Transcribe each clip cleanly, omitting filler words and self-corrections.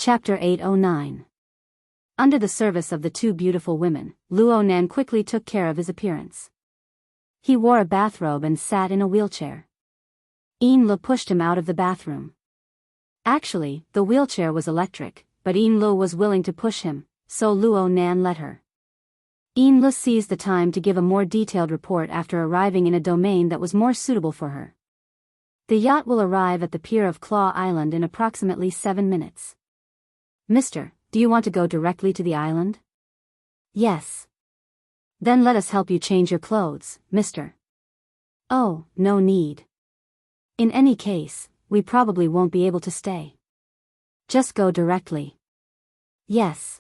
Chapter 809. Under the service of the two beautiful women, Luo Nan quickly took care of his appearance. He wore a bathrobe and sat in a wheelchair. Yin Lu pushed him out of the bathroom. Actually, the wheelchair was electric, but Yin Lu was willing to push him, so Luo Nan let her. Yin Lu seized the time to give a more detailed report after arriving in a domain that was more suitable for her. The yacht will arrive at the pier of Claw Island in approximately 7 minutes. Mister, do you want to go directly to the island? Yes. Then let us help you change your clothes, mister. Oh, no need. In any case, we probably won't be able to stay. Just go directly. Yes.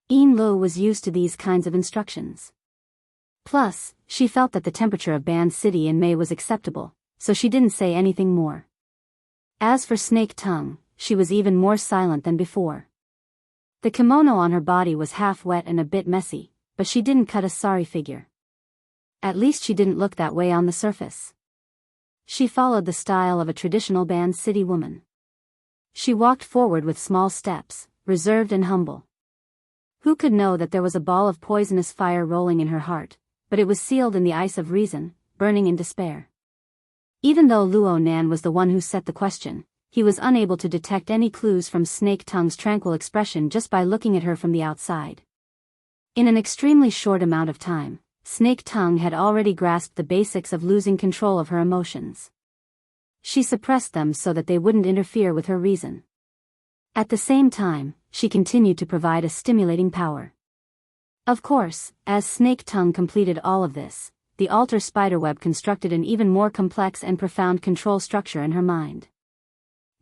Yin Lu was used to these kinds of instructions. Plus, she felt that the temperature of Ban City in May was acceptable, so she didn't say anything more. As for Snake Tongue, she was even more silent than before. The kimono on her body was half wet and a bit messy, but she didn't cut a sorry figure. At least she didn't look that way on the surface. She followed the style of a traditional Ban City woman. She walked forward with small steps, reserved and humble. Who could know that there was a ball of poisonous fire rolling in her heart, but it was sealed in the ice of reason, burning in despair. Even though Luo Nan was the one who set the question, he was unable to detect any clues from Snake Tongue's tranquil expression just by looking at her from the outside. In an extremely short amount of time, Snake Tongue had already grasped the basics of losing control of her emotions. She suppressed them so that they wouldn't interfere with her reason. At the same time, she continued to provide a stimulating power. Of course, as Snake Tongue completed all of this, the alter spiderweb constructed an even more complex and profound control structure in her mind.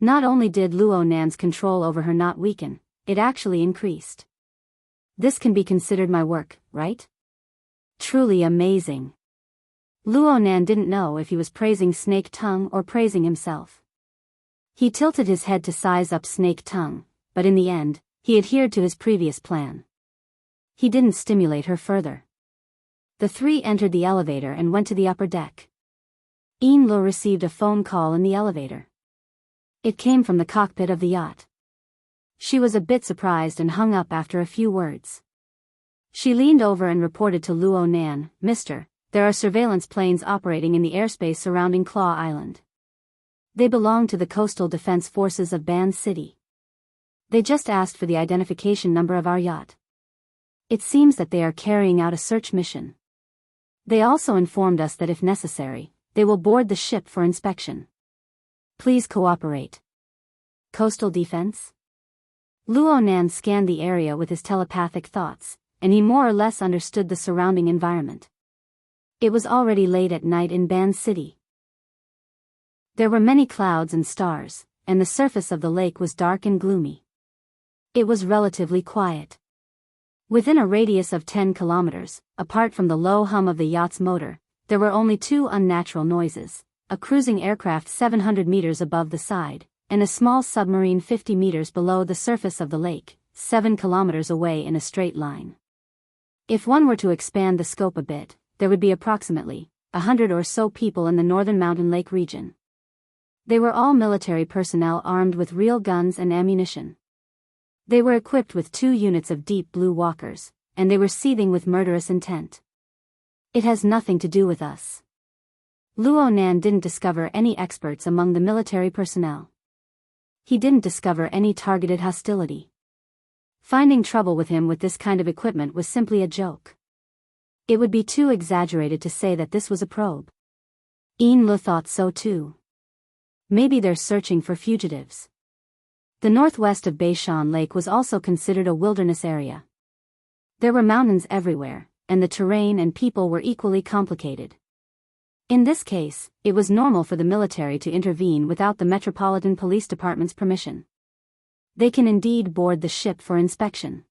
Not only did Luo Nan's control over her not weaken, it actually increased. This can be considered my work, right? Truly amazing. Luo Nan didn't know if he was praising Snake Tongue or praising himself. He tilted his head to size up Snake Tongue, but in the end, he adhered to his previous plan. He didn't stimulate her further. The three entered the elevator and went to the upper deck. Yin Lu received a phone call in the elevator. It came from the cockpit of the yacht. She was a bit surprised and hung up after a few words. She leaned over and reported to Luo Nan, Mister, there are surveillance planes operating in the airspace surrounding Claw Island. They belong to the Coastal Defense Forces of Ban City. They just asked for the identification number of our yacht. It seems that they are carrying out a search mission. They also informed us that if necessary, they will board the ship for inspection. Please cooperate. Coastal Defense? Luo Nan scanned the area with his telepathic thoughts, and he more or less understood the surrounding environment. It was already late at night in Ban City. There were many clouds and stars, and the surface of the lake was dark and gloomy. It was relatively quiet. Within a radius of 10 kilometers, apart from the low hum of the yacht's motor, there were only two unnatural noises: a cruising aircraft 700 meters above the side, and a small submarine 50 meters below the surface of the lake, 7 kilometers away in a straight line. If one were to expand the scope a bit, there would be approximately 100 or so people in the northern mountain lake region. They were all military personnel armed with real guns and ammunition. They were equipped with 2 units of deep blue walkers, and they were seething with murderous intent. It has nothing to do with us. Luo Nan didn't discover any experts among the military personnel. He didn't discover any targeted hostility. Finding trouble with him with this kind of equipment was simply a joke. It would be too exaggerated to say that this was a probe. Yin Lu thought so too. Maybe they're searching for fugitives. The northwest of Beishan Lake was also considered a wilderness area. There were mountains everywhere, and the terrain and people were equally complicated. In this case, it was normal for the military to intervene without the Metropolitan Police Department's permission. They can indeed board the ship for inspection.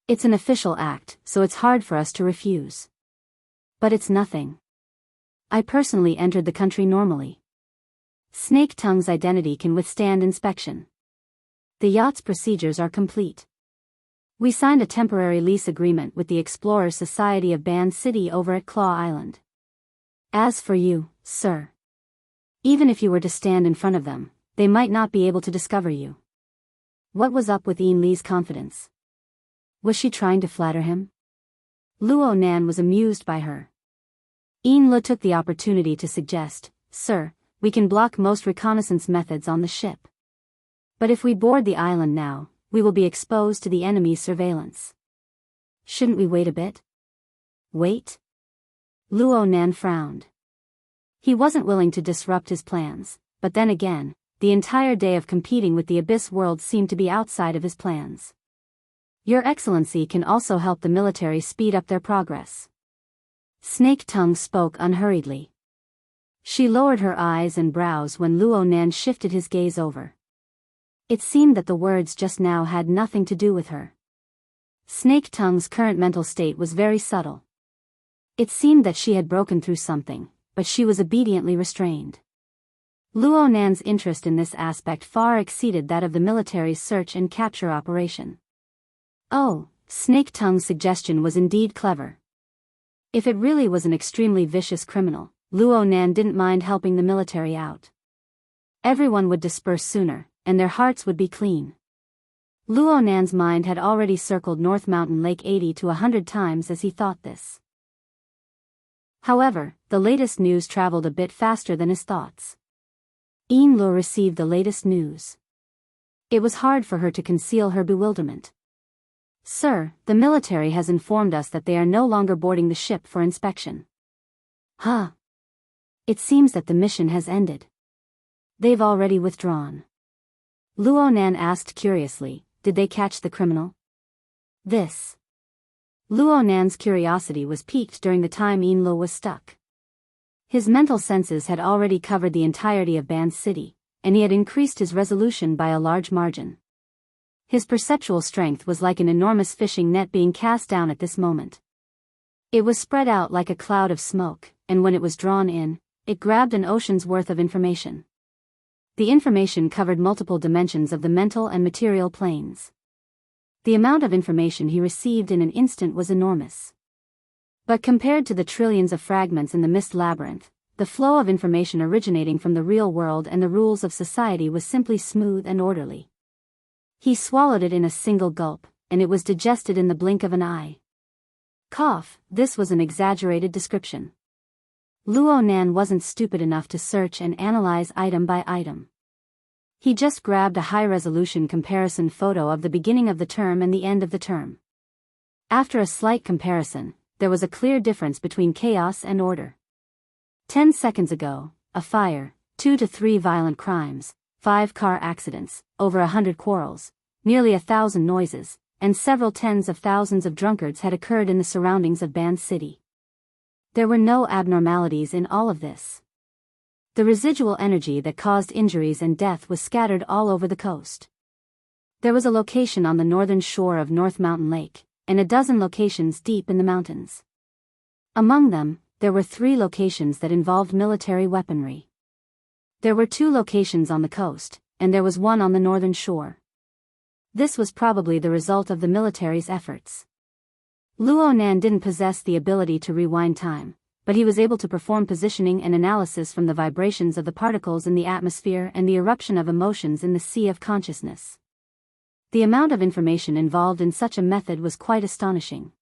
It's an official act, so it's hard for us to refuse. But it's nothing. I personally entered the country normally. Snake Tongue's identity can withstand inspection. The yacht's procedures are complete. We signed a temporary lease agreement with the Explorers Society of Ban City over at Claw Island. As for you, sir, even if you were to stand in front of them, they might not be able to discover you. What was up with Ian Lee's confidence? Was she trying to flatter him? Luo Nan was amused by her. Ian Le took the opportunity to suggest, "Sir, we can block most reconnaissance methods on the ship. But if we board the island now, we will be exposed to the enemy's surveillance. Shouldn't we wait a bit?" Wait? Luo Nan frowned. He wasn't willing to disrupt his plans, but then again, the entire day of competing with the Abyss world seemed to be outside of his plans. "Your Excellency can also help the military speed up their progress." Snake Tongue spoke unhurriedly. She lowered her eyes and brows when Luo Nan shifted his gaze over. It seemed that the words just now had nothing to do with her. Snake Tongue's current mental state was very subtle. It seemed that she had broken through something, but she was obediently restrained. Luo Nan's interest in this aspect far exceeded that of the military's search and capture operation. Oh, Snake Tongue's suggestion was indeed clever. If it really was an extremely vicious criminal, Luo Nan didn't mind helping the military out. Everyone would disperse sooner, and their hearts would be clean. Luo Nan's mind had already circled North Mountain Lake 80 to 100 times as he thought this. However, the latest news traveled a bit faster than his thoughts. Ian Le received the latest news. It was hard for her to conceal her bewilderment. "Sir, the military has informed us that they are no longer boarding the ship for inspection." "Huh? It seems that the mission has ended. They've already withdrawn." Luo Nan asked curiously, "Did they catch the criminal?" This. Luo Nan's curiosity was piqued during the time Ian Le was stuck. His mental senses had already covered the entirety of Ban City, and he had increased his resolution by a large margin. His perceptual strength was like an enormous fishing net being cast down at this moment. It was spread out like a cloud of smoke, and when it was drawn in, it grabbed an ocean's worth of information. The information covered multiple dimensions of the mental and material planes. The amount of information he received in an instant was enormous. But compared to the trillions of fragments in the mist labyrinth, the flow of information originating from the real world and the rules of society was simply smooth and orderly. He swallowed it in a single gulp, and it was digested in the blink of an eye. Cough, this was an exaggerated description. Luo Nan wasn't stupid enough to search and analyze item by item. He just grabbed a high-resolution comparison photo of the beginning of the term and the end of the term. After a slight comparison, there was a clear difference between chaos and order. 10 seconds ago, a fire, 2 to 3 violent crimes, 5 car accidents, over 100 quarrels, nearly 1,000 noises, and several tens of thousands of drunkards had occurred in the surroundings of Ban City. There were no abnormalities in all of this. The residual energy that caused injuries and death was scattered all over the coast. There was a location on the northern shore of North Mountain Lake, and a dozen locations deep in the mountains. Among them, there were 3 locations that involved military weaponry. There were 2 locations on the coast, and there was one on the northern shore. This was probably the result of the military's efforts. Luo Nan didn't possess the ability to rewind time, but he was able to perform positioning and analysis from the vibrations of the particles in the atmosphere and the eruption of emotions in the sea of consciousness. The amount of information involved in such a method was quite astonishing.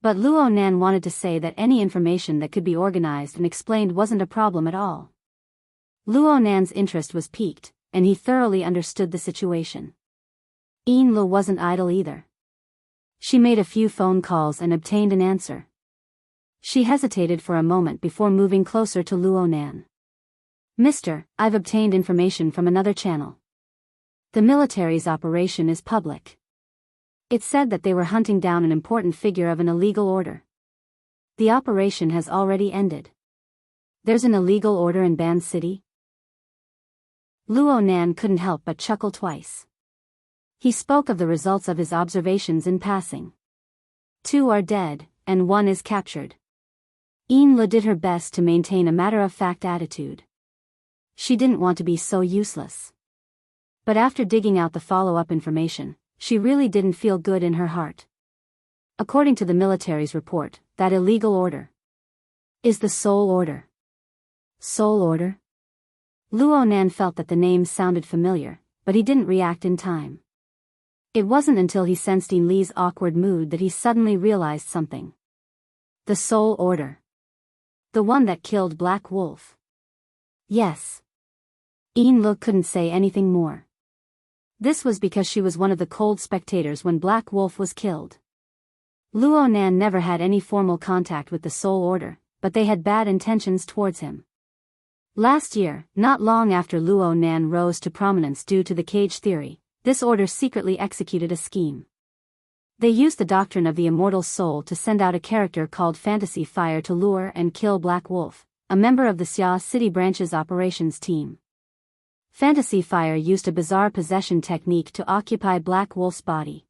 But Luo Nan wanted to say that any information that could be organized and explained wasn't a problem at all. Luo Nan's interest was piqued, and he thoroughly understood the situation. Ian Le wasn't idle either. She made a few phone calls and obtained an answer. She hesitated for a moment before moving closer to Luo Nan. "Mister, I've obtained information from another channel. The military's operation is public. It said that they were hunting down an important figure of an illegal order. The operation has already ended. There's an illegal order in Ban City?" Luo Nan couldn't help but chuckle twice. He spoke of the results of his observations in passing. 2 are dead, and 1 is captured. Ian Le did her best to maintain a matter-of-fact attitude. She didn't want to be so useless. But after digging out the follow-up information, she really didn't feel good in her heart. According to the military's report, that illegal order is the Soul Order. Soul Order? Luo Nan felt that the name sounded familiar, but he didn't react in time. It wasn't until he sensed Ian Lee's awkward mood that he suddenly realized something. The Soul Order. The one that killed Black Wolf. Yes. Ian Lee couldn't say anything more. This was because she was one of the cold spectators when Black Wolf was killed. Luo Nan never had any formal contact with the Soul Order, but they had bad intentions towards him. Last year, not long after Luo Nan rose to prominence due to the cage theory, this order secretly executed a scheme. They used the doctrine of the immortal soul to send out a character called Fantasy Fire to lure and kill Black Wolf, a member of the Xia City branch's operations team. Fantasy Fire used a bizarre possession technique to occupy Black Wolf's body.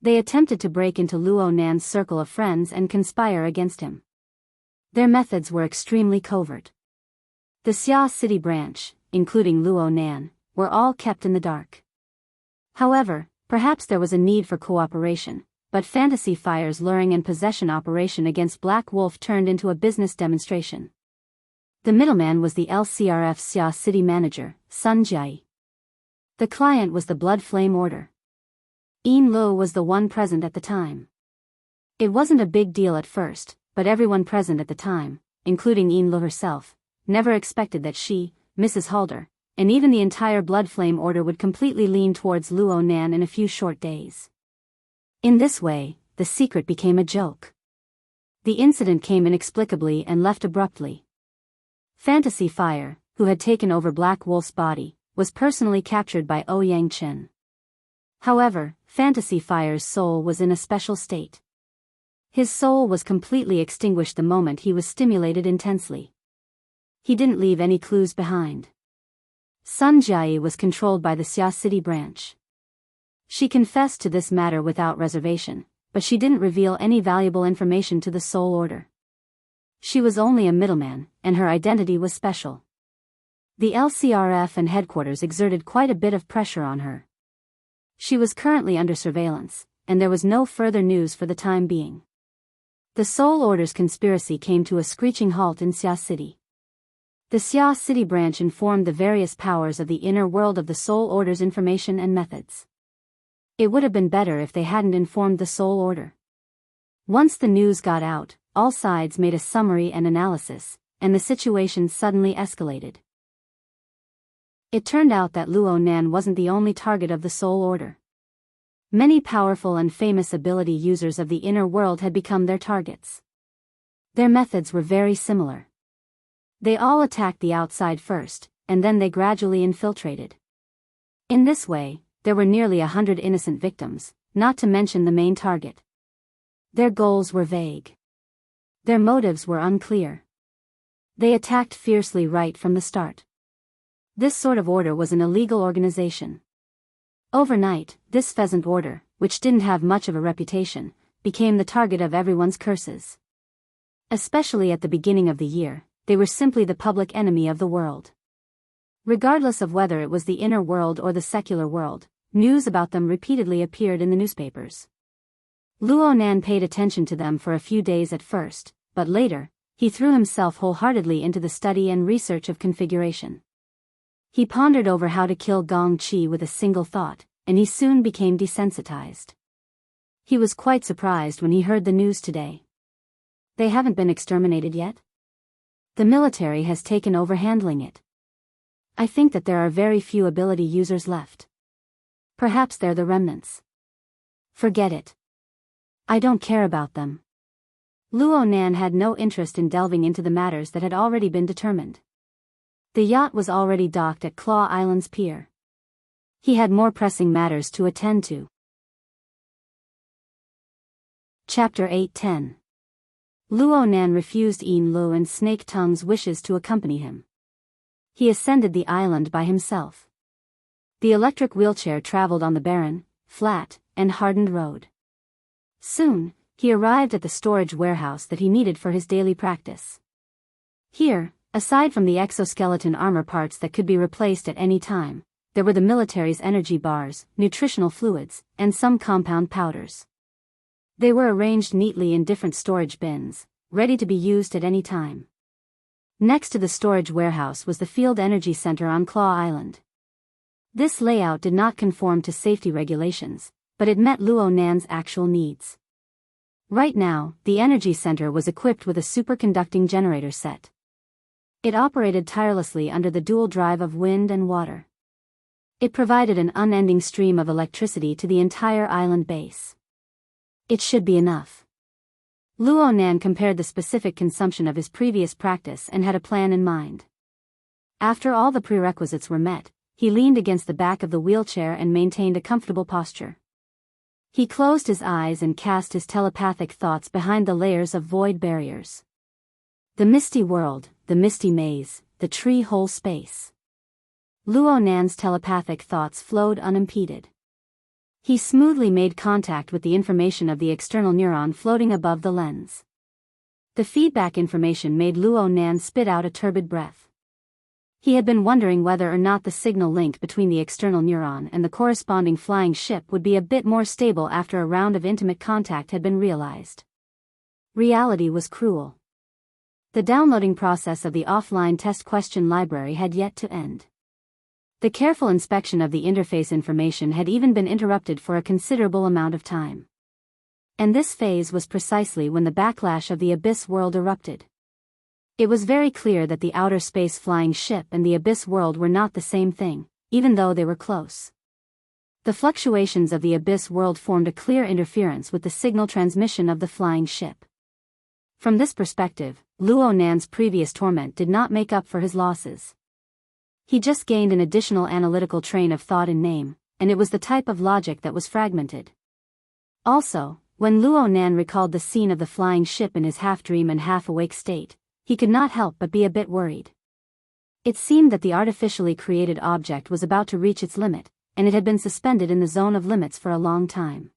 They attempted to break into Luo Nan's circle of friends and conspire against him. Their methods were extremely covert. The Xia City branch, including Luo Nan, were all kept in the dark. However, perhaps there was a need for cooperation, but Fantasy Fire's luring and possession operation against Black Wolf turned into a business demonstration. The middleman was the LCRF's Xia City manager, Sun Jai. The client was the Blood Flame Order. Ian Lee was the one present at the time. It wasn't a big deal at first, but everyone present at the time, including Ian Lee herself, never expected that she, Mrs. Halder, and even the entire Blood Flame Order would completely lean towards Luo Nan in a few short days. In this way, the secret became a joke. The incident came inexplicably and left abruptly. Fantasy Fire, who had taken over Black Wolf's body, was personally captured by Ouyang Chen. However, Fantasy Fire's soul was in a special state. His soul was completely extinguished the moment he was stimulated intensely. He didn't leave any clues behind. Sun Jai was controlled by the Xia City branch. She confessed to this matter without reservation, but she didn't reveal any valuable information to the Soul Order. She was only a middleman, and her identity was special. The LCRF and headquarters exerted quite a bit of pressure on her. She was currently under surveillance, and there was no further news for the time being. The Soul Order's conspiracy came to a screeching halt in Xia City. The Xia City branch informed the various powers of the inner world of the Soul Order's information and methods. It would have been better if they hadn't informed the Soul Order. Once the news got out, all sides made a summary and analysis, and the situation suddenly escalated. It turned out that Luo Nan wasn't the only target of the Soul Order. Many powerful and famous ability users of the inner world had become their targets. Their methods were very similar. They all attacked the outside first, and then they gradually infiltrated. In this way, there were nearly 100 innocent victims, not to mention the main target. Their goals were vague. Their motives were unclear. They attacked fiercely right from the start. This sort of order was an illegal organization. Overnight, this pheasant order, which didn't have much of a reputation, became the target of everyone's curses. Especially at the beginning of the year, they were simply the public enemy of the world. Regardless of whether it was the inner world or the secular world, news about them repeatedly appeared in the newspapers. Luo Nan paid attention to them for a few days at first, but later, he threw himself wholeheartedly into the study and research of configuration. He pondered over how to kill Gong Qi with a single thought, and he soon became desensitized. He was quite surprised when he heard the news today. They haven't been exterminated yet? The military has taken over handling it. I think that there are very few ability users left. Perhaps they're the remnants. Forget it. I don't care about them. Luo Nan had no interest in delving into the matters that had already been determined. The yacht was already docked at Claw Island's pier. He had more pressing matters to attend to. Chapter 8:10. Luo Nan refused Ian Lee and Snake Tongue's wishes to accompany him. He ascended the island by himself. The electric wheelchair traveled on the barren, flat, and hardened road. Soon, he arrived at the storage warehouse that he needed for his daily practice. Here, aside from the exoskeleton armor parts that could be replaced at any time, there were the military's energy bars, nutritional fluids, and some compound powders. They were arranged neatly in different storage bins, ready to be used at any time. Next to the storage warehouse was the Field Energy Center on Claw Island. This layout did not conform to safety regulations, but it met Luo Nan's actual needs. Right now, the energy center was equipped with a superconducting generator set. It operated tirelessly under the dual drive of wind and water. It provided an unending stream of electricity to the entire island base. It should be enough. Luo Nan compared the specific consumption of his previous practice and had a plan in mind. After all the prerequisites were met, he leaned against the back of the wheelchair and maintained a comfortable posture. He closed his eyes and cast his telepathic thoughts behind the layers of void barriers. The misty world, the misty maze, the tree-hole space. Luo Nan's telepathic thoughts flowed unimpeded. He smoothly made contact with the information of the external neuron floating above the lens. The feedback information made Luo Nan spit out a turbid breath. He had been wondering whether or not the signal link between the external neuron and the corresponding flying ship would be a bit more stable after a round of intimate contact had been realized. Reality was cruel. The downloading process of the offline test question library had yet to end. The careful inspection of the interface information had even been interrupted for a considerable amount of time. And this phase was precisely when the backlash of the Abyss world erupted. It was very clear that the outer space flying ship and the Abyss world were not the same thing, even though they were close. The fluctuations of the Abyss world formed a clear interference with the signal transmission of the flying ship. From this perspective, Luo Nan's previous torment did not make up for his losses. He just gained an additional analytical train of thought in name, and it was the type of logic that was fragmented. Also, when Luo Nan recalled the scene of the flying ship in his half-dream and half-awake state, he could not help but be a bit worried. It seemed that the artificially created object was about to reach its limit, and it had been suspended in the zone of limits for a long time.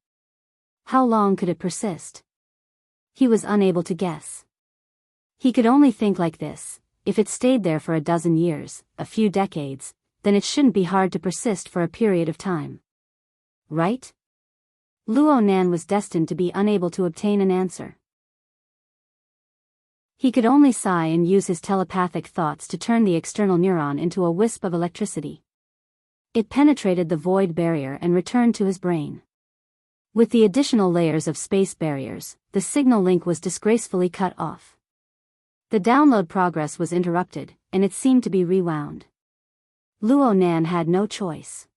How long could it persist? He was unable to guess. He could only think like this: if it stayed there for a dozen years, a few decades, then it shouldn't be hard to persist for a period of time. Right? Luo Nan was destined to be unable to obtain an answer. He could only sigh and use his telepathic thoughts to turn the external neuron into a wisp of electricity. It penetrated the void barrier and returned to his brain. With the additional layers of space barriers, the signal link was disgracefully cut off. The download progress was interrupted, and it seemed to be rewound. Luo Nan had no choice.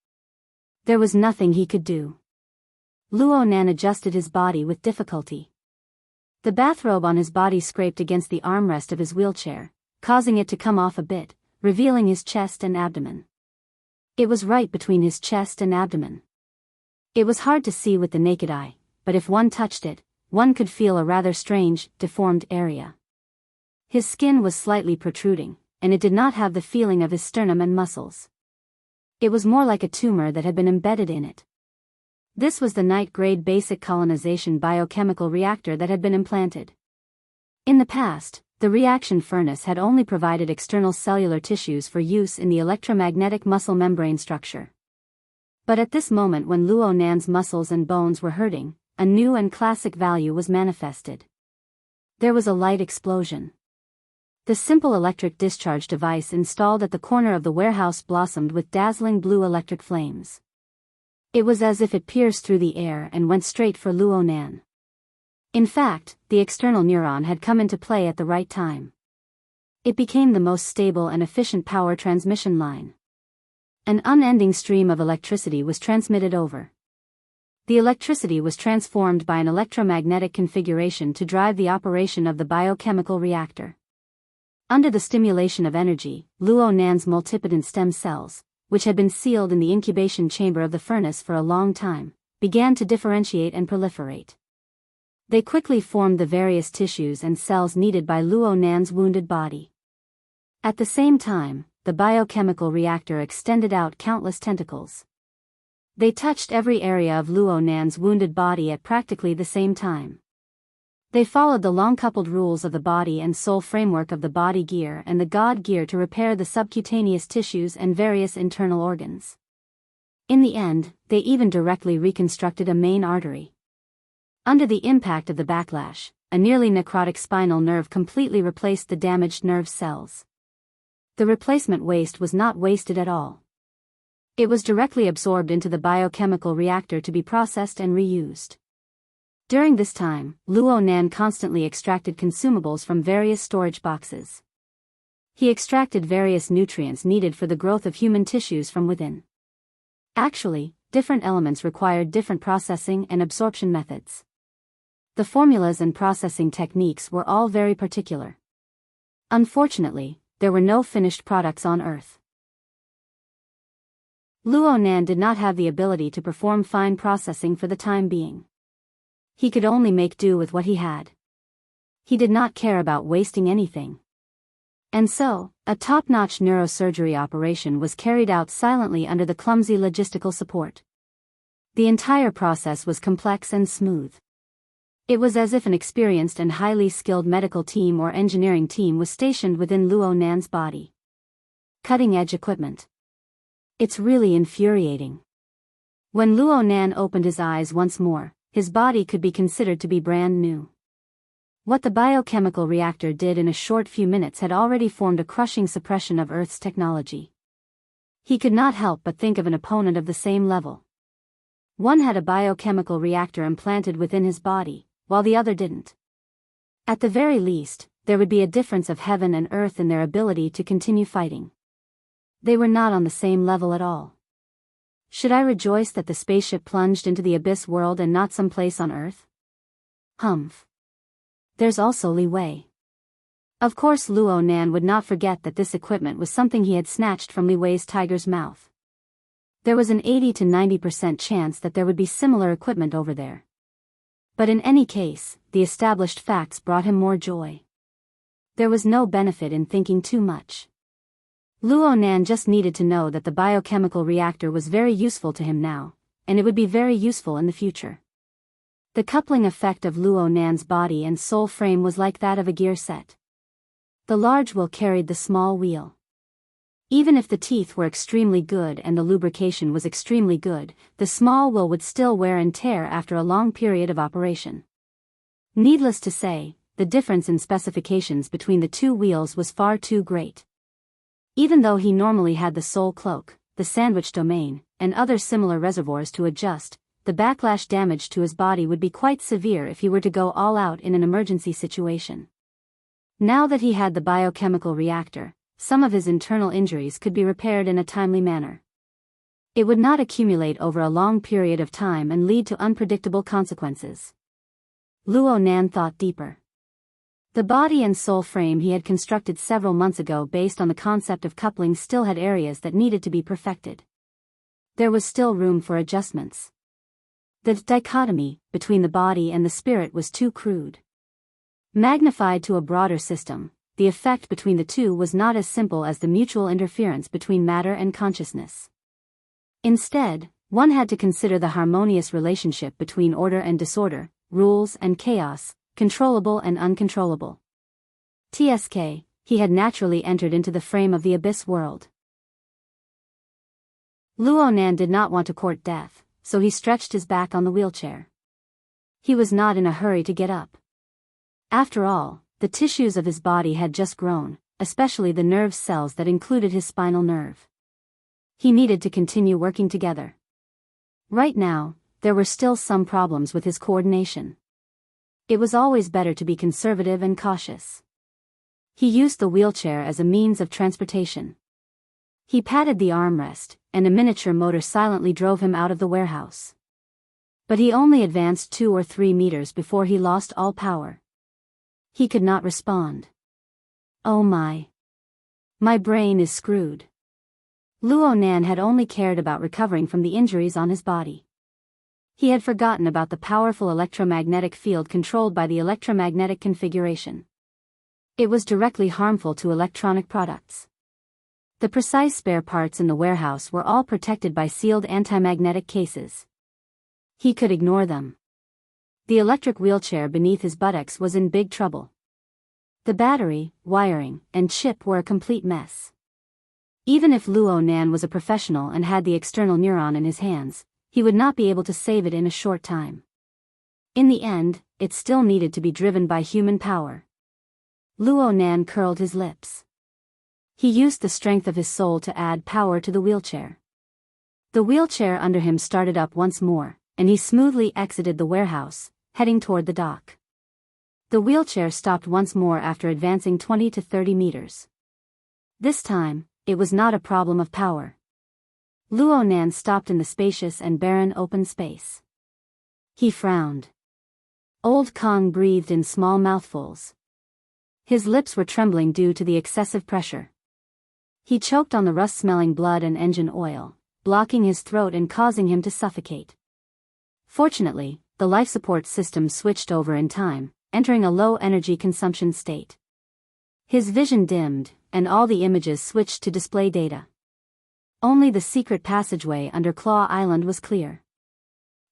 There was nothing he could do. Luo Nan adjusted his body with difficulty. The bathrobe on his body scraped against the armrest of his wheelchair, causing it to come off a bit, revealing his chest and abdomen. It was right between his chest and abdomen. It was hard to see with the naked eye, but if one touched it, one could feel a rather strange, deformed area. His skin was slightly protruding, and it did not have the feeling of his sternum and muscles. It was more like a tumor that had been embedded in it. This was the night-grade basic colonization biochemical reactor that had been implanted. In the past, the reaction furnace had only provided external cellular tissues for use in the electromagnetic muscle membrane structure. But at this moment, when Luo Nan's muscles and bones were hurting, a new and classic value was manifested. There was a light explosion. The simple electric discharge device installed at the corner of the warehouse blossomed with dazzling blue electric flames. It was as if it pierced through the air and went straight for Luo Nan. In fact, the external neuron had come into play at the right time. It became the most stable and efficient power transmission line. An unending stream of electricity was transmitted over. The electricity was transformed by an electromagnetic configuration to drive the operation of the biochemical reactor. Under the stimulation of energy, Luo Nan's multipotent stem cells, which had been sealed in the incubation chamber of the furnace for a long time, began to differentiate and proliferate. They quickly formed the various tissues and cells needed by Luo Nan's wounded body. At the same time, the biochemical reactor extended out countless tentacles. They touched every area of Luo Nan's wounded body at practically the same time. They followed the long-coupled rules of the body and soul framework of the body gear and the God gear to repair the subcutaneous tissues and various internal organs. In the end, they even directly reconstructed a main artery. Under the impact of the backlash, a nearly necrotic spinal nerve completely replaced the damaged nerve cells. The replacement waste was not wasted at all. It was directly absorbed into the biochemical reactor to be processed and reused. During this time, Luo Nan constantly extracted consumables from various storage boxes. He extracted various nutrients needed for the growth of human tissues from within. Actually, different elements required different processing and absorption methods. The formulas and processing techniques were all very particular. Unfortunately, there were no finished products on Earth. Luo Nan did not have the ability to perform fine processing for the time being. He could only make do with what he had. He did not care about wasting anything. And so, a top-notch neurosurgery operation was carried out silently under the clumsy logistical support. The entire process was complex and smooth. It was as if an experienced and highly skilled medical team or engineering team was stationed within Luo Nan's body. Cutting-edge equipment. It's really infuriating. When Luo Nan opened his eyes once more, his body could be considered to be brand new. What the biochemical reactor did in a short few minutes had already formed a crushing suppression of Earth's technology. He could not help but think of an opponent of the same level. One had a biochemical reactor implanted within his body, while the other didn't. At the very least, there would be a difference of heaven and earth in their ability to continue fighting. They were not on the same level at all. Should I rejoice that the spaceship plunged into the abyss world and not someplace on Earth? Humph. There's also Li Wei. Of course Luo Nan would not forget that this equipment was something he had snatched from Li Wei's tiger's mouth. There was an 80 to 90% chance that there would be similar equipment over there. But in any case, the established facts brought him more joy. There was no benefit in thinking too much. Luo Nan just needed to know that the biochemical reactor was very useful to him now, and it would be very useful in the future. The coupling effect of Luo Nan's body and soul frame was like that of a gear set. The large wheel carried the small wheel. Even if the teeth were extremely good and the lubrication was extremely good, the small wheel would still wear and tear after a long period of operation. Needless to say, the difference in specifications between the two wheels was far too great. Even though he normally had the soul cloak, the sandwich domain, and other similar reservoirs to adjust, the backlash damage to his body would be quite severe if he were to go all out in an emergency situation. Now that he had the biochemical reactor, some of his internal injuries could be repaired in a timely manner. It would not accumulate over a long period of time and lead to unpredictable consequences. Luo Nan thought deeper. The body and soul frame he had constructed several months ago based on the concept of coupling still had areas that needed to be perfected. There was still room for adjustments. The dichotomy between the body and the spirit was too crude. Magnified to a broader system, the effect between the two was not as simple as the mutual interference between matter and consciousness. Instead, one had to consider the harmonious relationship between order and disorder, rules and chaos, controllable and uncontrollable. TSK, he had naturally entered into the frame of the abyss world. Luo Nan did not want to court death, so he stretched his back on the wheelchair. He was not in a hurry to get up. After all, the tissues of his body had just grown, especially the nerve cells that included his spinal nerve. He needed to continue working together. Right now, there were still some problems with his coordination. It was always better to be conservative and cautious. He used the wheelchair as a means of transportation. He patted the armrest, and a miniature motor silently drove him out of the warehouse. But he only advanced 2 or 3 meters before he lost all power. He could not respond. Oh my. My brain is screwed. Luo Nan had only cared about recovering from the injuries on his body. He had forgotten about the powerful electromagnetic field controlled by the electromagnetic configuration. It was directly harmful to electronic products. The precise spare parts in the warehouse were all protected by sealed anti-magnetic cases. He could ignore them. The electric wheelchair beneath his buttocks was in big trouble. The battery, wiring, and chip were a complete mess. Even if Luo Nan was a professional and had the external neuron in his hands, he would not be able to save it in a short time. In the end, it still needed to be driven by human power. Luo Nan curled his lips. He used the strength of his soul to add power to the wheelchair. The wheelchair under him started up once more, and he smoothly exited the warehouse, heading toward the dock. The wheelchair stopped once more after advancing 20 to 30 meters. This time, it was not a problem of power. Luo Nan stopped in the spacious and barren open space. He frowned. Old Kong breathed in small mouthfuls. His lips were trembling due to the excessive pressure. He choked on the rust-smelling blood and engine oil, blocking his throat and causing him to suffocate. Fortunately, the life support system switched over in time, entering a low energy consumption state. His vision dimmed, and all the images switched to display data. Only the secret passageway under Claw Island was clear.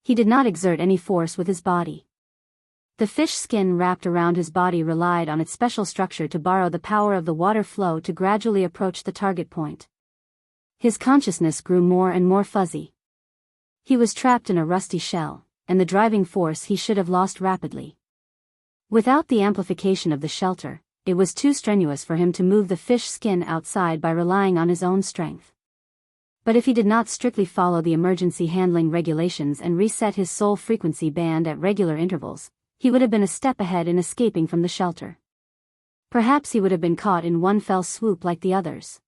He did not exert any force with his body. The fish skin wrapped around his body relied on its special structure to borrow the power of the water flow to gradually approach the target point. His consciousness grew more and more fuzzy. He was trapped in a rusty shell, and the driving force he should have lost rapidly. Without the amplification of the shelter, it was too strenuous for him to move the fish skin outside by relying on his own strength. But if he did not strictly follow the emergency handling regulations and reset his soul frequency band at regular intervals, he would have been a step ahead in escaping from the shelter. Perhaps he would have been caught in one fell swoop like the others.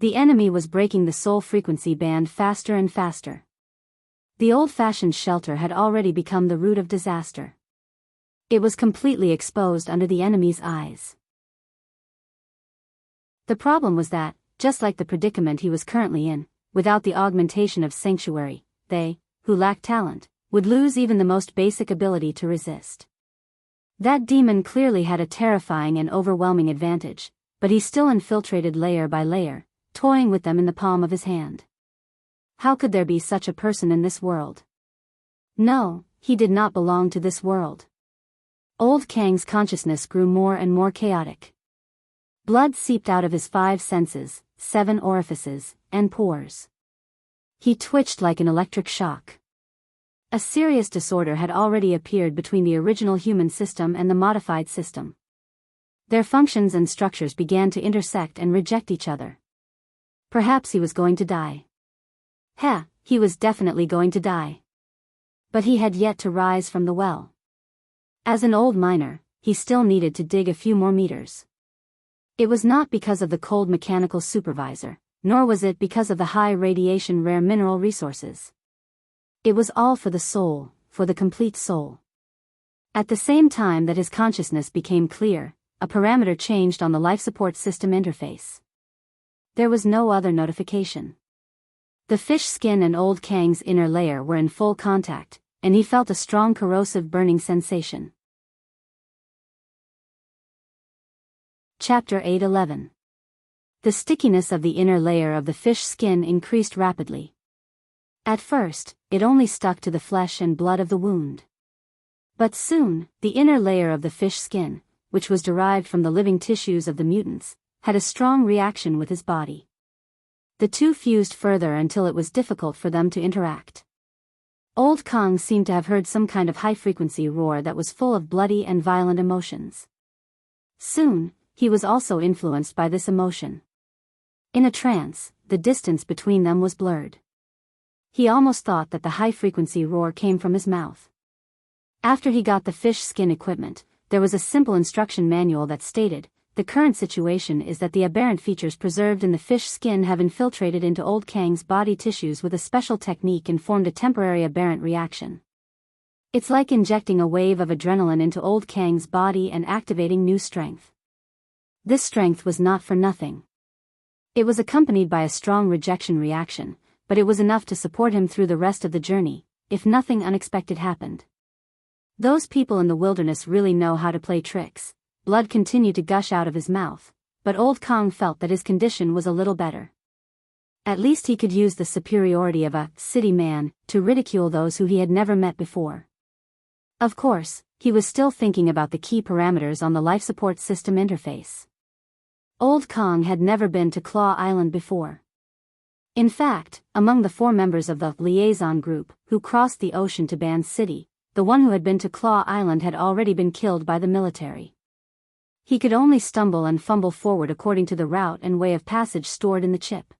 The enemy was breaking the soul frequency band faster and faster. The old-fashioned shelter had already become the root of disaster. It was completely exposed under the enemy's eyes. The problem was that, just like the predicament he was currently in, without the augmentation of sanctuary, they, who lacked talent, would lose even the most basic ability to resist. That demon clearly had a terrifying and overwhelming advantage, but he still infiltrated layer by layer, toying with them in the palm of his hand. How could there be such a person in this world? No, he did not belong to this world. Old Kang's consciousness grew more and more chaotic. Blood seeped out of his 5 senses, 7 orifices, and pores. He twitched like an electric shock. A serious disorder had already appeared between the original human system and the modified system. Their functions and structures began to intersect and reject each other. Perhaps he was going to die. He was definitely going to die. But he had yet to rise from the well. As an old miner, he still needed to dig a few more meters. It was not because of the cold mechanical supervisor, nor was it because of the high radiation rare mineral resources. It was all for the soul, for the complete soul. At the same time that his consciousness became clear, a parameter changed on the life support system interface. There was no other notification. The fish skin and Old Kang's inner layer were in full contact, and he felt a strong corrosive burning sensation. Chapter 8:11. The stickiness of the inner layer of the fish skin increased rapidly. At first, it only stuck to the flesh and blood of the wound. But soon, the inner layer of the fish skin, which was derived from the living tissues of the mutants, had a strong reaction with his body. The two fused further until it was difficult for them to interact. Old Kong seemed to have heard some kind of high-frequency roar that was full of bloody and violent emotions. Soon, he was also influenced by this emotion. In a trance, the distance between them was blurred. He almost thought that the high-frequency roar came from his mouth. After he got the fish skin equipment, there was a simple instruction manual that stated, "The current situation is that the aberrant features preserved in the fish skin have infiltrated into Old Kang's body tissues with a special technique and formed a temporary aberrant reaction. It's like injecting a wave of adrenaline into Old Kang's body and activating new strength." This strength was not for nothing. It was accompanied by a strong rejection reaction, but it was enough to support him through the rest of the journey, if nothing unexpected happened. Those people in the wilderness really know how to play tricks. Blood continued to gush out of his mouth, but Old Kong felt that his condition was a little better. At least he could use the superiority of a city man to ridicule those who he had never met before. Of course, he was still thinking about the key parameters on the life support system interface. Old Kong had never been to Claw Island before. In fact, among the 4 members of the liaison group who crossed the ocean to Ban City, the one who had been to Claw Island had already been killed by the military. He could only stumble and fumble forward according to the route and way of passage stored in the chip.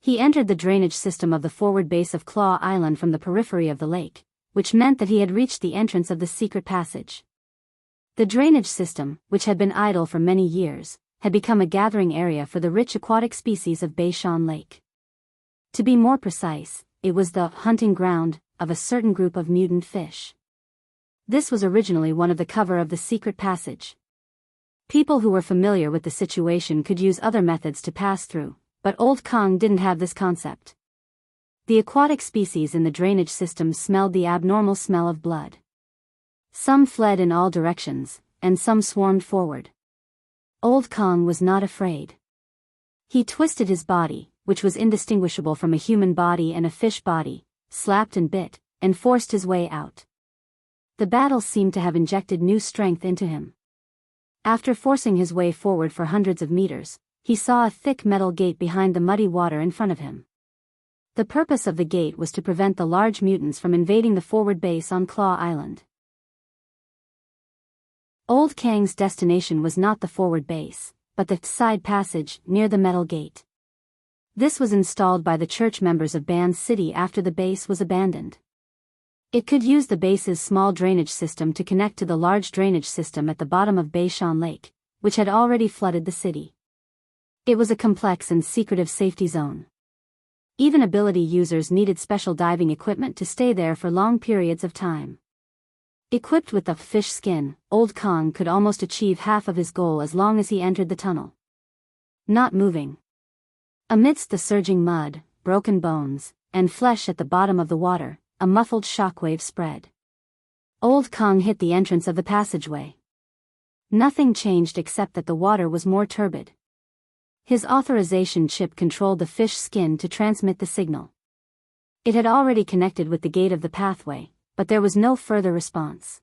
He entered the drainage system of the forward base of Claw Island from the periphery of the lake, which meant that he had reached the entrance of the secret passage. The drainage system, which had been idle for many years, had become a gathering area for the rich aquatic species of Beishan Lake. To be more precise, it was the hunting ground of a certain group of mutant fish. This was originally one of the cover of the secret passage. People who were familiar with the situation could use other methods to pass through, but Old Kong didn't have this concept. The aquatic species in the drainage system smelled the abnormal smell of blood. Some fled in all directions, and some swarmed forward. Old Kong was not afraid. He twisted his body, which was indistinguishable from a human body and a fish body, slapped and bit, and forced his way out. The battle seemed to have injected new strength into him. After forcing his way forward for hundreds of meters, he saw a thick metal gate behind the muddy water in front of him. The purpose of the gate was to prevent the large mutants from invading the forward base on Claw Island. Old Kang's destination was not the forward base, but the side passage near the metal gate. This was installed by the church members of Ban City after the base was abandoned. It could use the base's small drainage system to connect to the large drainage system at the bottom of Beishan Lake, which had already flooded the city. It was a complex and secretive safety zone. Even ability users needed special diving equipment to stay there for long periods of time. Equipped with the fish skin, Old Kong could almost achieve half of his goal as long as he entered the tunnel. Not moving. Amidst the surging mud, broken bones, and flesh at the bottom of the water, a muffled shockwave spread. Old Kong hit the entrance of the passageway. Nothing changed except that the water was more turbid. His authorization chip controlled the fish skin to transmit the signal. It had already connected with the gate of the pathway, but there was no further response.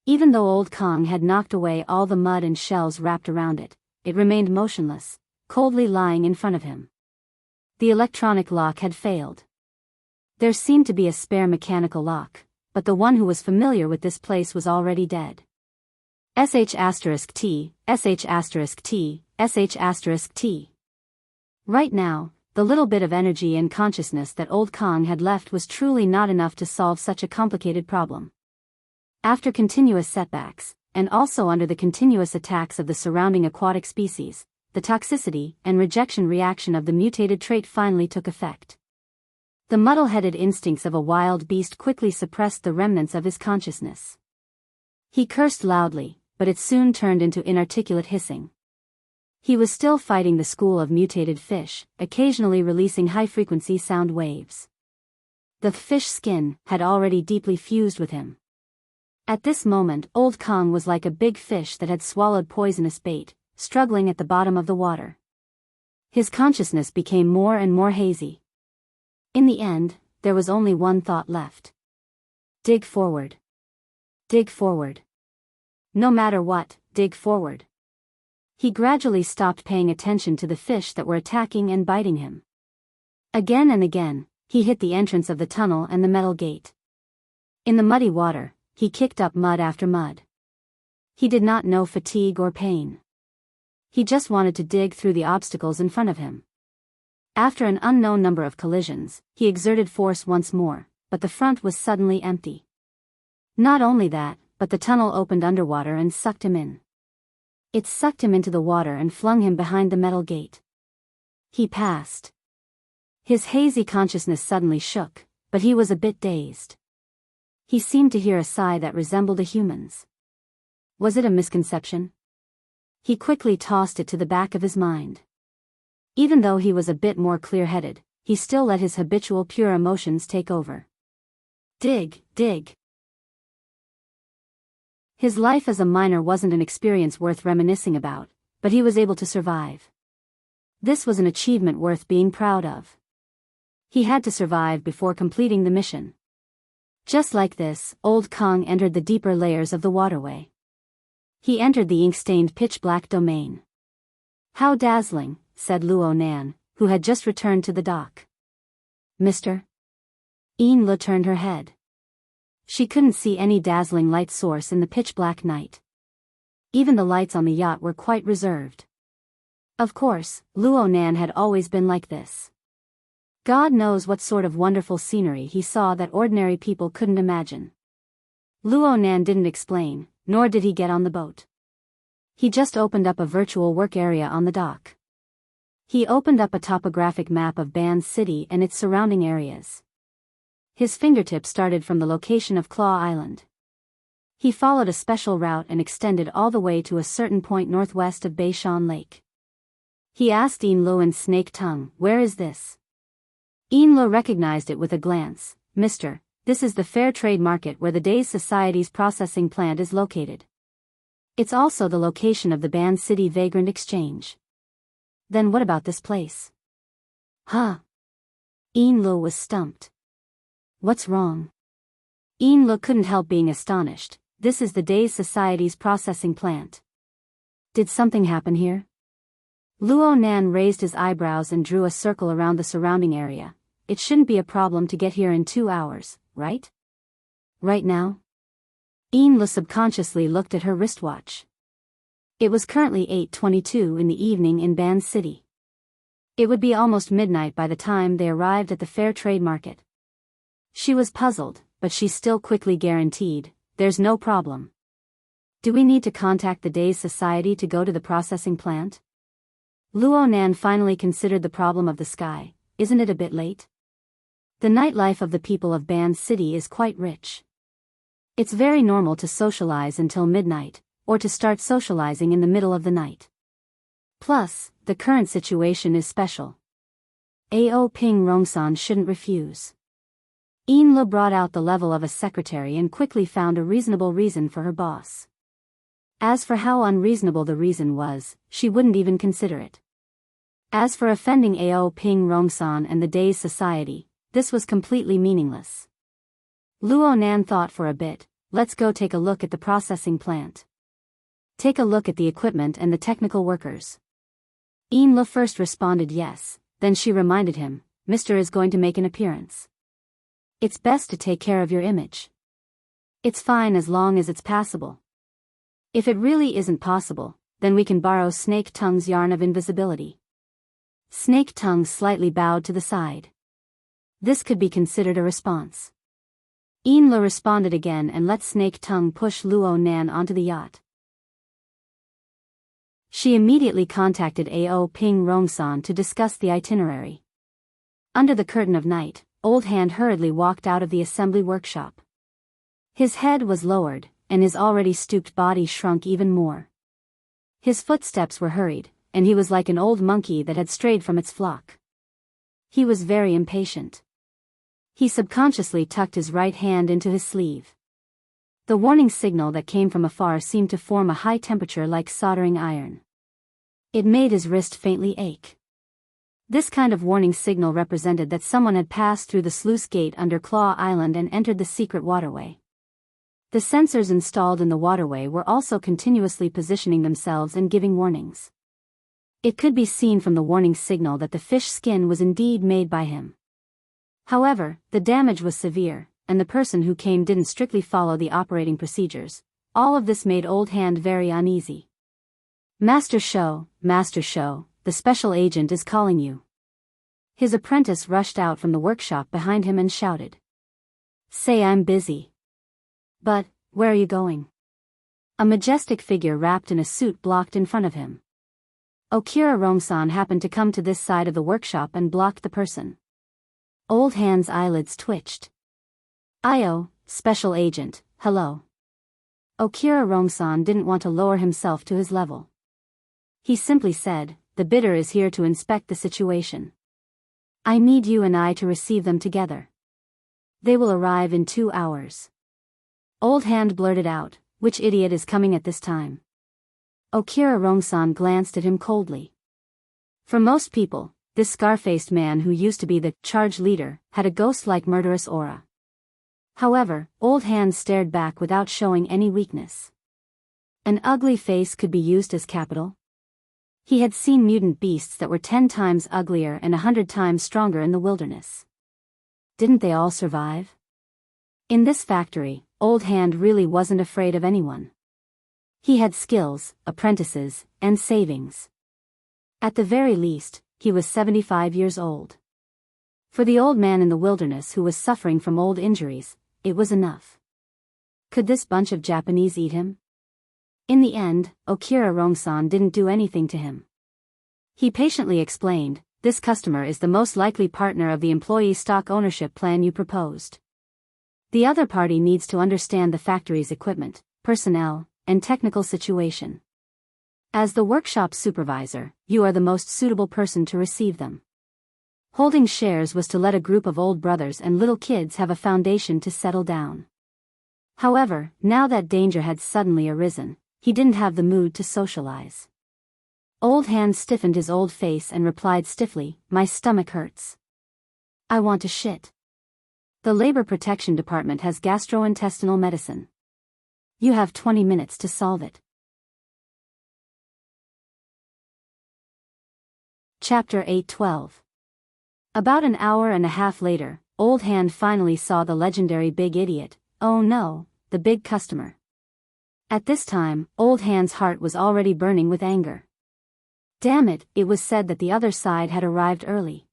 Even though Old Kong had knocked away all the mud and shells wrapped around it, it remained motionless, coldly lying in front of him. The electronic lock had failed. There seemed to be a spare mechanical lock, but the one who was familiar with this place was already dead. *T, *T. Right now, the little bit of energy and consciousness that Old Kong had left was truly not enough to solve such a complicated problem. After continuous setbacks, and also under the continuous attacks of the surrounding aquatic species, the toxicity and rejection reaction of the mutated trait finally took effect. The muddle-headed instincts of a wild beast quickly suppressed the remnants of his consciousness. He cursed loudly, but it soon turned into inarticulate hissing. He was still fighting the school of mutated fish, occasionally releasing high-frequency sound waves. The fish skin had already deeply fused with him. At this moment, Old Kong was like a big fish that had swallowed poisonous bait, struggling at the bottom of the water. His consciousness became more and more hazy. In the end, there was only one thought left. Dig forward. Dig forward. No matter what, dig forward. He gradually stopped paying attention to the fish that were attacking and biting him. Again and again, he hit the entrance of the tunnel and the metal gate. In the muddy water, he kicked up mud after mud. He did not know fatigue or pain. He just wanted to dig through the obstacles in front of him. After an unknown number of collisions, he exerted force once more, but the front was suddenly empty. Not only that, but the tunnel opened underwater and sucked him in. It sucked him into the water and flung him behind the metal gate. He passed. His hazy consciousness suddenly shook, but he was a bit dazed. He seemed to hear a sigh that resembled a human's. Was it a misconception? He quickly tossed it to the back of his mind. Even though he was a bit more clear-headed, he still let his habitual pure emotions take over. Dig, dig. His life as a miner wasn't an experience worth reminiscing about, but he was able to survive. This was an achievement worth being proud of. He had to survive before completing the mission. Just like this, Old Kong entered the deeper layers of the waterway. He entered the ink-stained pitch-black domain. How dazzling, said Luo Nan, who had just returned to the dock. Mister? Yin Le turned her head. She couldn't see any dazzling light source in the pitch-black night. Even the lights on the yacht were quite reserved. Of course, Luo Nan had always been like this. God knows what sort of wonderful scenery he saw that ordinary people couldn't imagine. Luo Nan didn't explain, nor did he get on the boat. He just opened up a virtual work area on the dock. He opened up a topographic map of Ban City and its surrounding areas. His fingertips started from the location of Claw Island. He followed a special route and extended all the way to a certain point northwest of Beishan Lake. He asked Lo in snake tongue, "Where is this?" Lo recognized it with a glance. "Mister, this is the Fair Trade Market where the Days Society's processing plant is located. It's also the location of the Ban City Vagrant Exchange." "Then what about this place?" "Huh?" Lo was stumped. "What's wrong?" Lo couldn't help being astonished. "This is the Days Society's processing plant." "Did something happen here?" Luo Nan raised his eyebrows and drew a circle around the surrounding area. "It shouldn't be a problem to get here in 2 hours, right?" "Right now?" Lo subconsciously looked at her wristwatch. It was currently 8:22 in the evening in Ban City. It would be almost midnight by the time they arrived at the Fair Trade Market. She was puzzled, but she still quickly guaranteed, "There's no problem." "Do we need to contact the Days Society to go to the processing plant?" Luo Nan finally considered the problem of the sky. "Isn't it a bit late?" The nightlife of the people of Ban City is quite rich. It's very normal to socialize until midnight, or to start socializing in the middle of the night. Plus, the current situation is special. Ao Ping Rongsan shouldn't refuse. Lo brought out the level of a secretary and quickly found a reasonable reason for her boss. As for how unreasonable the reason was, she wouldn't even consider it. As for offending Ao Ping Rongsan and the Days Society, this was completely meaningless. Luo Nan thought for a bit. "Let's go take a look at the processing plant. Take a look at the equipment and the technical workers." Lo first responded yes, then she reminded him, "Mr. is going to make an appearance. It's best to take care of your image. It's fine as long as it's passable. If it really isn't possible, then we can borrow Snake Tongue's yarn of invisibility." Snake Tongue slightly bowed to the side. This could be considered a response. Lo responded again and let Snake Tongue push Luo Nan onto the yacht. She immediately contacted Ao Ping Rongsan to discuss the itinerary. Under the curtain of night, Old Hand hurriedly walked out of the assembly workshop. His head was lowered, and his already stooped body shrunk even more. His footsteps were hurried, and he was like an old monkey that had strayed from its flock. He was very impatient. He subconsciously tucked his right hand into his sleeve. The warning signal that came from afar seemed to form a high temperature like soldering iron. It made his wrist faintly ache. This kind of warning signal represented that someone had passed through the sluice gate under Claw Island and entered the secret waterway. The sensors installed in the waterway were also continuously positioning themselves and giving warnings. It could be seen from the warning signal that the fish skin was indeed made by him. However, the damage was severe, and the person who came didn't strictly follow the operating procedures. All of this made Old Hand very uneasy. Master Shou, the special agent is calling you." His apprentice rushed out from the workshop behind him and shouted. "Say I'm busy." "But, where are you going?" A majestic figure wrapped in a suit blocked in front of him. Okura Rongsan happened to come to this side of the workshop and blocked the person. Old Hand's eyelids twitched. "Io, special agent, hello." Okura Rongsan didn't want to lower himself to his level. He simply said, "The bidder is here to inspect the situation. I need you and I to receive them together. They will arrive in 2 hours." Old Hand blurted out, "Which idiot is coming at this time?" Okura Rongsan glanced at him coldly. For most people, this scar-faced man who used to be the charge leader had a ghost-like murderous aura. However, Old Hand stared back without showing any weakness. An ugly face could be used as capital. He had seen mutant beasts that were 10 times uglier and 100 times stronger in the wilderness. Didn't they all survive? In this factory, Old Hand really wasn't afraid of anyone. He had skills, apprentices, and savings. At the very least, he was 75 years old. For the old man in the wilderness who was suffering from old injuries, it was enough. Could this bunch of Japanese eat him? In the end, Okira Rongsan didn't do anything to him. He patiently explained, "This customer is the most likely partner of the employee stock ownership plan you proposed. The other party needs to understand the factory's equipment, personnel, and technical situation. As the workshop supervisor, you are the most suitable person to receive them." Holding shares was to let a group of old brothers and little kids have a foundation to settle down. However, now that danger had suddenly arisen, he didn't have the mood to socialize. Old Hand stiffened his old face and replied stiffly, "My stomach hurts. I want to shit. The Labor Protection Department has gastrointestinal medicine. You have 20 minutes to solve it." Chapter 8:12. About an hour and a half later, Old Hand finally saw the legendary Big Idiot, oh no, the big customer. At this time, Old Hand's heart was already burning with anger. Damn it, it was said that the other side had arrived early.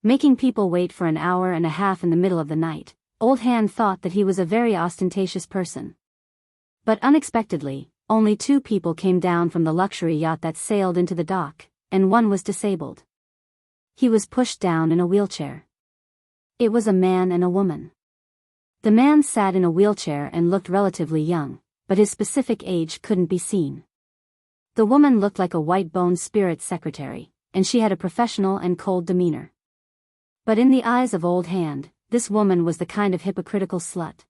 Making people wait for an hour and a half in the middle of the night, Old Hand thought that he was a very ostentatious person. But unexpectedly, only 2 people came down from the luxury yacht that sailed into the dock, and one was disabled. He was pushed down in a wheelchair. It was a man and a woman. The man sat in a wheelchair and looked relatively young, but his specific age couldn't be seen. The woman looked like a white-boned spirit secretary, and she had a professional and cold demeanor. But in the eyes of Old Hand, this woman was the kind of hypocritical slut.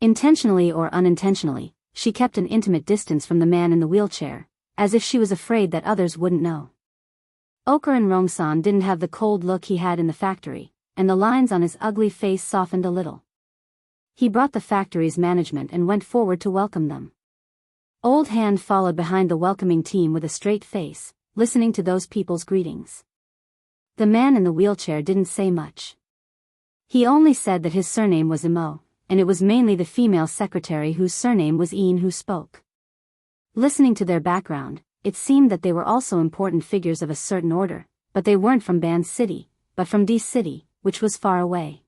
Intentionally or unintentionally, she kept an intimate distance from the man in the wheelchair, as if she was afraid that others wouldn't know. Okira Rongsan didn't have the cold look he had in the factory, and the lines on his ugly face softened a little. He brought the factory's management and went forward to welcome them. Old Hand followed behind the welcoming team with a straight face, listening to those people's greetings. The man in the wheelchair didn't say much. He only said that his surname was Imo, and it was mainly the female secretary whose surname was Een who spoke. Listening to their background, it seemed that they were also important figures of a certain order, but they weren't from Ban City, but from D City, which was far away.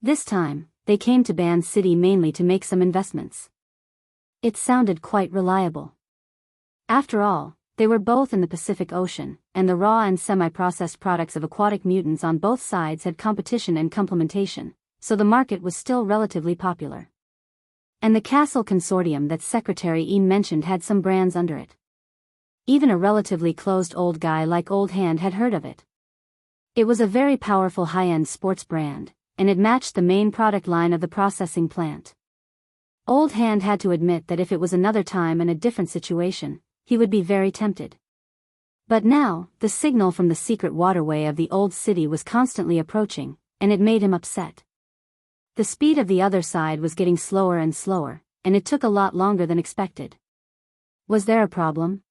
This time, they came to Ban City mainly to make some investments. It sounded quite reliable. After all, they were both in the Pacific Ocean, and the raw and semi-processed products of aquatic mutants on both sides had competition and complementation, so the market was still relatively popular. And the Castle Consortium that Secretary Een mentioned had some brands under it. Even a relatively closed old guy like Old Hand had heard of it. It was a very powerful high-end sports brand, and it matched the main product line of the processing plant. Old Hand had to admit that if it was another time and a different situation, he would be very tempted. But now, the signal from the secret waterway of the old city was constantly approaching, and it made him upset. The speed of the other side was getting slower and slower, and it took a lot longer than expected. Was there a problem?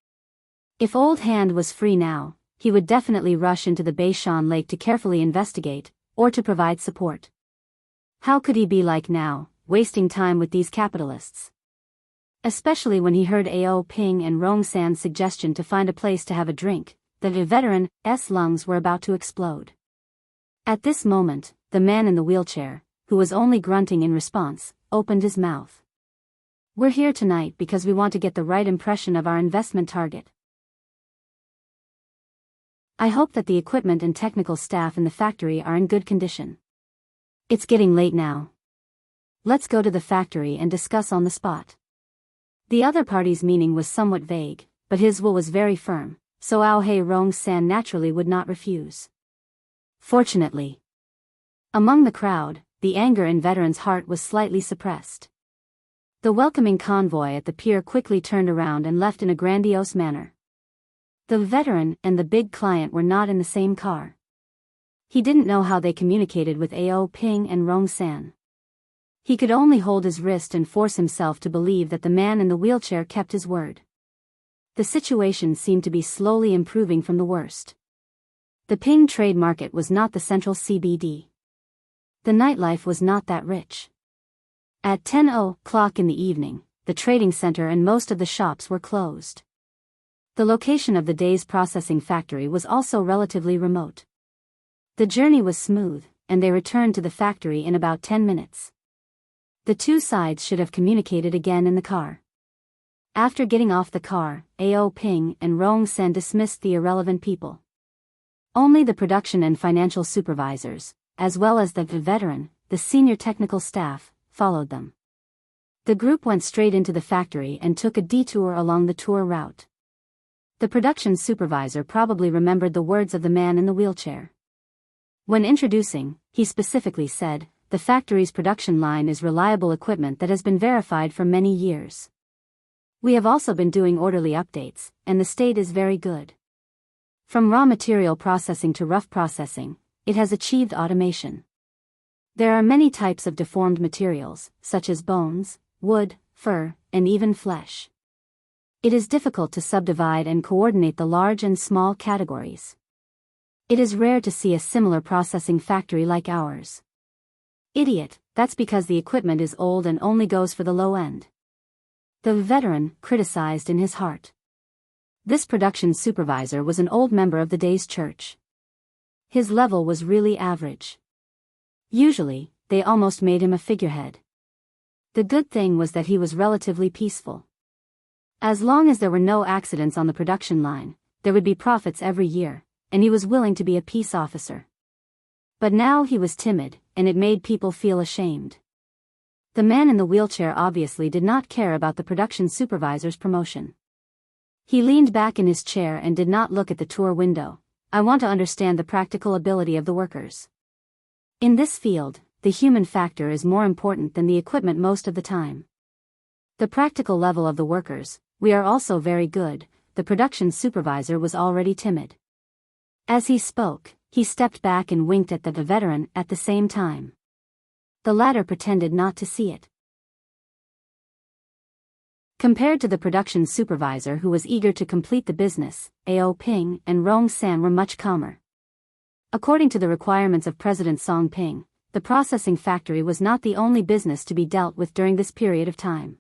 If Old Hand was free now, he would definitely rush into the Beishan Lake to carefully investigate, or to provide support. How could he be like now, wasting time with these capitalists? Especially when he heard Ao Ping and Rongsan's suggestion to find a place to have a drink, the veteran's lungs were about to explode. At this moment, the man in the wheelchair, who was only grunting in response, opened his mouth. "We're here tonight because we want to get the right impression of our investment target. I hope that the equipment and technical staff in the factory are in good condition. It's getting late now. Let's go to the factory and discuss on the spot." The other party's meaning was somewhat vague, but his will was very firm, so Ao Rongsan naturally would not refuse. Fortunately, among the crowd, the anger in Veteran's heart was slightly suppressed. The welcoming convoy at the pier quickly turned around and left in a grandiose manner. The veteran and the big client were not in the same car. He didn't know how they communicated with Ao Ping and Rongsan. He could only hold his wrist and force himself to believe that the man in the wheelchair kept his word. The situation seemed to be slowly improving from the worst. The Ping trade market was not the central CBD. The nightlife was not that rich. At 10:00 in the evening, the trading center and most of the shops were closed. The location of the day's processing factory was also relatively remote. The journey was smooth, and they returned to the factory in about 10 minutes. The two sides should have communicated again in the car. After getting off the car, Ao Ping and Rong Sen dismissed the irrelevant people. Only the production and financial supervisors, as well as the veteran, the senior technical staff, followed them. The group went straight into the factory and took a detour along the tour route. The production supervisor probably remembered the words of the man in the wheelchair. When introducing, he specifically said, "The factory's production line is reliable equipment that has been verified for many years. We have also been doing orderly updates, and the state is very good. From raw material processing to rough processing, it has achieved automation. There are many types of deformed materials, such as bones, wood, fur, and even flesh. It is difficult to subdivide and coordinate the large and small categories. It is rare to see a similar processing factory like ours." Idiot, that's because the equipment is old and only goes for the low end. The veteran criticized in his heart. This production supervisor was an old member of the day's church. His level was really average. Usually, they almost made him a figurehead. The good thing was that he was relatively peaceful. As long as there were no accidents on the production line, there would be profits every year, and he was willing to be a peace officer. But now he was timid, and it made people feel ashamed. The man in the wheelchair obviously did not care about the production supervisor's promotion. He leaned back in his chair and did not look at the tour window. "I want to understand the practical ability of the workers. In this field, the human factor is more important than the equipment most of the time. The practical level of the workers, we are also very good." The production supervisor was already timid. As he spoke, he stepped back and winked at the veteran at the same time. The latter pretended not to see it. Compared to the production supervisor who was eager to complete the business, Ao Ping and Rong San were much calmer. According to the requirements of President Song Ping, the processing factory was not the only business to be dealt with during this period of time.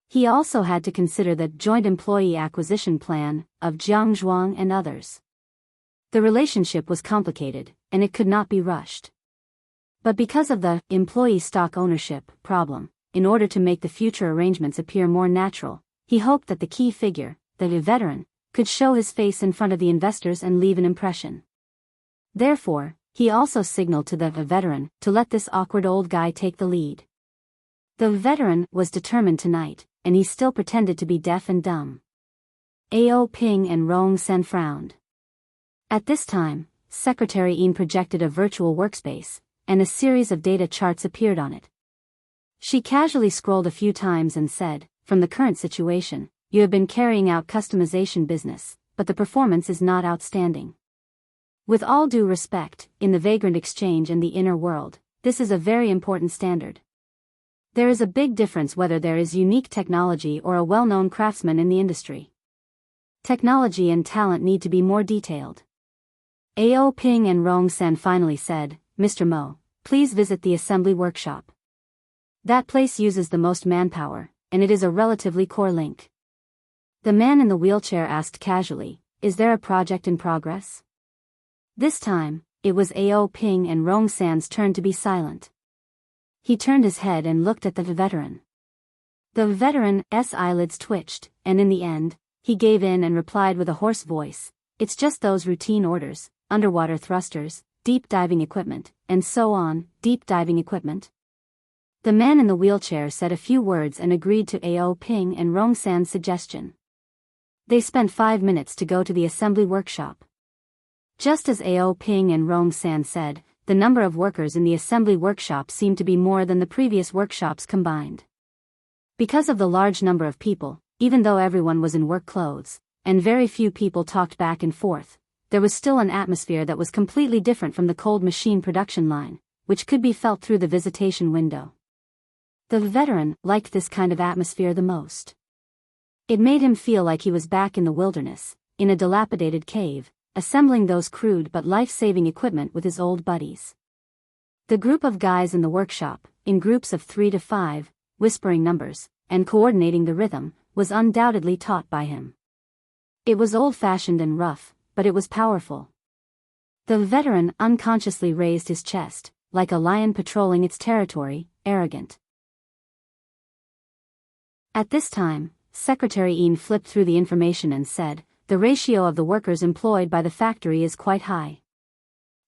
He also had to consider the joint employee acquisition plan of Jiang Zhuang and others. The relationship was complicated, and it could not be rushed. But because of the employee stock ownership problem, in order to make the future arrangements appear more natural, he hoped that the key figure, the veteran, could show his face in front of the investors and leave an impression. Therefore, he also signaled to the veteran to let this awkward old guy take the lead. The veteran was determined tonight, and he still pretended to be deaf and dumb. Ao Ping and Rong Sen frowned. At this time, Secretary Yin projected a virtual workspace, and a series of data charts appeared on it. She casually scrolled a few times and said, "From the current situation, you have been carrying out customization business, but the performance is not outstanding. With all due respect, in the vagrant exchange and the inner world, this is a very important standard. There is a big difference whether there is unique technology or a well-known craftsman in the industry. Technology and talent need to be more detailed." Ao Ping and Rong Sen finally said, "Mr. Mo, please visit the assembly workshop. That place uses the most manpower, and it is a relatively core link." The man in the wheelchair asked casually, "Is there a project in progress?" This time, it was Ao Ping and Rong San's turn to be silent. He turned his head and looked at the veteran. The veteran's eyelids twitched, and in the end, he gave in and replied with a hoarse voice, "It's just those routine orders, underwater thrusters, deep diving equipment, and so on, deep diving equipment." The man in the wheelchair said a few words and agreed to Ao Ping and Rong San's suggestion. They spent 5 minutes to go to the assembly workshop. Just as Ao Ping and Rong San said, the number of workers in the assembly workshop seemed to be more than the previous workshops combined. Because of the large number of people, even though everyone was in work clothes, and very few people talked back and forth, there was still an atmosphere that was completely different from the cold machine production line, which could be felt through the visitation window. The veteran liked this kind of atmosphere the most. It made him feel like he was back in the wilderness, in a dilapidated cave, assembling those crude but life-saving equipment with his old buddies. The group of guys in the workshop, in groups of 3 to 5, whispering numbers, and coordinating the rhythm, was undoubtedly taught by him. It was old-fashioned and rough, but it was powerful. The veteran unconsciously raised his chest, like a lion patrolling its territory, arrogant. At this time, Secretary Ian flipped through the information and said, "The ratio of the workers employed by the factory is quite high.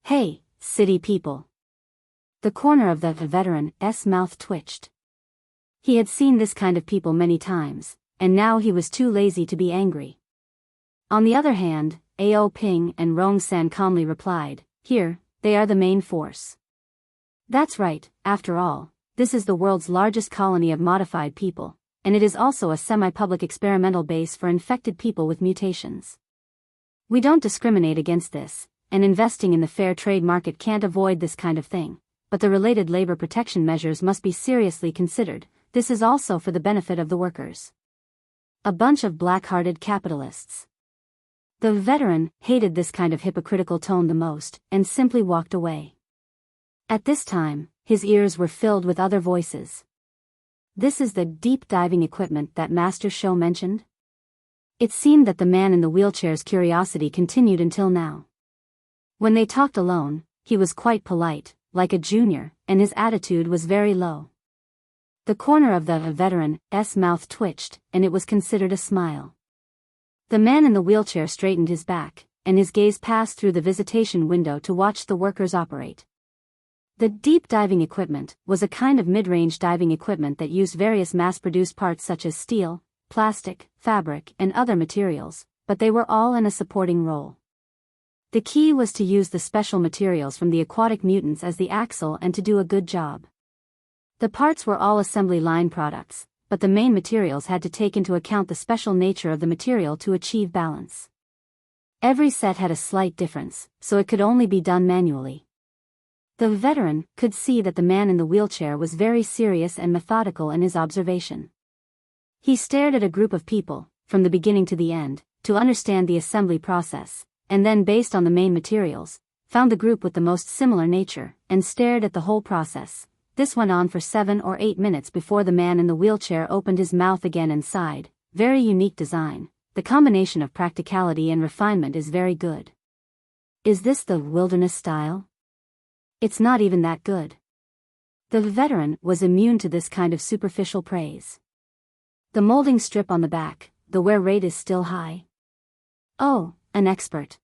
Hey, city people." The corner of the veteran's mouth twitched. He had seen this kind of people many times, and now he was too lazy to be angry. On the other hand, Ao Ping and Rong San calmly replied, "Here, they are the main force. That's right, after all, this is the world's largest colony of modified people, and it is also a semi-public experimental base for infected people with mutations. We don't discriminate against this, and investing in the fair trade market can't avoid this kind of thing, but the related labor protection measures must be seriously considered. This is also for the benefit of the workers. A bunch of black-hearted capitalists." The veteran hated this kind of hypocritical tone the most, and simply walked away. At this time, his ears were filled with other voices. "This is the deep-diving equipment that Master Shou mentioned?" It seemed that the man in the wheelchair's curiosity continued until now. When they talked alone, he was quite polite, like a junior, and his attitude was very low. The corner of the veteran's mouth twitched, and it was considered a smile. The man in the wheelchair straightened his back, and his gaze passed through the visitation window to watch the workers operate. The deep diving equipment was a kind of mid-range diving equipment that used various mass-produced parts such as steel, plastic, fabric, and other materials, but they were all in a supporting role. The key was to use the special materials from the aquatic mutants as the axle and to do a good job. The parts were all assembly line products, but the main materials had to take into account the special nature of the material to achieve balance. Every set had a slight difference, so it could only be done manually. The veteran could see that the man in the wheelchair was very serious and methodical in his observation. He stared at a group of people, from the beginning to the end, to understand the assembly process, and then based on the main materials, found the group with the most similar nature, and stared at the whole process. This went on for 7 or 8 minutes before the man in the wheelchair opened his mouth again and sighed. "Very unique design. The combination of practicality and refinement is very good." "Is this the wilderness style?" "It's not even that good." The veteran was immune to this kind of superficial praise. "The molding strip on the back, the wear rate is still high." "Oh, an expert."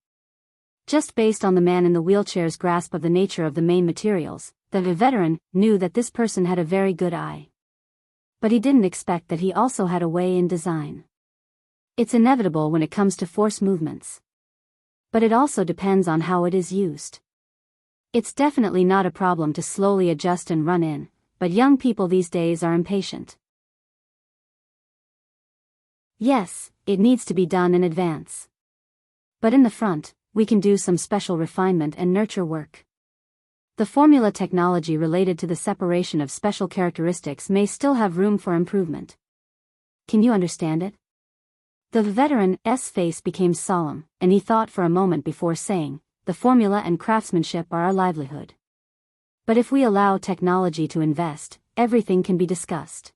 Just based on the man in the wheelchair's grasp of the nature of the main materials, the veteran knew that this person had a very good eye. But he didn't expect that he also had a way in design. It's inevitable when it comes to force movements. But it also depends on how it is used. It's definitely not a problem to slowly adjust and run in, but young people these days are impatient. Yes, it needs to be done in advance. But in the front, we can do some special refinement and nurture work. The formula technology related to the separation of special characteristics may still have room for improvement. Can you understand it? The veteran's face became solemn, and he thought for a moment before saying, "The formula and craftsmanship are our livelihood. But if we allow technology to invest, everything can be discussed."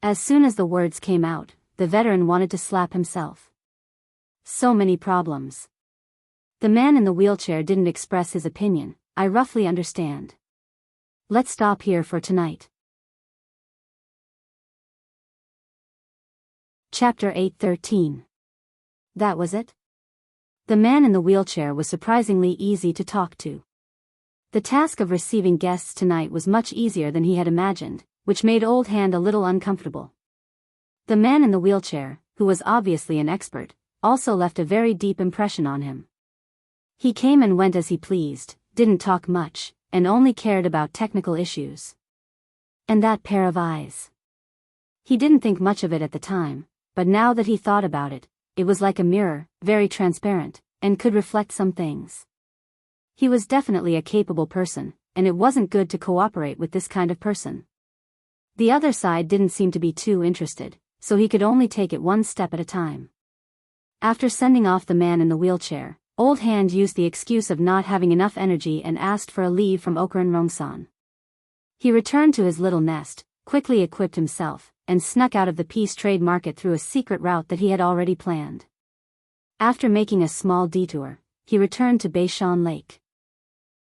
As soon as the words came out, the veteran wanted to slap himself. So many problems. The man in the wheelchair didn't express his opinion. "I roughly understand. Let's stop here for tonight." Chapter 8:13. That was it? The man in the wheelchair was surprisingly easy to talk to. The task of receiving guests tonight was much easier than he had imagined, which made Old Hand a little uncomfortable. The man in the wheelchair, who was obviously an expert, also left a very deep impression on him. He came and went as he pleased, didn't talk much, and only cared about technical issues. And that pair of eyes. He didn't think much of it at the time, but now that he thought about it, it was like a mirror, very transparent, and could reflect some things. He was definitely a capable person, and it wasn't good to cooperate with this kind of person. The other side didn't seem to be too interested, so he could only take it one step at a time. After sending off the man in the wheelchair, Old Hand used the excuse of not having enough energy and asked for a leave from Okran Rongsan. He returned to his little nest, quickly equipped himself, and snuck out of the peace trade market through a secret route that he had already planned. After making a small detour, he returned to Beishan Lake.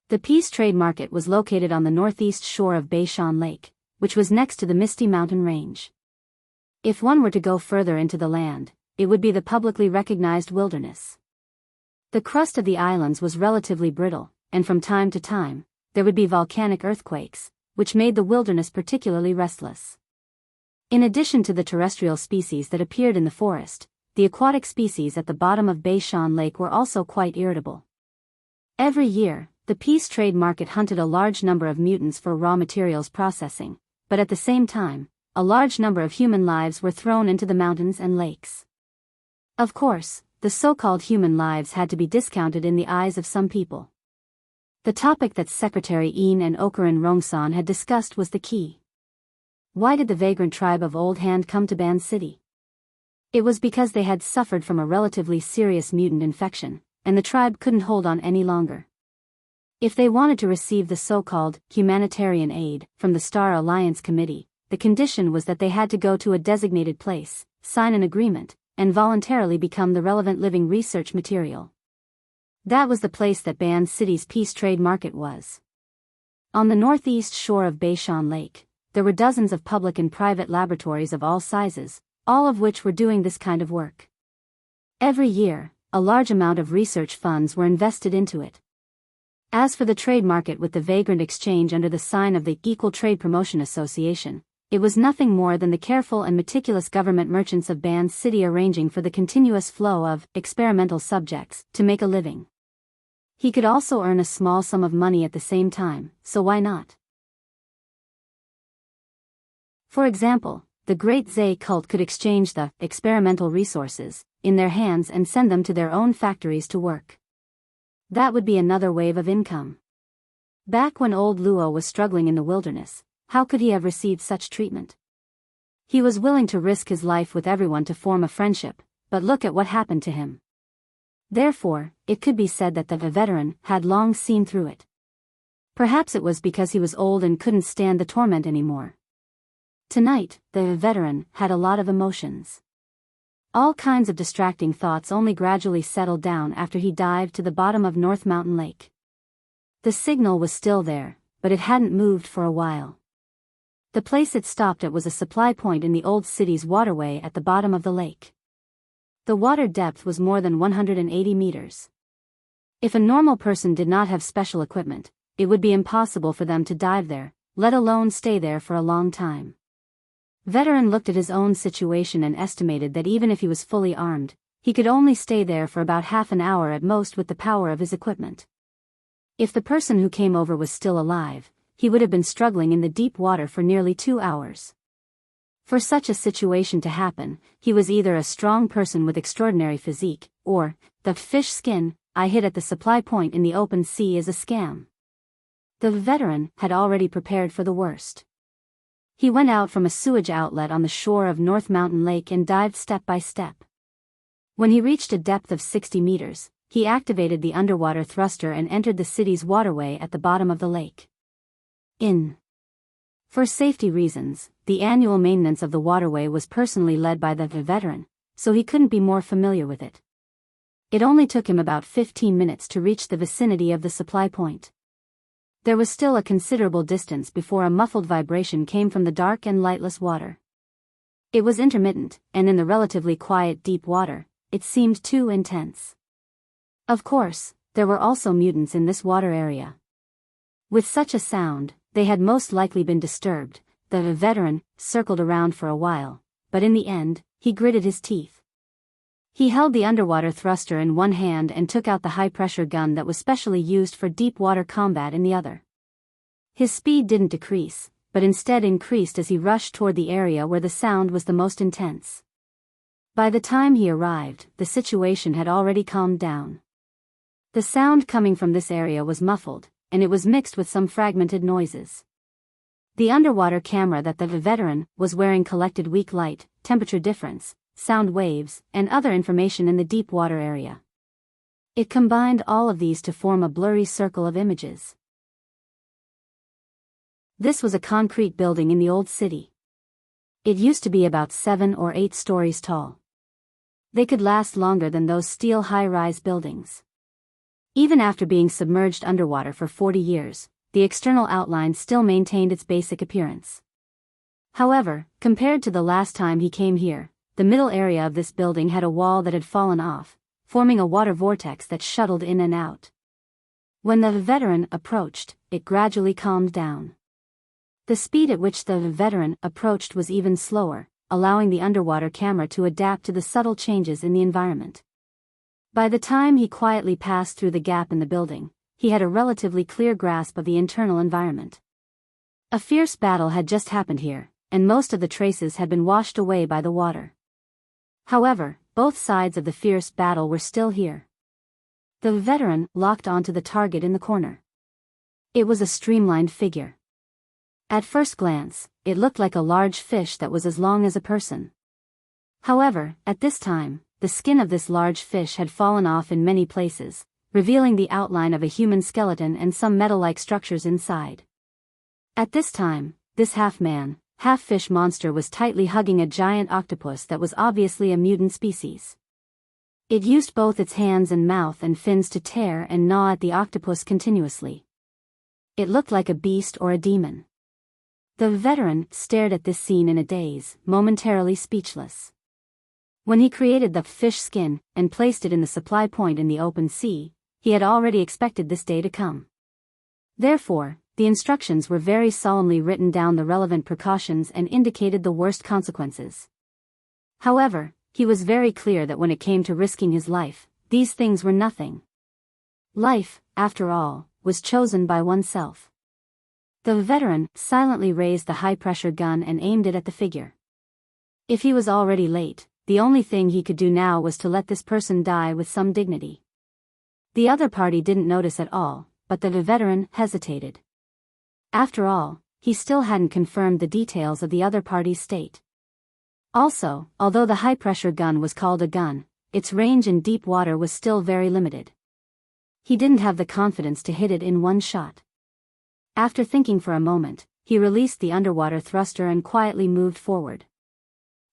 The Peace Trade Market was located on the northeast shore of Beishan Lake, which was next to the Misty Mountain Range. If one were to go further into the land, it would be the publicly recognized wilderness. The crust of the islands was relatively brittle, and from time to time, there would be volcanic earthquakes, which made the wilderness particularly restless. In addition to the terrestrial species that appeared in the forest, the aquatic species at the bottom of Beishan Lake were also quite irritable. Every year, the Peace Trade Market hunted a large number of mutants for raw materials processing, but at the same time, a large number of human lives were thrown into the mountains and lakes. Of course, the so-called human lives had to be discounted in the eyes of some people. The topic that Secretary Een and Okaran Rongsan had discussed was the key. Why did the vagrant tribe of Old Hand come to Ban City? It was because they had suffered from a relatively serious mutant infection, and the tribe couldn't hold on any longer. If they wanted to receive the so-called humanitarian aid from the Star Alliance Committee, the condition was that they had to go to a designated place, sign an agreement, and voluntarily become the relevant living research material. That was the place that Ban City's Peace Trade Market was. On the northeast shore of Beishan Lake, there were dozens of public and private laboratories of all sizes, all of which were doing this kind of work. Every year, a large amount of research funds were invested into it. As for the trade market with the vagrant exchange under the sign of the Equal Trade Promotion Association, it was nothing more than the careful and meticulous government merchants of Ban City arranging for the continuous flow of experimental subjects to make a living. He could also earn a small sum of money at the same time, so why not? For example, the Great Zay cult could exchange the experimental resources in their hands and send them to their own factories to work. That would be another wave of income. Back when old Luo was struggling in the wilderness, how could he have received such treatment? He was willing to risk his life with everyone to form a friendship, but look at what happened to him. Therefore, it could be said that the veteran had long seen through it. Perhaps it was because he was old and couldn't stand the torment anymore. Tonight, the veteran had a lot of emotions. All kinds of distracting thoughts only gradually settled down after he dived to the bottom of North Mountain Lake. The signal was still there, but it hadn't moved for a while. The place it stopped at was a supply point in the old city's waterway at the bottom of the lake. The water depth was more than 180 meters. If a normal person did not have special equipment, it would be impossible for them to dive there, let alone stay there for a long time. Veteran looked at his own situation and estimated that even if he was fully armed, he could only stay there for about half an hour at most with the power of his equipment. If the person who came over was still alive, he would have been struggling in the deep water for nearly 2 hours. For such a situation to happen, he was either a strong person with extraordinary physique, or, the fish skin I hid at the supply point in the open sea is a scam. The veteran had already prepared for the worst. He went out from a sewage outlet on the shore of North Mountain Lake and dived step by step. When he reached a depth of 60 meters, he activated the underwater thruster and entered the city's waterway at the bottom of the lake. For safety reasons, the annual maintenance of the waterway was personally led by the veteran, so he couldn't be more familiar with it. It only took him about 15 minutes to reach the vicinity of the supply point. There was still a considerable distance before a muffled vibration came from the dark and lightless water. It was intermittent, and in the relatively quiet deep water, it seemed too intense. Of course, there were also mutants in this water area. With such a sound, they had most likely been disturbed. The veteran circled around for a while, but in the end, he gritted his teeth. He held the underwater thruster in one hand and took out the high-pressure gun that was specially used for deep-water combat in the other. His speed didn't decrease, but instead increased as he rushed toward the area where the sound was the most intense. By the time he arrived, the situation had already calmed down. The sound coming from this area was muffled, and it was mixed with some fragmented noises. The underwater camera that the veteran was wearing collected weak light, temperature difference, sound waves, and other information in the deep water area. It combined all of these to form a blurry circle of images. This was a concrete building in the old city. It used to be about 7 or 8 stories tall. They could last longer than those steel high-rise buildings. Even after being submerged underwater for 40 years, the external outline still maintained its basic appearance. However, compared to the last time he came here, the middle area of this building had a wall that had fallen off, forming a water vortex that shuttled in and out. When the veteran approached, it gradually calmed down. The speed at which the veteran approached was even slower, allowing the underwater camera to adapt to the subtle changes in the environment. By the time he quietly passed through the gap in the building, he had a relatively clear grasp of the internal environment. A fierce battle had just happened here, and most of the traces had been washed away by the water. However, both sides of the fierce battle were still here. The veteran locked onto the target in the corner. It was a streamlined figure. At first glance, it looked like a large fish that was as long as a person. However, at this time, the skin of this large fish had fallen off in many places, revealing the outline of a human skeleton and some metal-like structures inside. At this time, this half-man, half-fish monster was tightly hugging a giant octopus that was obviously a mutant species. It used both its hands and mouth and fins to tear and gnaw at the octopus continuously. It looked like a beast or a demon. The veteran stared at this scene in a daze, momentarily speechless. When he created the fish skin and placed it in the supply point in the open sea, he had already expected this day to come. Therefore, the instructions were very solemnly written down, the relevant precautions, and indicated the worst consequences. However, he was very clear that when it came to risking his life, these things were nothing. Life, after all, was chosen by oneself. The veteran silently raised the high-pressure gun and aimed it at the figure. If he was already late, the only thing he could do now was to let this person die with some dignity. The other party didn't notice at all, but the veteran hesitated. After all, he still hadn't confirmed the details of the other party's state. Also, although the high-pressure gun was called a gun, its range in deep water was still very limited. He didn't have the confidence to hit it in one shot. After thinking for a moment, he released the underwater thruster and quietly moved forward.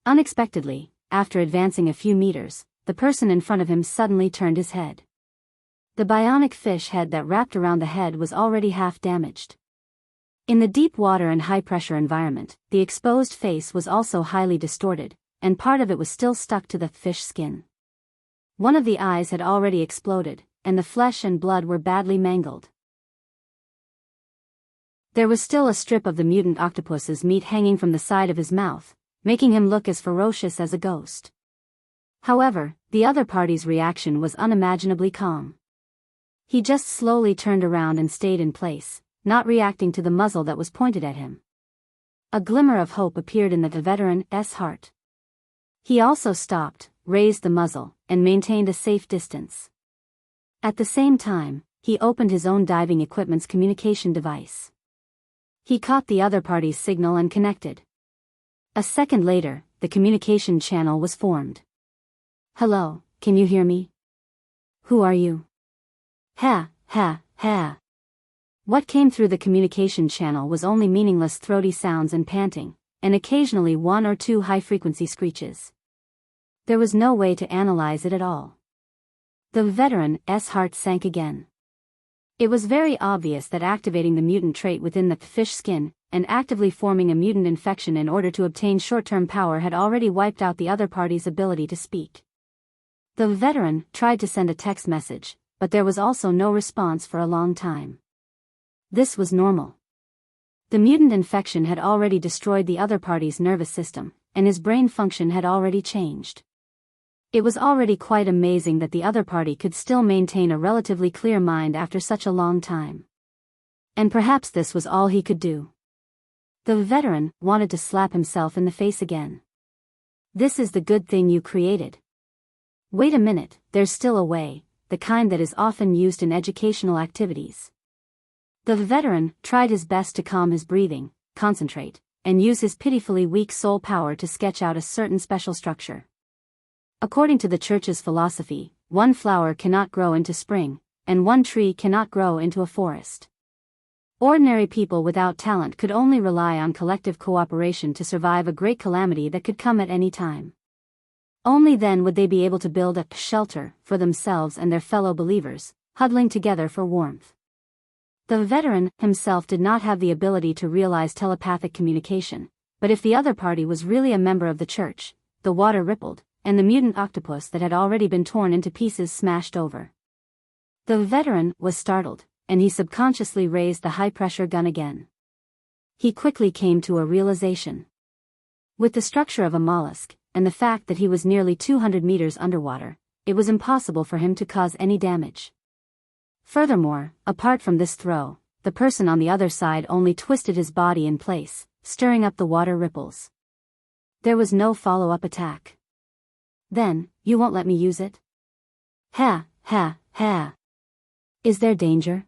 Unexpectedly, after advancing a few meters, the person in front of him suddenly turned his head. The bionic fish head that wrapped around the head was already half damaged. In the deep water and high-pressure environment, the exposed face was also highly distorted, and part of it was still stuck to the fish skin. One of the eyes had already exploded, and the flesh and blood were badly mangled. There was still a strip of the mutant octopus's meat hanging from the side of his mouth, making him look as ferocious as a ghost. However, the other party's reaction was unimaginably calm. He just slowly turned around and stayed in place, not reacting to the muzzle that was pointed at him. A glimmer of hope appeared in the veteran's heart. He also stopped, raised the muzzle, and maintained a safe distance. At the same time, he opened his own diving equipment's communication device. He caught the other party's signal and connected. A second later, the communication channel was formed. "Hello, can you hear me? Who are you?" "Ha, ha, ha." What came through the communication channel was only meaningless throaty sounds and panting, and occasionally one or two high-frequency screeches. There was no way to analyze it at all. The veteran's heart sank again. It was very obvious that activating the mutant trait within the fish skin and actively forming a mutant infection in order to obtain short-term power had already wiped out the other party's ability to speak. The veteran tried to send a text message, but there was also no response for a long time. This was normal. The mutant infection had already destroyed the other party's nervous system, and his brain function had already changed. It was already quite amazing that the other party could still maintain a relatively clear mind after such a long time. And perhaps this was all he could do. The veteran wanted to slap himself in the face again. This is the good thing you created. Wait a minute, there's still a way, the kind that is often used in educational activities. The veteran tried his best to calm his breathing, concentrate, and use his pitifully weak soul power to sketch out a certain special structure. According to the church's philosophy, one flower cannot grow into spring, and one tree cannot grow into a forest. Ordinary people without talent could only rely on collective cooperation to survive a great calamity that could come at any time. Only then would they be able to build a shelter for themselves and their fellow believers, huddling together for warmth. The veteran himself did not have the ability to realize telepathic communication, but if the other party was really a member of the church, the water rippled, and the mutant octopus that had already been torn into pieces smashed over. The veteran was startled, and he subconsciously raised the high-pressure gun again. He quickly came to a realization. With the structure of a mollusk, and the fact that he was nearly 200 meters underwater, it was impossible for him to cause any damage. Furthermore, apart from this throw, the person on the other side only twisted his body in place, stirring up the water ripples. There was no follow-up attack. Then, you won't let me use it? Ha, ha, ha. Is there danger?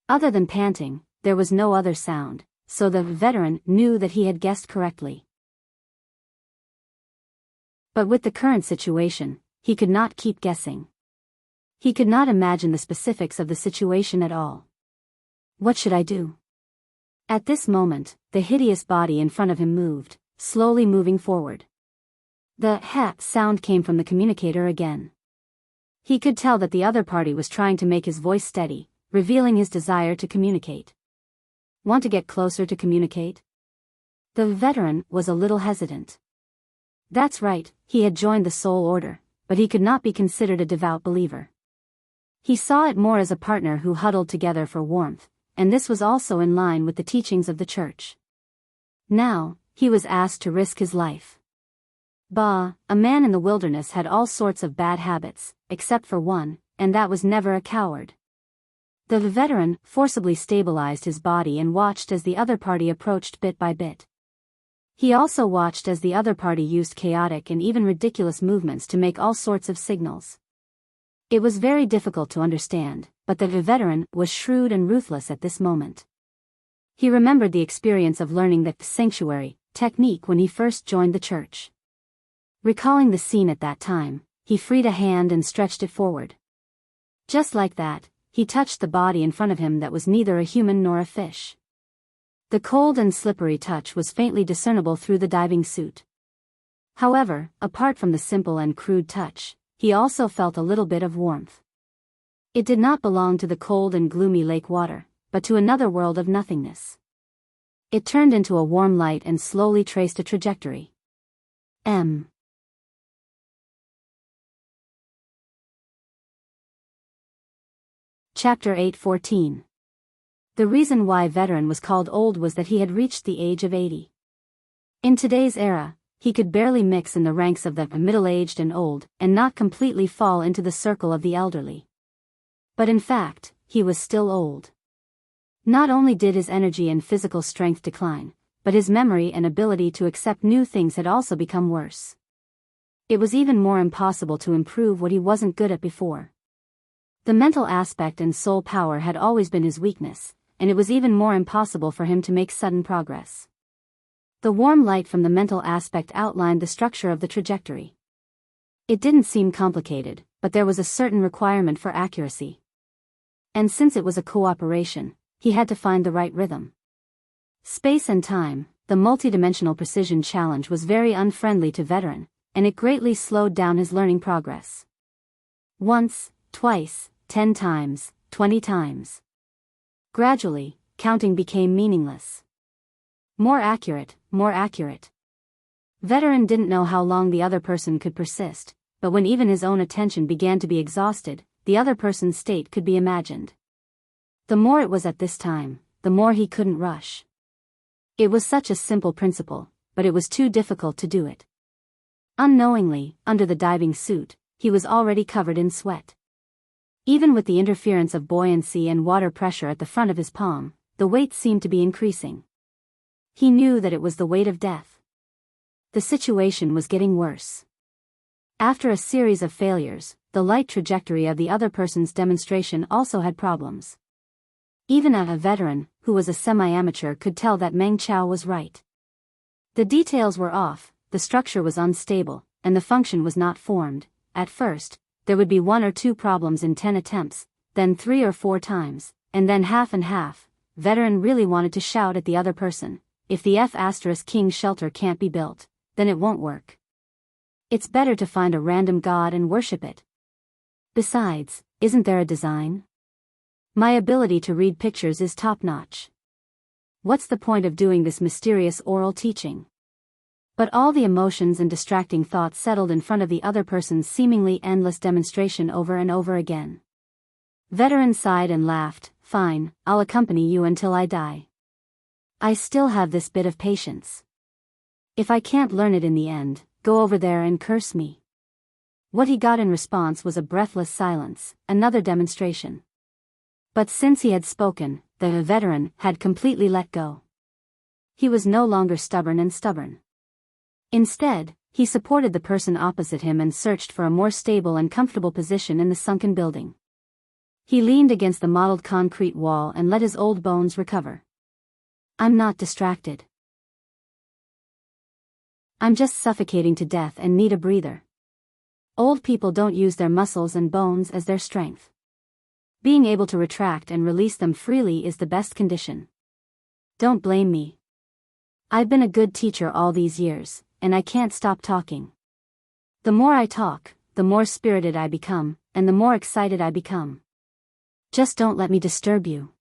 Other than panting, there was no other sound, so the veteran knew that he had guessed correctly. But with the current situation, he could not keep guessing. He could not imagine the specifics of the situation at all. What should I do? At this moment, the hideous body in front of him moved, slowly moving forward. The "ha" sound came from the communicator again. He could tell that the other party was trying to make his voice steady, revealing his desire to communicate. Want to get closer to communicate? The veteran was a little hesitant. That's right, he had joined the Soul Order, but he could not be considered a devout believer. He saw it more as a partner who huddled together for warmth, and this was also in line with the teachings of the church. Now, he was asked to risk his life. Bah, a man in the wilderness had all sorts of bad habits, except for one, and that was never a coward. The veteran forcibly stabilized his body and watched as the other party approached bit by bit. He also watched as the other party used chaotic and even ridiculous movements to make all sorts of signals. It was very difficult to understand, but the veteran was shrewd and ruthless at this moment. He remembered the experience of learning the sanctuary technique when he first joined the church. Recalling the scene at that time, he freed a hand and stretched it forward. Just like that, he touched the body in front of him that was neither a human nor a fish. The cold and slippery touch was faintly discernible through the diving suit. However, apart from the simple and crude touch, he also felt a little bit of warmth. It did not belong to the cold and gloomy lake water, but to another world of nothingness. It turned into a warm light and slowly traced a trajectory. Chapter 8:14. The reason why veteran was called old was that he had reached the age of 80. In today's era, he could barely mix in the ranks of the middle-aged and old, and not completely fall into the circle of the elderly. But in fact, he was still old. Not only did his energy and physical strength decline, but his memory and ability to accept new things had also become worse. It was even more impossible to improve what he wasn't good at before. The mental aspect and soul power had always been his weakness, and it was even more impossible for him to make sudden progress. The warm light from the mental aspect outlined the structure of the trajectory. It didn't seem complicated, but there was a certain requirement for accuracy. And since it was a cooperation, he had to find the right rhythm. Space and time, the multidimensional precision challenge was very unfriendly to veteran, and it greatly slowed down his learning progress. Once, twice, 10 times, 20 times. Gradually, counting became meaningless. More accurate, more accurate. Veteran didn't know how long the other person could persist, but when even his own attention began to be exhausted, the other person's state could be imagined. The more it was at this time, the more he couldn't rush. It was such a simple principle, but it was too difficult to do it. Unknowingly, under the diving suit, he was already covered in sweat. Even with the interference of buoyancy and water pressure at the front of his palm, the weight seemed to be increasing. He knew that it was the weight of death. The situation was getting worse. After a series of failures, the light trajectory of the other person's demonstration also had problems. Even a veteran, who was a semi-amateur, could tell that Meng Chao was right. The details were off, the structure was unstable, and the function was not formed. At first, there would be 1 or 2 problems in 10 attempts, then 3 or 4 times, and then half and half. Veteran really wanted to shout at the other person, if the F*King shelter can't be built, then it won't work. It's better to find a random god and worship it. Besides, isn't there a design? My ability to read pictures is top-notch. What's the point of doing this mysterious oral teaching? But all the emotions and distracting thoughts settled in front of the other person's seemingly endless demonstration over and over again. Veteran sighed and laughed. Fine, I'll accompany you until I die. I still have this bit of patience. If I can't learn it in the end, go over there and curse me. What he got in response was a breathless silence, another demonstration. But since he had spoken, the veteran had completely let go. He was no longer stubborn. Instead, he supported the person opposite him and searched for a more stable and comfortable position in the sunken building. He leaned against the mottled concrete wall and let his old bones recover. I'm not distracted. I'm just suffocating to death and need a breather. Old people don't use their muscles and bones as their strength. Being able to retract and release them freely is the best condition. Don't blame me. I've been a good teacher all these years, and I can't stop talking. The more I talk, the more spirited I become, and the more excited I become. Just don't let me disturb you.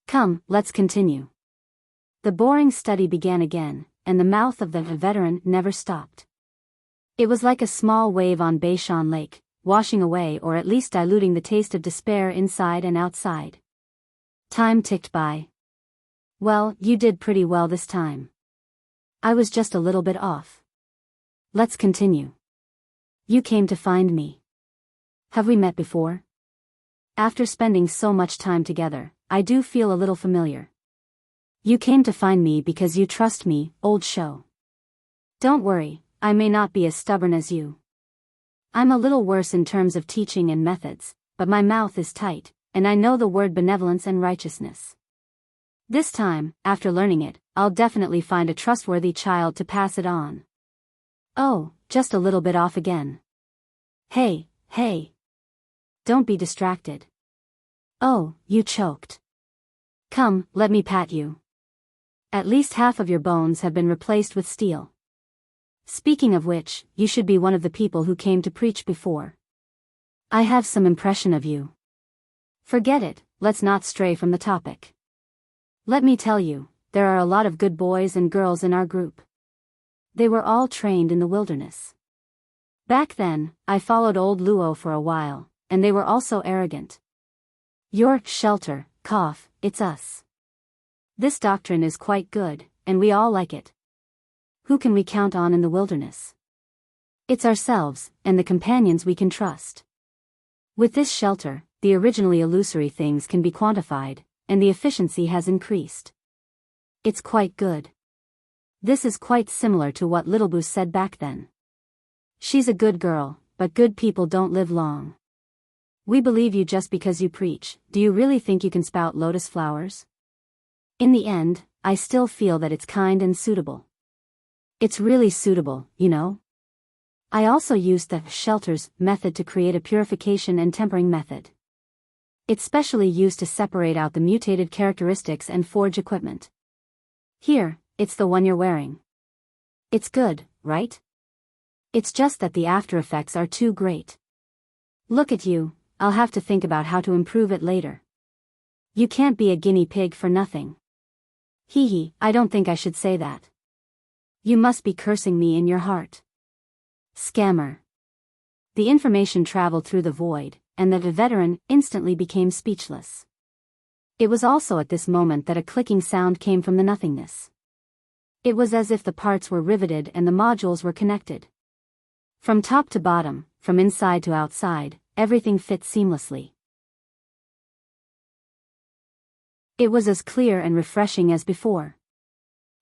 Come, let's continue. The boring study began again, and the mouth of the veteran never stopped. It was like a small wave on Bayshon Lake, washing away or at least diluting the taste of despair inside and outside. Time ticked by. Well, you did pretty well this time. I was just a little bit off. Let's continue. You came to find me. Have we met before? After spending so much time together, I do feel a little familiar. You came to find me because you trust me, old show. Don't worry, I may not be as stubborn as you. I'm a little worse in terms of teaching and methods, but my mouth is tight, and I know the word benevolence and righteousness. This time, after learning it, I'll definitely find a trustworthy child to pass it on. Oh, just a little bit off again. Hey. Don't be distracted. Oh, you choked. Come, let me pat you. At least half of your bones have been replaced with steel. Speaking of which, you should be one of the people who came to preach before. I have some impression of you. Forget it, let's not stray from the topic. Let me tell you, there are a lot of good boys and girls in our group. They were all trained in the wilderness. Back then, I followed old Luo for a while, and they were also arrogant. Your shelter, it's us. This doctrine is quite good, and we all like it. Who can we count on in the wilderness? It's ourselves, and the companions we can trust. With this shelter, the originally illusory things can be quantified, and the efficiency has increased. It's quite good. This is quite similar to what Little Boo said back then. She's a good girl, but good people don't live long. We believe you just because you preach. Do you really think you can spout lotus flowers? In the end, I still feel that it's kind and suitable. It's really suitable, you know? I also used the shelters method to create a purification and tempering method. It's specially used to separate out the mutated characteristics and forge equipment. Here, it's the one you're wearing. It's good, right? It's just that the after effects are too great. Look at you, I'll have to think about how to improve it later. You can't be a guinea pig for nothing. Hee, I don't think I should say that. You must be cursing me in your heart. Scammer. The information traveled through the void, and the veteran instantly became speechless. It was also at this moment that a clicking sound came from the nothingness. It was as if the parts were riveted and the modules were connected. From top to bottom, from inside to outside, everything fit seamlessly. It was as clear and refreshing as before.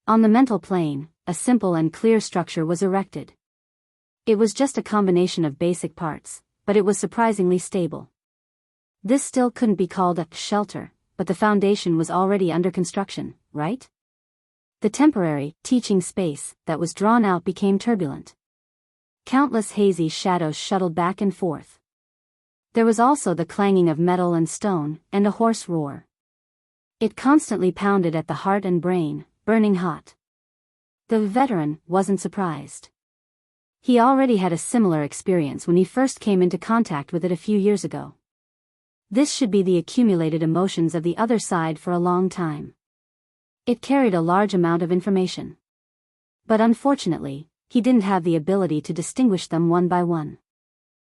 On the mental plane, a simple and clear structure was erected. It was just a combination of basic parts, but it was surprisingly stable. This still couldn't be called a shelter, but the foundation was already under construction, right? The temporary, teaching space that was drawn out became turbulent. Countless hazy shadows shuttled back and forth. There was also the clanging of metal and stone, and a hoarse roar. It constantly pounded at the heart and brain, burning hot. The veteran wasn't surprised. He already had a similar experience when he first came into contact with it a few years ago. This should be the accumulated emotions of the other side for a long time. It carried a large amount of information. But unfortunately, he didn't have the ability to distinguish them one by one.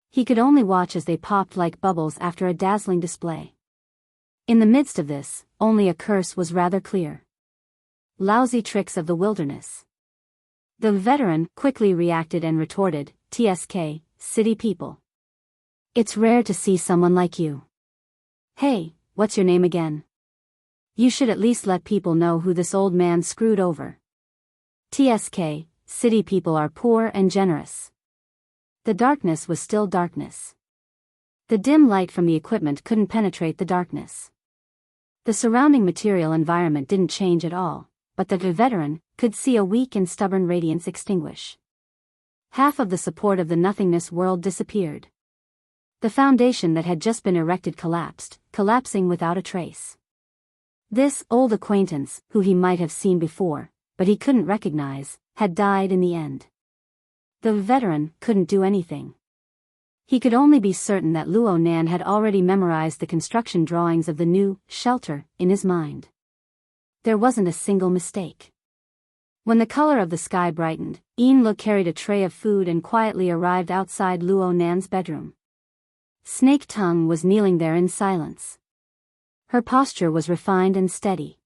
He could only watch as they popped like bubbles after a dazzling display. In the midst of this, only a curse was rather clear. Lousy tricks of the wilderness. The veteran quickly reacted and retorted, "TSK, city people. It's rare to see someone like you. Hey, what's your name again? You should at least let people know who this old man screwed over. TSK, city people are poor and generous." The darkness was still darkness. The dim light from the equipment couldn't penetrate the darkness. The surrounding material environment didn't change at all, but the veteran could see a weak and stubborn radiance extinguish. Half of the support of the nothingness world disappeared. The foundation that had just been erected collapsed, collapsing without a trace. This old acquaintance, who he might have seen before, but he couldn't recognize, had died in the end. The veteran couldn't do anything. He could only be certain that Luo Nan had already memorized the construction drawings of the new shelter in his mind. There wasn't a single mistake. When the color of the sky brightened, Lu carried a tray of food and quietly arrived outside Luo Nan's bedroom. Snake Tongue was kneeling there in silence. Her posture was refined and steady.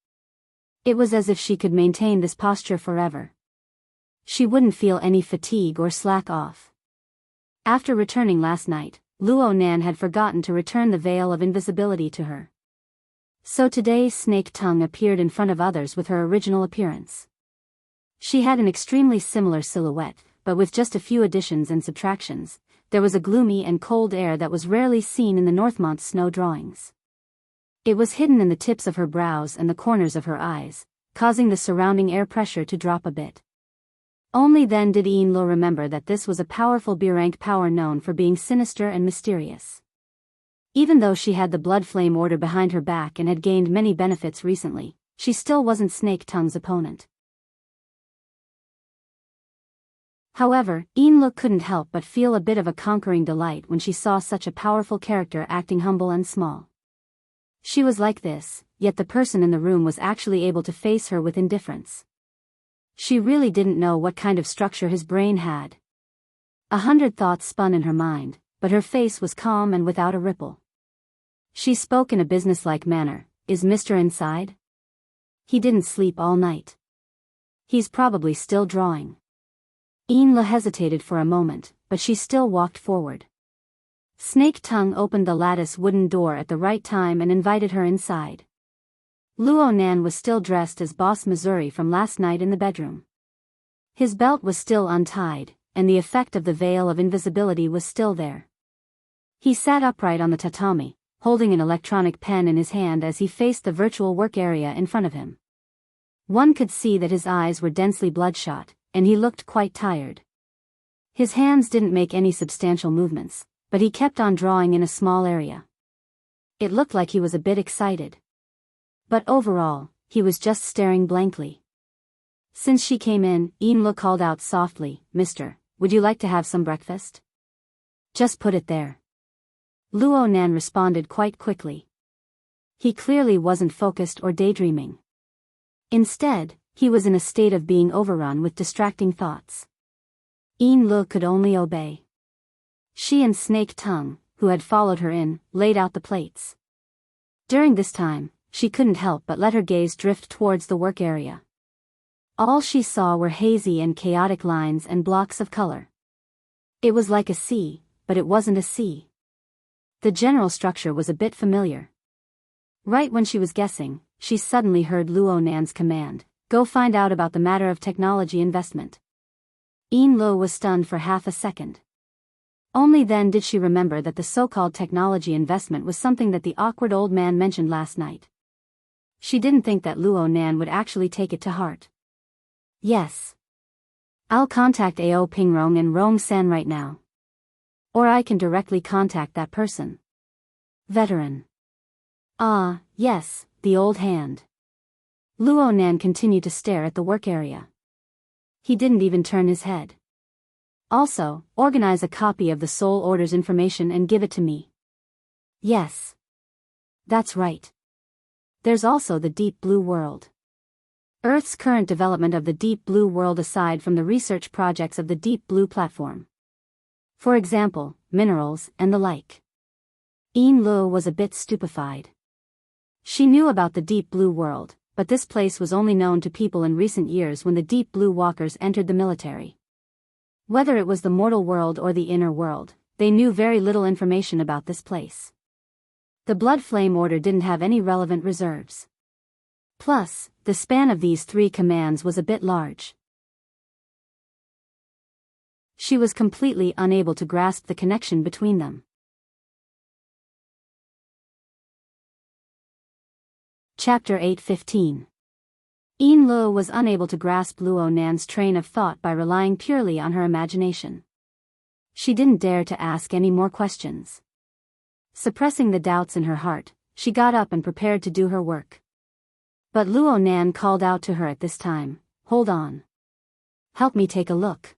It was as if she could maintain this posture forever. She wouldn't feel any fatigue or slack off. After returning last night, Luo Nan had forgotten to return the veil of invisibility to her. So today Snake Tongue appeared in front of others with her original appearance. She had an extremely similar silhouette, but with just a few additions and subtractions. There was a gloomy and cold air that was rarely seen in the Northmont snow drawings. It was hidden in the tips of her brows and the corners of her eyes, causing the surrounding air pressure to drop a bit. Only then did Lo remember that this was a powerful B-rank power known for being sinister and mysterious. Even though she had the Blood Flame Order behind her back and had gained many benefits recently, she still wasn't Snake Tongue's opponent. However, Lo couldn't help but feel a bit of a conquering delight when she saw such a powerful character acting humble and small. She was like this, yet the person in the room was actually able to face her with indifference. She really didn't know what kind of structure his brain had. 100 thoughts spun in her mind, but her face was calm and without a ripple. She spoke in a businesslike manner, "Is Mr. inside? He didn't sleep all night. He's probably still drawing." La hesitated for a moment, but she still walked forward. Snake Tongue opened the lattice wooden door at the right time and invited her inside. Luo Nan was still dressed as Boss Missouri from last night in the bedroom. His belt was still untied, and the effect of the veil of invisibility was still there. He sat upright on the tatami, holding an electronic pen in his hand as he faced the virtual work area in front of him. One could see that his eyes were densely bloodshot, and he looked quite tired. His hands didn't make any substantial movements, but he kept on drawing in a small area. It looked like he was a bit excited. But overall, he was just staring blankly. Since she came in, Lu called out softly, "Mister, would you like to have some breakfast?" "Just put it there." Luo Nan responded quite quickly. He clearly wasn't focused or daydreaming. Instead, he was in a state of being overrun with distracting thoughts. Lu could only obey. She and Snake Tongue, who had followed her in, laid out the plates. During this time, she couldn't help but let her gaze drift towards the work area. All she saw were hazy and chaotic lines and blocks of color. It was like a sea, but it wasn't a sea. The general structure was a bit familiar. Right when she was guessing, she suddenly heard Luo Nan's command, "Go find out about the matter of technology investment." Lu was stunned for half a second. Only then did she remember that the so-called technology investment was something that the awkward old man mentioned last night. She didn't think that Luo Nan would actually take it to heart. "Yes. I'll contact Ao Pingrong and Rong San right now. Or I can directly contact that person." Veteran. "Ah, yes, the old hand." Luo Nan continued to stare at the work area. He didn't even turn his head. Also, organize a copy of the Soul Order's information and give it to me. Yes. That's right. There's also the Deep Blue World. Earth's current development of the Deep Blue World aside from the research projects of the Deep Blue Platform. For example, minerals and the like. Lu was a bit stupefied. She knew about the Deep Blue World, but this place was only known to people in recent years when the Deep Blue Walkers entered the military. Whether it was the mortal world or the inner world, they knew very little information about this place. The Blood Flame Order didn't have any relevant reserves. Plus, the span of these three commands was a bit large. She was completely unable to grasp the connection between them. Chapter 8:15. Lu was unable to grasp Luo Nan's train of thought by relying purely on her imagination. She didn't dare to ask any more questions. Suppressing the doubts in her heart, she got up and prepared to do her work. But Luo Nan called out to her at this time, "Hold on. Help me take a look."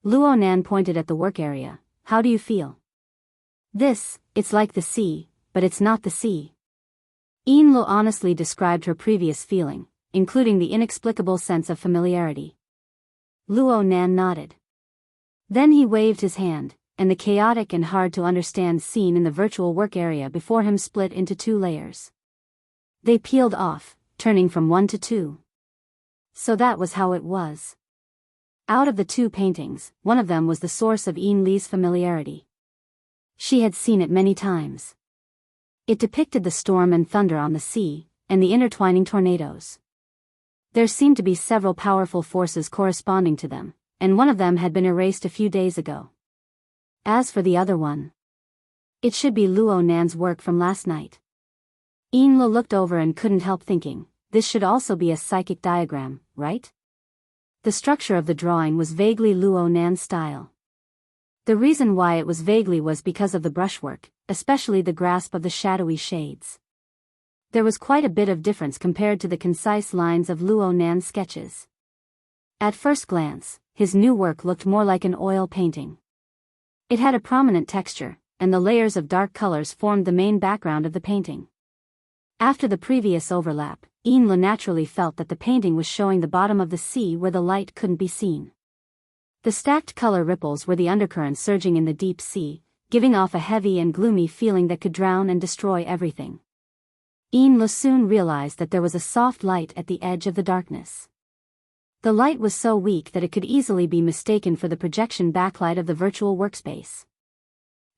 Luo Nan pointed at the work area. "How do you feel?" It's like the sea, but it's not the sea." Lu honestly described her previous feeling, including the inexplicable sense of familiarity. Luo Nan nodded. Then he waved his hand, and the chaotic and hard-to-understand scene in the virtual work area before him split into two layers. They peeled off, turning from 1 to 2. So that was how it was. Out of the two paintings, one of them was the source of Li's familiarity. She had seen it many times. It depicted the storm and thunder on the sea, and the intertwining tornadoes. There seemed to be several powerful forces corresponding to them, and one of them had been erased a few days ago. As for the other one, it should be Luo Nan's work from last night. Lu looked over and couldn't help thinking, this should also be a psychic diagram, right? The structure of the drawing was vaguely Luo Nan's style. The reason why it was vaguely was because of the brushwork, especially the grasp of the shadowy shades. There was quite a bit of difference compared to the concise lines of Luo Nan's sketches. At first glance, his new work looked more like an oil painting. It had a prominent texture, and the layers of dark colors formed the main background of the painting. After the previous overlap, Lu naturally felt that the painting was showing the bottom of the sea where the light couldn't be seen. The stacked color ripples were the undercurrent surging in the deep sea, giving off a heavy and gloomy feeling that could drown and destroy everything. Lu soon realized that there was a soft light at the edge of the darkness. The light was so weak that it could easily be mistaken for the projection backlight of the virtual workspace.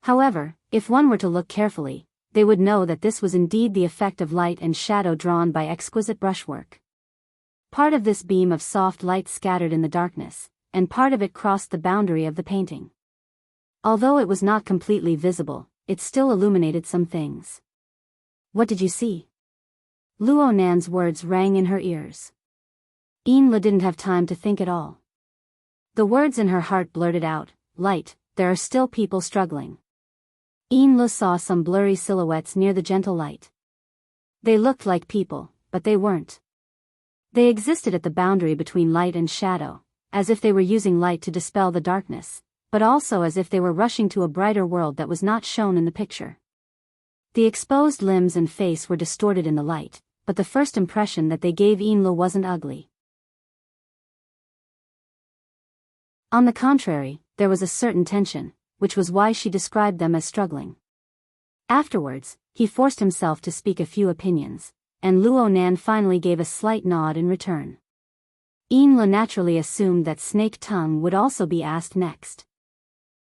However, if one were to look carefully, they would know that this was indeed the effect of light and shadow drawn by exquisite brushwork. Part of this beam of soft light scattered in the darkness, and part of it crossed the boundary of the painting. Although it was not completely visible, it still illuminated some things. "What did you see?" Luo Nan's words rang in her ears. Lu didn't have time to think at all. The words in her heart blurted out, "Light, there are still people struggling." Lu saw some blurry silhouettes near the gentle light. They looked like people, but they weren't. They existed at the boundary between light and shadow, as if they were using light to dispel the darkness, but also as if they were rushing to a brighter world that was not shown in the picture. The exposed limbs and face were distorted in the light, but the first impression that they gave Lu wasn't ugly. On the contrary, there was a certain tension, which was why she described them as struggling. Afterwards, he forced himself to speak a few opinions, and Luo Nan finally gave a slight nod in return. Lu naturally assumed that Snake Tongue would also be asked next.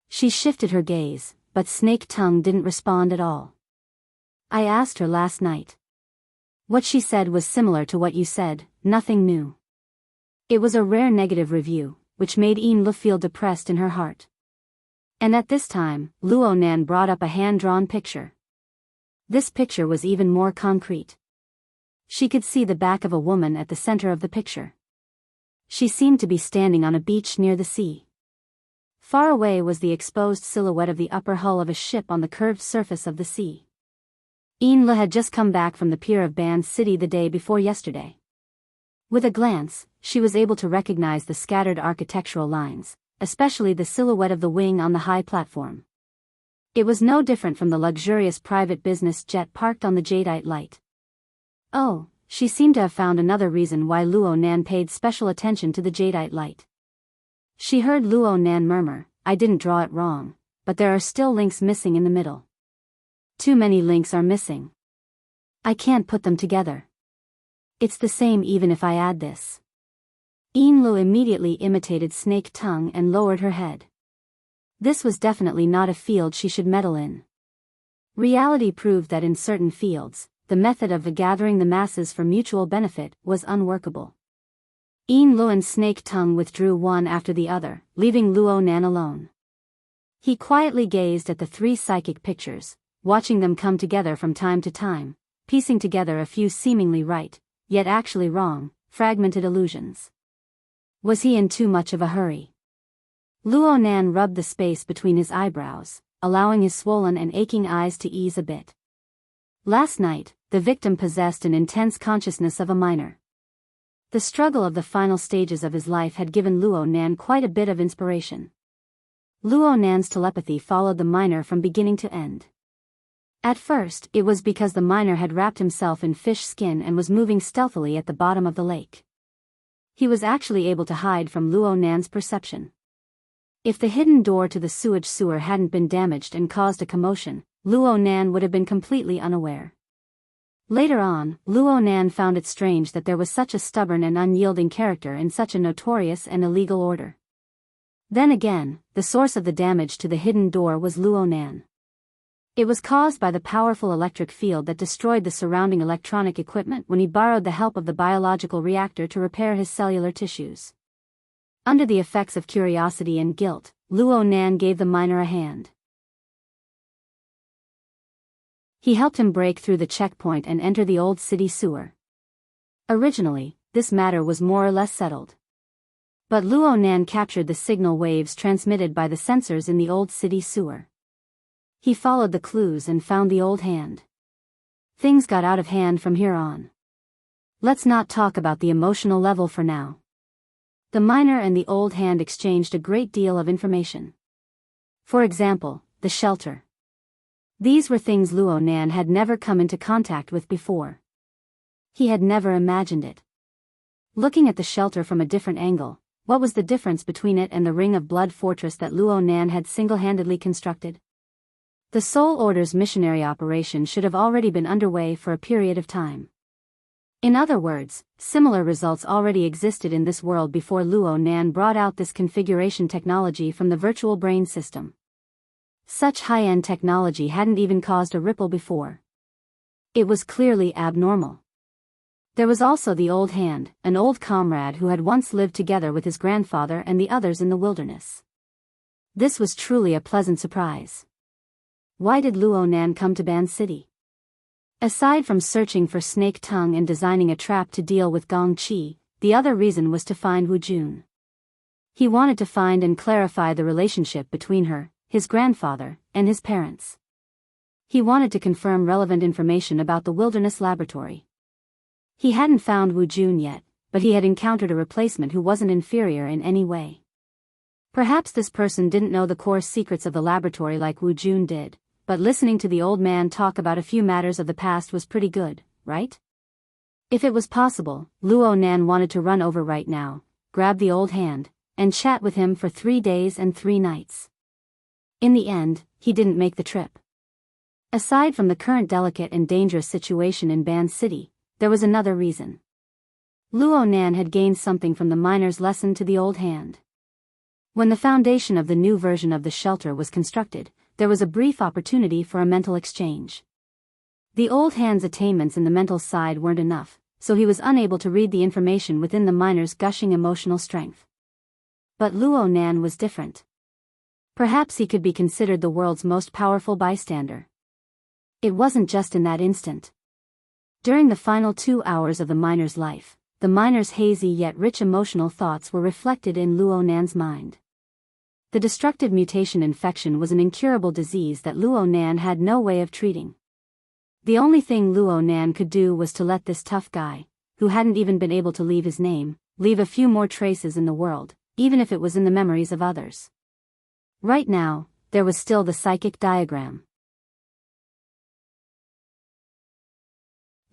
She shifted her gaze, but Snake Tongue didn't respond at all. "I asked her last night. What she said was similar to what you said, nothing new." It was a rare negative review, which made Lu feel depressed in her heart. And at this time, Luo Nan brought up a hand-drawn picture. This picture was even more concrete. She could see the back of a woman at the center of the picture. She seemed to be standing on a beach near the sea. Far away was the exposed silhouette of the upper hull of a ship on the curved surface of the sea. Lu had just come back from the pier of Ban City the day before yesterday. With a glance, she was able to recognize the scattered architectural lines, especially the silhouette of the wing on the high platform. It was no different from the luxurious private business jet parked on the jadeite light. Oh, she seemed to have found another reason why Luo Nan paid special attention to the jadeite light. She heard Luo Nan murmur, "I didn't draw it wrong, but there are still links missing in the middle. Too many links are missing. I can't put them together. It's the same even if I add this." Lu immediately imitated snake tongue and lowered her head. This was definitely not a field she should meddle in. Reality proved that in certain fields, the method of gathering the masses for mutual benefit was unworkable. Lu and Snake Tongue withdrew one after the other, leaving Luo Nan alone. He quietly gazed at the three psychic pictures, watching them come together from time to time, piecing together a few seemingly right, yet actually wrong, fragmented illusions. Was he in too much of a hurry? Luo Nan rubbed the space between his eyebrows, allowing his swollen and aching eyes to ease a bit. Last night, the victim possessed an intense consciousness of a minor. The struggle of the final stages of his life had given Luo Nan quite a bit of inspiration. Luo Nan's telepathy followed the minor from beginning to end. At first, it was because the minor had wrapped himself in fish skin and was moving stealthily at the bottom of the lake. He was actually able to hide from Luo Nan's perception. If the hidden door to the sewage sewer hadn't been damaged and caused a commotion, Luo Nan would have been completely unaware. Later on, Luo Nan found it strange that there was such a stubborn and unyielding character in such a notorious and illegal order. Then again, the source of the damage to the hidden door was Luo Nan. It was caused by the powerful electric field that destroyed the surrounding electronic equipment when he borrowed the help of the biological reactor to repair his cellular tissues. Under the effects of curiosity and guilt, Luo Nan gave the minor a hand. He helped him break through the checkpoint and enter the old city sewer. Originally, this matter was more or less settled. But Luo Nan captured the signal waves transmitted by the sensors in the old city sewer. He followed the clues and found the old hand. Things got out of hand from here on. Let's not talk about the emotional level for now. The minor and the old hand exchanged a great deal of information. For example, the shelter. These were things Luo Nan had never come into contact with before. He had never imagined it. Looking at the shelter from a different angle, what was the difference between it and the Ring of Blood fortress that Luo Nan had single-handedly constructed? The Soul Order's missionary operation should have already been underway for a period of time. In other words, similar results already existed in this world before Luo Nan brought out this configuration technology from the virtual brain system. Such high-end technology hadn't even caused a ripple before. It was clearly abnormal. There was also the old hand, an old comrade who had once lived together with his grandfather and the others in the wilderness. This was truly a pleasant surprise. Why did Luo Nan come to Ban City? Aside from searching for Snake Tongue and designing a trap to deal with Gong Qi, the other reason was to find Wu Jun. He wanted to find and clarify the relationship between her, his grandfather, and his parents. He wanted to confirm relevant information about the wilderness laboratory. He hadn't found Wu Jun yet, but he had encountered a replacement who wasn't inferior in any way. Perhaps this person didn't know the core secrets of the laboratory like Wu Jun did, but listening to the old man talk about a few matters of the past was pretty good, right? If it was possible, Luo Nan wanted to run over right now, grab the old hand, and chat with him for 3 days and 3 nights. In the end, he didn't make the trip. Aside from the current delicate and dangerous situation in Ban City, there was another reason. Luo Nan had gained something from the miner's lesson to the old hand. When the foundation of the new version of the shelter was constructed, there was a brief opportunity for a mental exchange. The old hand's attainments in the mental side weren't enough, so he was unable to read the information within the miner's gushing emotional strength. But Luo Nan was different. Perhaps he could be considered the world's most powerful bystander. It wasn't just in that instant. During the final 2 hours of the miner's life, the miner's hazy yet rich emotional thoughts were reflected in Luo Nan's mind. The destructive mutation infection was an incurable disease that Luo Nan had no way of treating. The only thing Luo Nan could do was to let this tough guy, who hadn't even been able to leave his name, leave a few more traces in the world, even if it was in the memories of others. Right now, there was still the psychic diagram.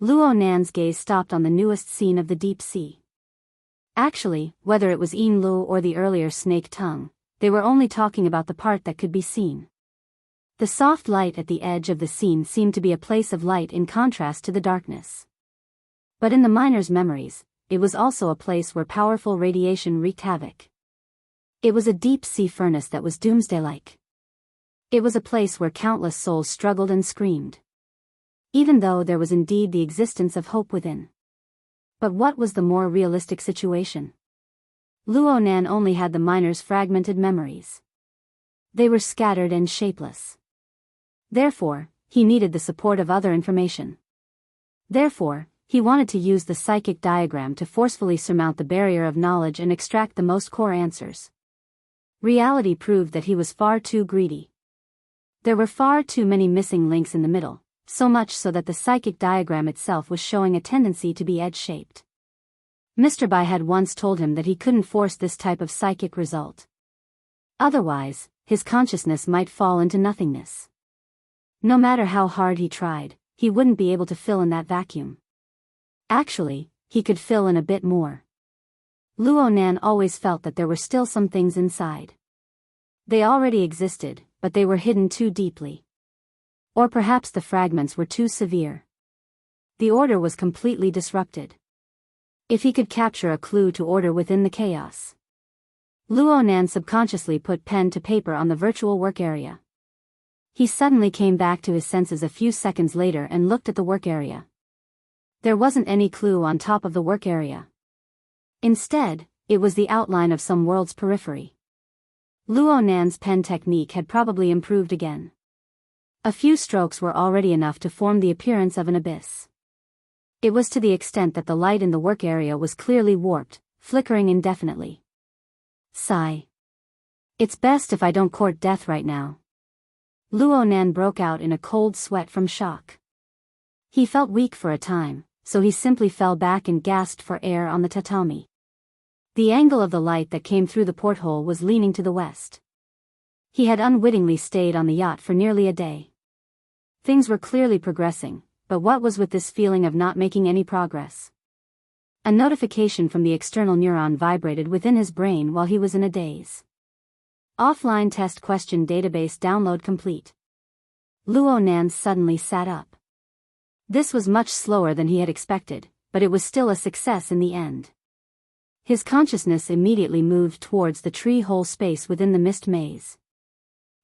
Luo Nan's gaze stopped on the newest scene of the deep sea. Actually, whether it was Yin Lu or the earlier snake tongue, they were only talking about the part that could be seen. The soft light at the edge of the scene seemed to be a place of light in contrast to the darkness. But in the miner's memories, it was also a place where powerful radiation wreaked havoc. It was a deep-sea furnace that was doomsday-like. It was a place where countless souls struggled and screamed. Even though there was indeed the existence of hope within. But what was the more realistic situation? Luo Nan only had the miner's fragmented memories. They were scattered and shapeless. Therefore, he needed the support of other information. Therefore, he wanted to use the psychic diagram to forcefully surmount the barrier of knowledge and extract the most core answers. Reality proved that he was far too greedy. There were far too many missing links in the middle, so much so that the psychic diagram itself was showing a tendency to be edge-shaped. Mr. Bai had once told him that he couldn't force this type of psychic result. Otherwise, his consciousness might fall into nothingness. No matter how hard he tried, he wouldn't be able to fill in that vacuum. Actually, he could fill in a bit more. Luo Nan always felt that there were still some things inside. They already existed, but they were hidden too deeply. Or perhaps the fragments were too severe. The order was completely disrupted. If he could capture a clue to order within the chaos. Luo Nan subconsciously put pen to paper on the virtual work area. He suddenly came back to his senses a few seconds later and looked at the work area. There wasn't any clue on top of the work area. Instead, it was the outline of some world's periphery. Luo Nan's pen technique had probably improved again. A few strokes were already enough to form the appearance of an abyss. It was to the extent that the light in the work area was clearly warped, flickering indefinitely. Sigh. It's best if I don't court death right now. Luo Nan broke out in a cold sweat from shock. He felt weak for a time, so he simply fell back and gasped for air on the tatami. The angle of the light that came through the porthole was leaning to the west. He had unwittingly stayed on the yacht for nearly a day. Things were clearly progressing, but what was with this feeling of not making any progress? A notification from the external neuron vibrated within his brain while he was in a daze. Offline test question database download complete. Luo Nan suddenly sat up. This was much slower than he had expected, but it was still a success in the end. His consciousness immediately moved towards the tree-hole space within the mist maze.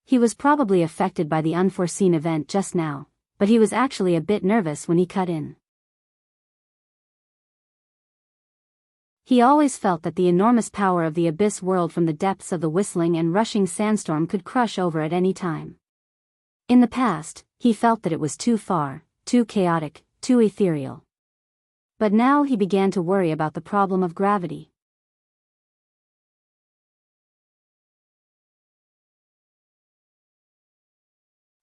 He was probably affected by the unforeseen event just now, but he was actually a bit nervous when he cut in. He always felt that the enormous power of the abyss world from the depths of the whistling and rushing sandstorm could crush over at any time. In the past, he felt that it was too far, too chaotic, too ethereal. But now he began to worry about the problem of gravity.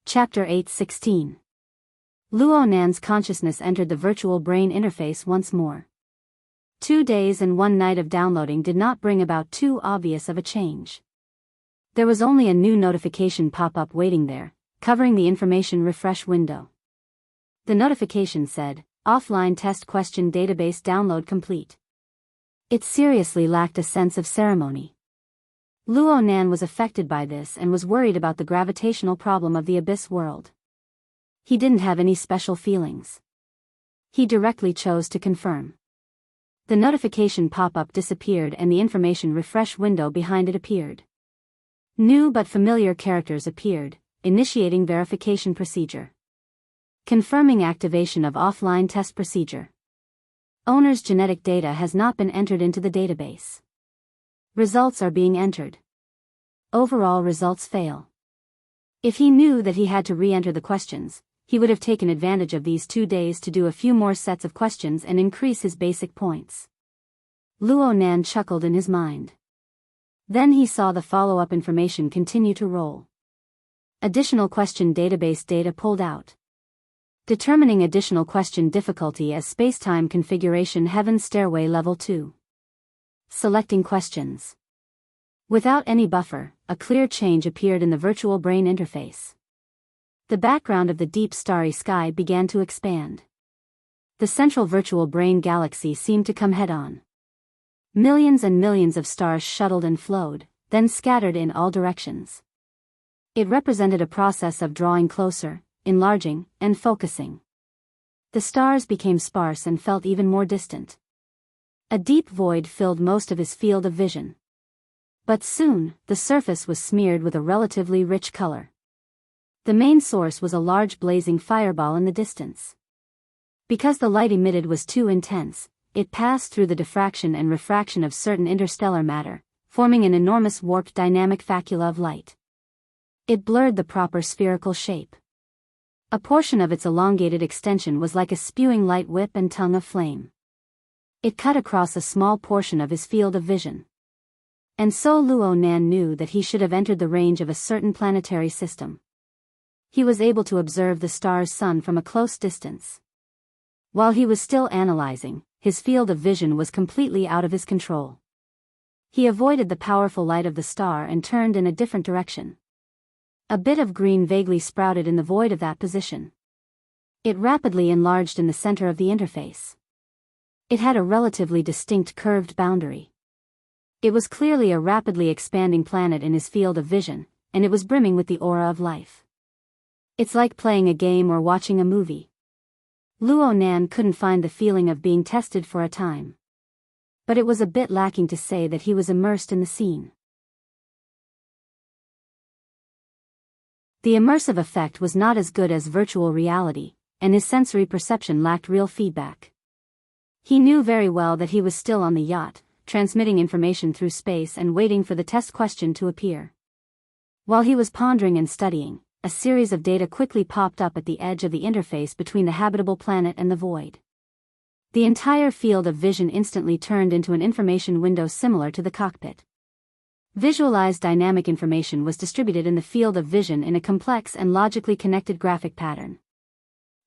Chapter 8:16. Luo Nan's consciousness entered the virtual brain interface once more. 2 days and 1 night of downloading did not bring about too obvious of a change. There was only a new notification pop-up waiting there, covering the information refresh window. The notification said, "Offline test question database download complete." It seriously lacked a sense of ceremony. Luo Nan was affected by this and was worried about the gravitational problem of the abyss world. He didn't have any special feelings. He directly chose to confirm. The notification pop-up disappeared and the information refresh window behind it appeared. New but familiar characters appeared, initiating verification procedure. Confirming activation of offline test procedure. Owner's genetic data has not been entered into the database. Results are being entered. Overall results fail. If he knew that he had to re-enter the questions, he would have taken advantage of these 2 days to do a few more sets of questions and increase his basic points. Luo Nan chuckled in his mind. Then he saw the follow-up information continue to roll. Additional question database data pulled out. Determining additional question difficulty as spacetime configuration Heaven's Stairway Level 2. Selecting questions. Without any buffer, a clear change appeared in the virtual brain interface. The background of the deep starry sky began to expand. The central virtual brain galaxy seemed to come head-on. Millions and millions of stars shuttled and flowed, then scattered in all directions. It represented a process of drawing closer, enlarging, and focusing. The stars became sparse and felt even more distant. A deep void filled most of his field of vision. But soon, the surface was smeared with a relatively rich color. The main source was a large blazing fireball in the distance. Because the light emitted was too intense, it passed through the diffraction and refraction of certain interstellar matter, forming an enormous warped dynamic facula of light. It blurred the proper spherical shape. A portion of its elongated extension was like a spewing light whip and tongue of flame. It cut across a small portion of his field of vision. And so Luo Nan knew that he should have entered the range of a certain planetary system. He was able to observe the star's sun from a close distance. While he was still analyzing, his field of vision was completely out of his control. He avoided the powerful light of the star and turned in a different direction. A bit of green vaguely sprouted in the void of that position. It rapidly enlarged in the center of the interface. It had a relatively distinct curved boundary. It was clearly a rapidly expanding planet in his field of vision, and it was brimming with the aura of life. It's like playing a game or watching a movie. Luo Nan couldn't find the feeling of being tested for a time. But it was a bit lacking to say that he was immersed in the scene. The immersive effect was not as good as virtual reality, and his sensory perception lacked real feedback. He knew very well that he was still on the yacht, transmitting information through space and waiting for the test question to appear. While he was pondering and studying, a series of data quickly popped up at the edge of the interface between the habitable planet and the void. The entire field of vision instantly turned into an information window similar to the cockpit. Visualized dynamic information was distributed in the field of vision in a complex and logically connected graphic pattern.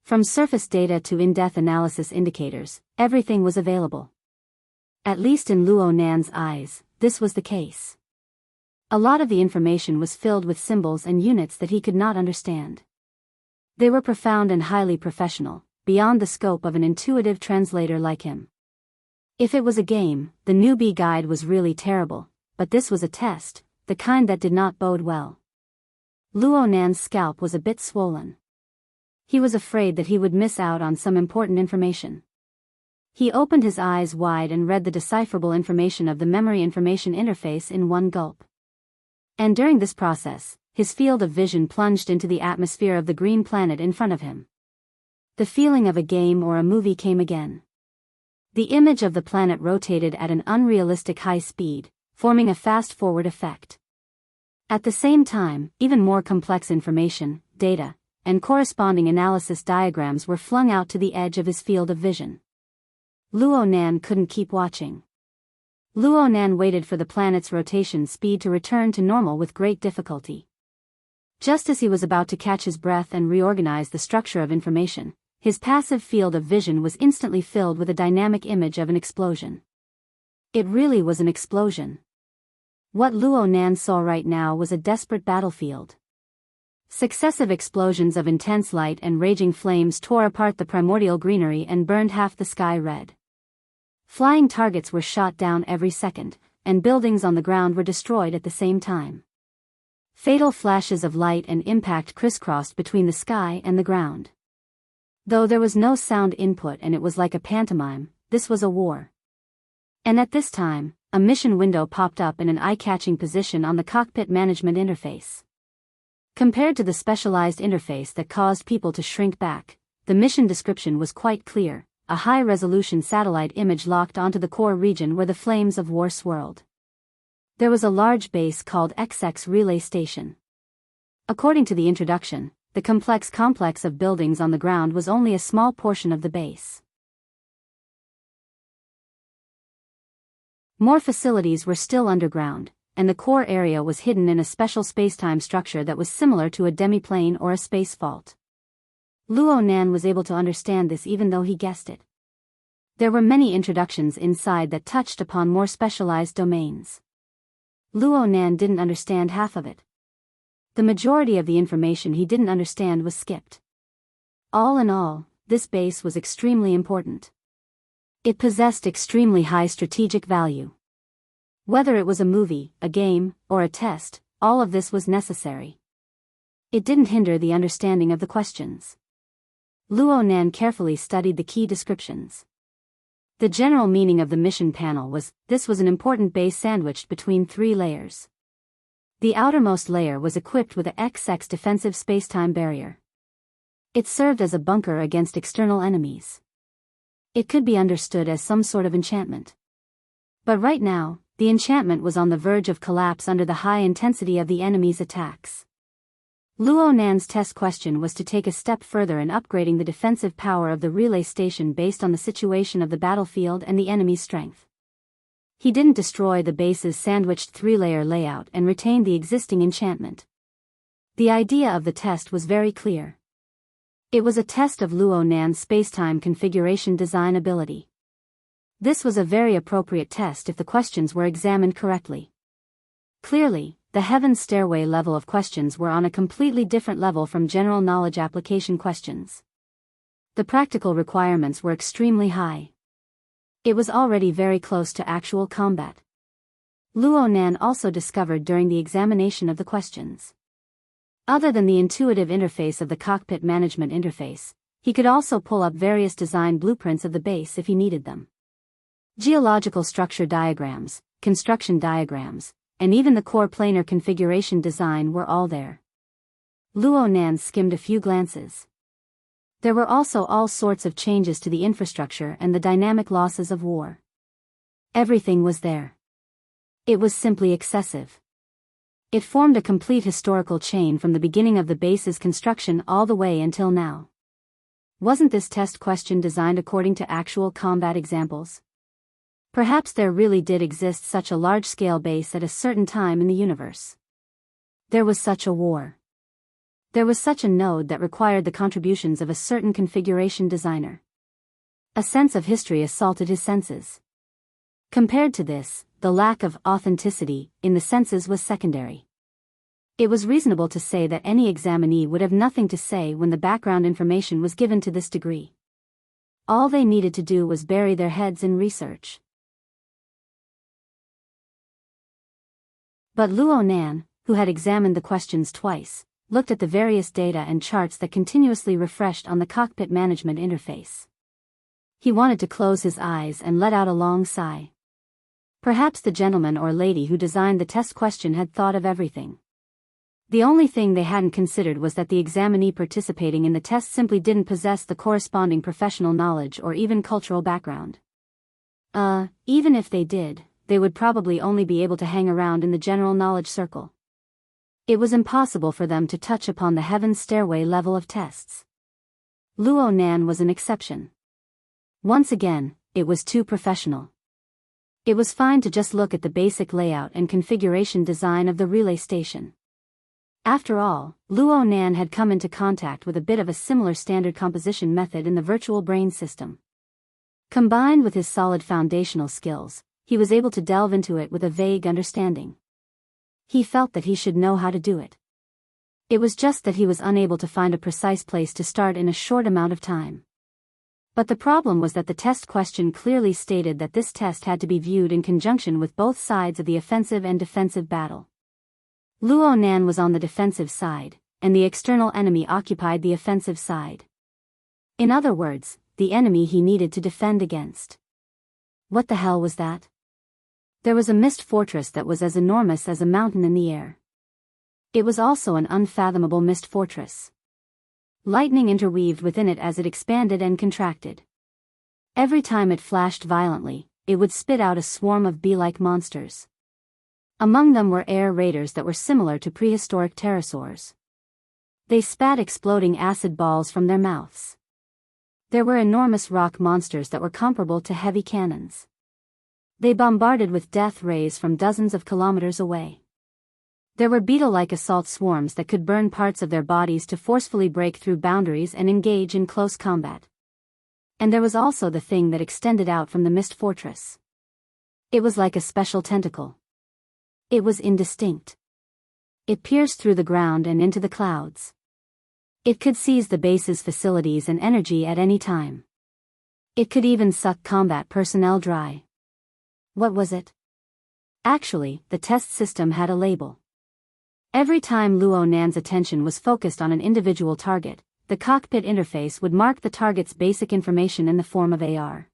From surface data to in-depth analysis indicators, everything was available. At least in Luo Nan's eyes, this was the case. A lot of the information was filled with symbols and units that he could not understand. They were profound and highly professional, beyond the scope of an intuitive translator like him. If it was a game, the newbie guide was really terrible. But this was a test, the kind that did not bode well. Luo Nan's scalp was a bit swollen. He was afraid that he would miss out on some important information. He opened his eyes wide and read the decipherable information of the memory information interface in one gulp. And during this process, his field of vision plunged into the atmosphere of the green planet in front of him. The feeling of a game or a movie came again. The image of the planet rotated at an unrealistic high speed, forming a fast-forward effect. At the same time, even more complex information, data, and corresponding analysis diagrams were flung out to the edge of his field of vision. Luo Nan couldn't keep watching. Luo Nan waited for the planet's rotation speed to return to normal with great difficulty. Just as he was about to catch his breath and reorganize the structure of information, his passive field of vision was instantly filled with a dynamic image of an explosion. It really was an explosion. What Luo Nan saw right now was a desperate battlefield. Successive explosions of intense light and raging flames tore apart the primordial greenery and burned half the sky red. Flying targets were shot down every second, and buildings on the ground were destroyed at the same time. Fatal flashes of light and impact crisscrossed between the sky and the ground. Though there was no sound input and it was like a pantomime, this was a war. And at this time, a mission window popped up in an eye-catching position on the cockpit management interface. Compared to the specialized interface that caused people to shrink back, the mission description was quite clear, a high-resolution satellite image locked onto the core region where the flames of war swirled. There was a large base called XX Relay Station. According to the introduction, the complex of buildings on the ground was only a small portion of the base. More facilities were still underground, and the core area was hidden in a special spacetime structure that was similar to a demiplane or a space vault. Luo Nan was able to understand this even though he guessed it. There were many introductions inside that touched upon more specialized domains. Luo Nan didn't understand half of it. The majority of the information he didn't understand was skipped. All in all, this base was extremely important. It possessed extremely high strategic value. Whether it was a movie, a game, or a test, all of this was necessary. It didn't hinder the understanding of the questions. Luo Nan carefully studied the key descriptions. The general meaning of the mission panel was, this was an important base sandwiched between 3 layers. The outermost layer was equipped with a XX defensive spacetime barrier. It served as a bunker against external enemies. It could be understood as some sort of enchantment. But right now, the enchantment was on the verge of collapse under the high intensity of the enemy's attacks. Luo Nan's test question was to take a step further in upgrading the defensive power of the relay station based on the situation of the battlefield and the enemy's strength. He didn't destroy the base's sandwiched 3-layer layout and retain the existing enchantment. The idea of the test was very clear. It was a test of Luo Nan's spacetime configuration design ability. This was a very appropriate test if the questions were examined correctly. Clearly, the Heaven's Stairway level of questions were on a completely different level from general knowledge application questions. The practical requirements were extremely high. It was already very close to actual combat. Luo Nan also discovered during the examination of the questions. Other than the intuitive interface of the cockpit management interface, he could also pull up various design blueprints of the base if he needed them. Geological structure diagrams, construction diagrams, and even the core planar configuration design were all there. Luo Nan skimmed a few glances. There were also all sorts of changes to the infrastructure and the dynamic losses of war. Everything was there. It was simply excessive. It formed a complete historical chain from the beginning of the base's construction all the way until now. Wasn't this test question designed according to actual combat examples? Perhaps there really did exist such a large-scale base at a certain time in the universe. There was such a war. There was such a node that required the contributions of a certain configuration designer. A sense of history assaulted his senses. Compared to this, the lack of authenticity in the senses was secondary. It was reasonable to say that any examinee would have nothing to say when the background information was given to this degree. All they needed to do was bury their heads in research. But Luo Nan, who had examined the questions twice, looked at the various data and charts that continuously refreshed on the cockpit management interface. He wanted to close his eyes and let out a long sigh. Perhaps the gentleman or lady who designed the test question had thought of everything. The only thing they hadn't considered was that the examinee participating in the test simply didn't possess the corresponding professional knowledge or even cultural background. Even if they did, they would probably only be able to hang around in the general knowledge circle. It was impossible for them to touch upon the Heaven's Stairway level of tests. Luo Nan was an exception. Once again, it was too professional. It was fine to just look at the basic layout and configuration design of the relay station. After all, Luo Nan had come into contact with a bit of a similar standard composition method in the virtual brain system. Combined with his solid foundational skills, he was able to delve into it with a vague understanding. He felt that he should know how to do it. It was just that he was unable to find a precise place to start in a short amount of time. But the problem was that the test question clearly stated that this test had to be viewed in conjunction with both sides of the offensive and defensive battle. Luo Nan was on the defensive side, and the external enemy occupied the offensive side. In other words, the enemy he needed to defend against. What the hell was that? There was a mist fortress that was as enormous as a mountain in the air. It was also an unfathomable mist fortress. Lightning interweaved within it as it expanded and contracted. Every time it flashed violently, it would spit out a swarm of bee-like monsters. Among them were air raiders that were similar to prehistoric pterosaurs. They spat exploding acid balls from their mouths. There were enormous rock monsters that were comparable to heavy cannons. They bombarded with death rays from dozens of kilometers away. There were beetle-like assault swarms that could burn parts of their bodies to forcefully break through boundaries and engage in close combat. And there was also the thing that extended out from the mist fortress. It was like a special tentacle. It was indistinct. It pierced through the ground and into the clouds. It could seize the base's facilities and energy at any time. It could even suck combat personnel dry. What was it? Actually, the test system had a label. Every time Luo Nan's attention was focused on an individual target, the cockpit interface would mark the target's basic information in the form of AR.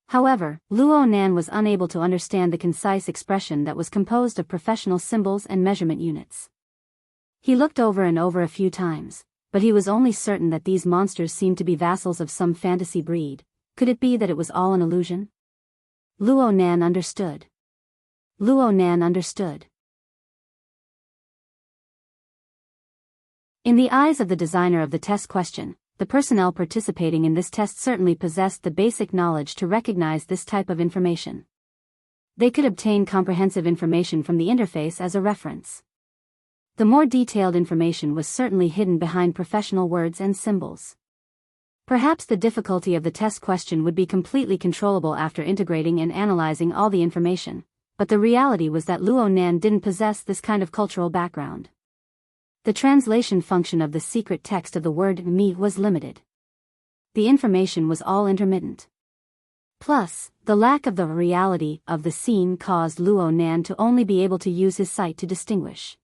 However, Luo Nan was unable to understand the concise expression that was composed of professional symbols and measurement units. He looked over and over a few times, but he was only certain that these monsters seemed to be vassals of some fantasy breed. Could it be that it was all an illusion? Luo Nan understood. Luo Nan understood. In the eyes of the designer of the test question, the personnel participating in this test certainly possessed the basic knowledge to recognize this type of information. They could obtain comprehensive information from the interface as a reference. The more detailed information was certainly hidden behind professional words and symbols. Perhaps the difficulty of the test question would be completely controllable after integrating and analyzing all the information, but the reality was that Luo Nan didn't possess this kind of cultural background. The translation function of the secret text of the word me was limited. The information was all intermittent. Plus, the lack of the reality of the scene caused Luo Nan to only be able to use his sight to distinguish.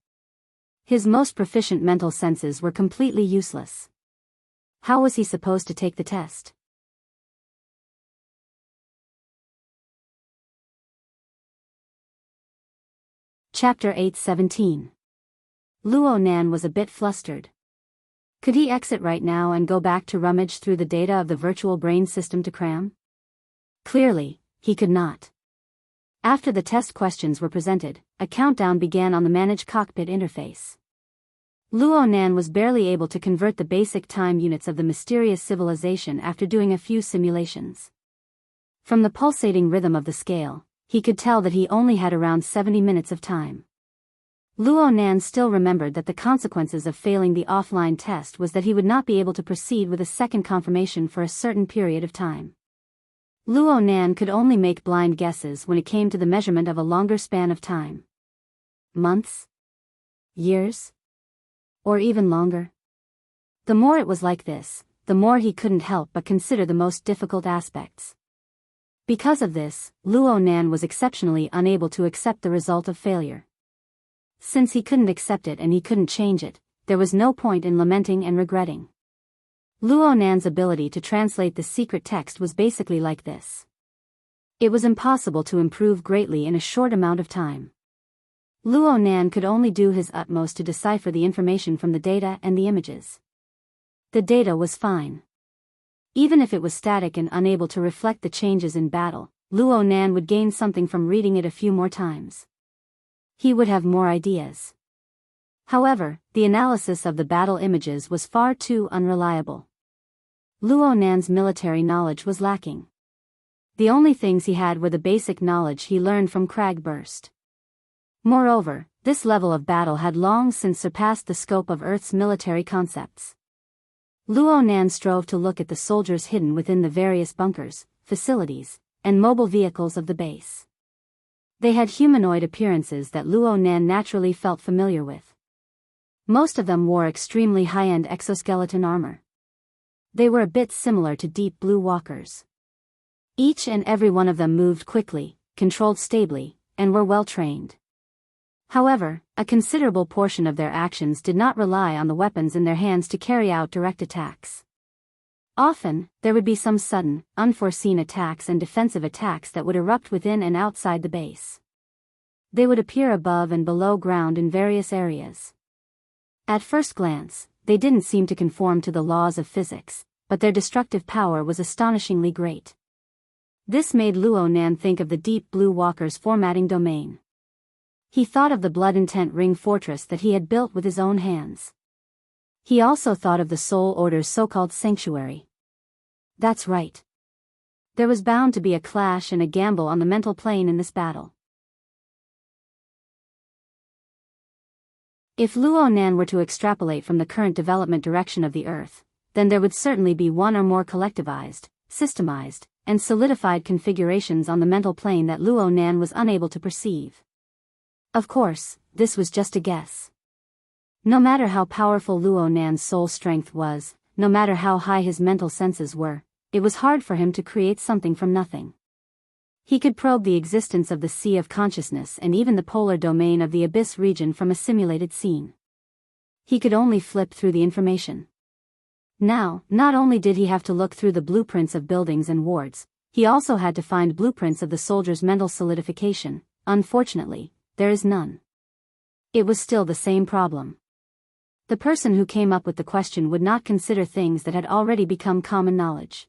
His most proficient mental senses were completely useless. How was he supposed to take the test? Chapter 8:17. Luo Nan was a bit flustered. Could he exit right now and go back to rummage through the data of the virtual brain system to cram? Clearly, he could not. After the test questions were presented, a countdown began on the managed cockpit interface. Luo Nan was barely able to convert the basic time units of the mysterious civilization after doing a few simulations. From the pulsating rhythm of the scale, he could tell that he only had around 70 minutes of time. Luo Nan still remembered that the consequences of failing the offline test was that he would not be able to proceed with a second confirmation for a certain period of time. Luo Nan could only make blind guesses when it came to the measurement of a longer span of time. Months? Years? Or even longer? The more it was like this, the more he couldn't help but consider the most difficult aspects. Because of this, Luo Nan was exceptionally unable to accept the result of failure. Since he couldn't accept it and he couldn't change it, there was no point in lamenting and regretting. Luo Nan's ability to translate the secret text was basically like this. It was impossible to improve greatly in a short amount of time. Luo Nan could only do his utmost to decipher the information from the data and the images. The data was fine. Even if it was static and unable to reflect the changes in battle, Luo Nan would gain something from reading it a few more times. He would have more ideas. However, the analysis of the battle images was far too unreliable. Luo Nan's military knowledge was lacking. The only things he had were the basic knowledge he learned from Cragburst. Moreover, this level of battle had long since surpassed the scope of Earth's military concepts. Luo Nan strove to look at the soldiers hidden within the various bunkers, facilities, and mobile vehicles of the base. They had humanoid appearances that Luo Nan naturally felt familiar with. Most of them wore extremely high-end exoskeleton armor. They were a bit similar to Deep Blue Walkers. Each and every one of them moved quickly, controlled stably, and were well trained. However, a considerable portion of their actions did not rely on the weapons in their hands to carry out direct attacks. Often, there would be some sudden, unforeseen attacks and defensive attacks that would erupt within and outside the base. They would appear above and below ground in various areas. At first glance, they didn't seem to conform to the laws of physics, but their destructive power was astonishingly great. This made Luo Nan think of the Deep Blue Walker's formatting domain. He thought of the Blood Intent Ring fortress that he had built with his own hands. He also thought of the Soul Order's so-called sanctuary. That's right. There was bound to be a clash and a gamble on the mental plane in this battle. If Luo Nan were to extrapolate from the current development direction of the Earth, then there would certainly be one or more collectivized, systemized, and solidified configurations on the mental plane that Luo Nan was unable to perceive. Of course, this was just a guess. No matter how powerful Luo Nan's soul strength was, no matter how high his mental senses were, it was hard for him to create something from nothing. He could probe the existence of the sea of consciousness and even the polar domain of the abyss region from a simulated scene. He could only flip through the information. Now, not only did he have to look through the blueprints of buildings and wards, he also had to find blueprints of the soldier's mental solidification. Unfortunately, there is none. It was still the same problem. The person who came up with the question would not consider things that had already become common knowledge.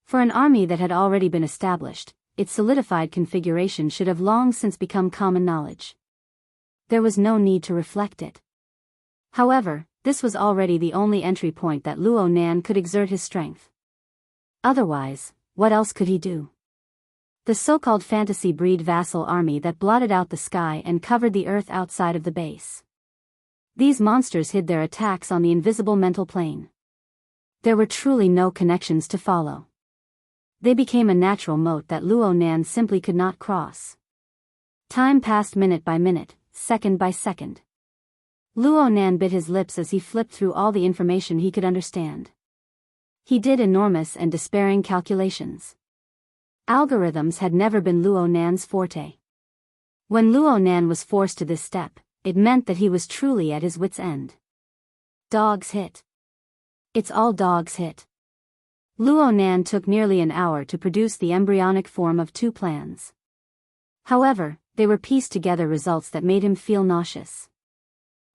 For an army that had already been established, its solidified configuration should have long since become common knowledge. There was no need to reflect it. However, this was already the only entry point that Luo Nan could exert his strength. Otherwise, what else could he do? The so-called fantasy breed vassal army that blotted out the sky and covered the earth outside of the base. These monsters hid their attacks on the invisible mental plane. There were truly no connections to follow. They became a natural moat that Luo Nan simply could not cross. Time passed minute by minute, second by second. Luo Nan bit his lips as he flipped through all the information he could understand. He did enormous and despairing calculations. Algorithms had never been Luo Nan's forte. When Luo Nan was forced to this step, it meant that he was truly at his wit's end. Dog's hit. It's all dog's hit. Luo Nan took nearly an hour to produce the embryonic form of 2 plans. However, they were pieced together results that made him feel nauseous.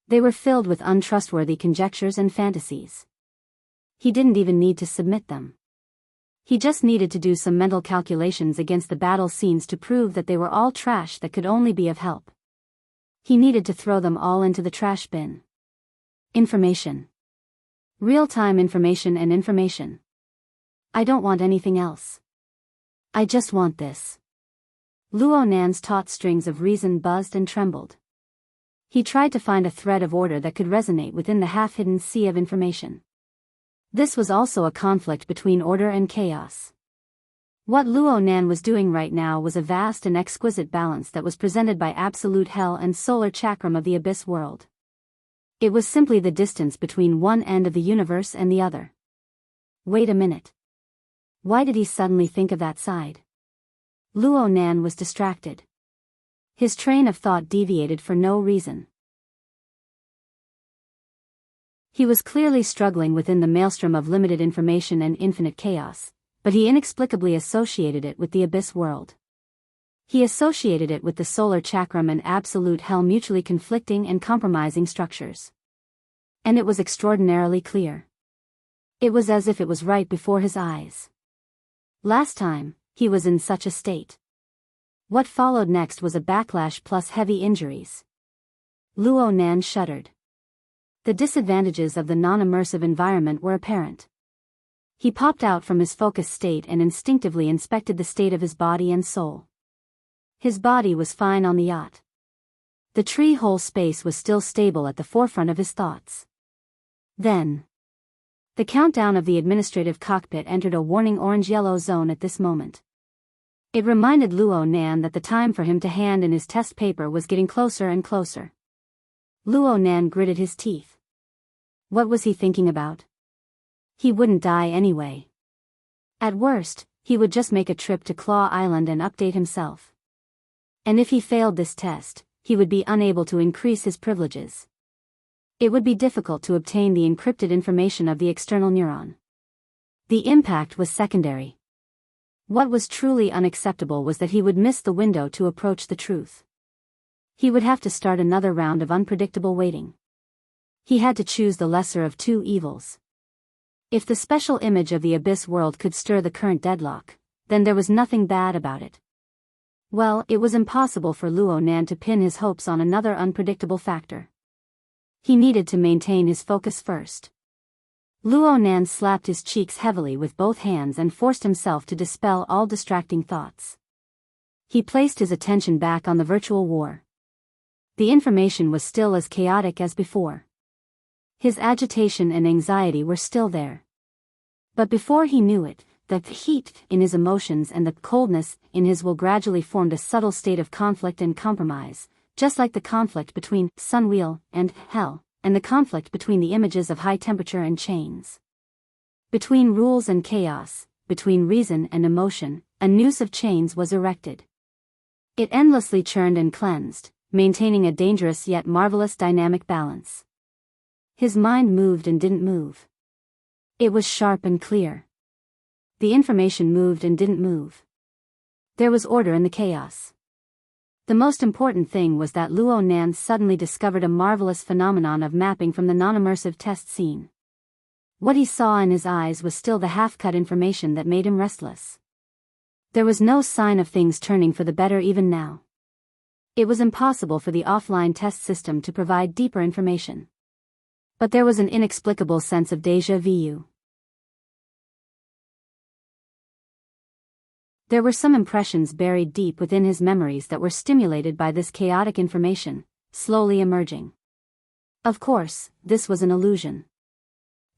They were filled with untrustworthy conjectures and fantasies. He didn't even need to submit them. He just needed to do some mental calculations against the battle scenes to prove that they were all trash that could only be of help. He needed to throw them all into the trash bin. Information. Real-time information and information. I don't want anything else. I just want this. Luo Nan's taut strings of reason buzzed and trembled. He tried to find a thread of order that could resonate within the half-hidden sea of information. This was also a conflict between order and chaos. What Luo Nan was doing right now was a vast and exquisite balance that was presented by absolute hell and solar chakram of the abyss world. It was simply the distance between one end of the universe and the other. Wait a minute. Why did he suddenly think of that side? Luo Nan was distracted. His train of thought deviated for no reason. He was clearly struggling within the maelstrom of limited information and infinite chaos, but he inexplicably associated it with the abyss world. He associated it with the solar chakram and absolute hell, mutually conflicting and compromising structures. And it was extraordinarily clear. It was as if it was right before his eyes. Last time, he was in such a state. What followed next was a backlash plus heavy injuries. Luo Nan shuddered. The disadvantages of the non-immersive environment were apparent. He popped out from his focused state and instinctively inspected the state of his body and soul. His body was fine on the yacht. The tree-hole space was still stable at the forefront of his thoughts. Then, the countdown of the administrative cockpit entered a warning orange-yellow zone at this moment. It reminded Luo Nan that the time for him to hand in his test paper was getting closer and closer. Luo Nan gritted his teeth. What was he thinking about? He wouldn't die anyway. At worst, he would just make a trip to Claw Island and update himself. And if he failed this test, he would be unable to increase his privileges. It would be difficult to obtain the encrypted information of the external neuron. The impact was secondary. What was truly unacceptable was that he would miss the window to approach the truth. He would have to start another round of unpredictable waiting. He had to choose the lesser of 2 evils. If the special image of the abyss world could stir the current deadlock, then there was nothing bad about it. Well, it was impossible for Luo Nan to pin his hopes on another unpredictable factor. He needed to maintain his focus first. Luo Nan slapped his cheeks heavily with both hands and forced himself to dispel all distracting thoughts. He placed his attention back on the virtual war. The information was still as chaotic as before. His agitation and anxiety were still there. But before he knew it, the heat in his emotions and the coldness in his will gradually formed a subtle state of conflict and compromise, just like the conflict between Sunwheel and Hell, and the conflict between the images of high temperature and chains. Between rules and chaos, between reason and emotion, a noose of chains was erected. It endlessly churned and cleansed, maintaining a dangerous yet marvelous dynamic balance. His mind moved and didn't move. It was sharp and clear. The information moved and didn't move. There was order in the chaos. The most important thing was that Luo Nan suddenly discovered a marvelous phenomenon of mapping from the non-immersive test scene. What he saw in his eyes was still the half-cut information that made him restless. There was no sign of things turning for the better even now. It was impossible for the offline test system to provide deeper information. But there was an inexplicable sense of déjà vu. There were some impressions buried deep within his memories that were stimulated by this chaotic information, slowly emerging. Of course, this was an illusion.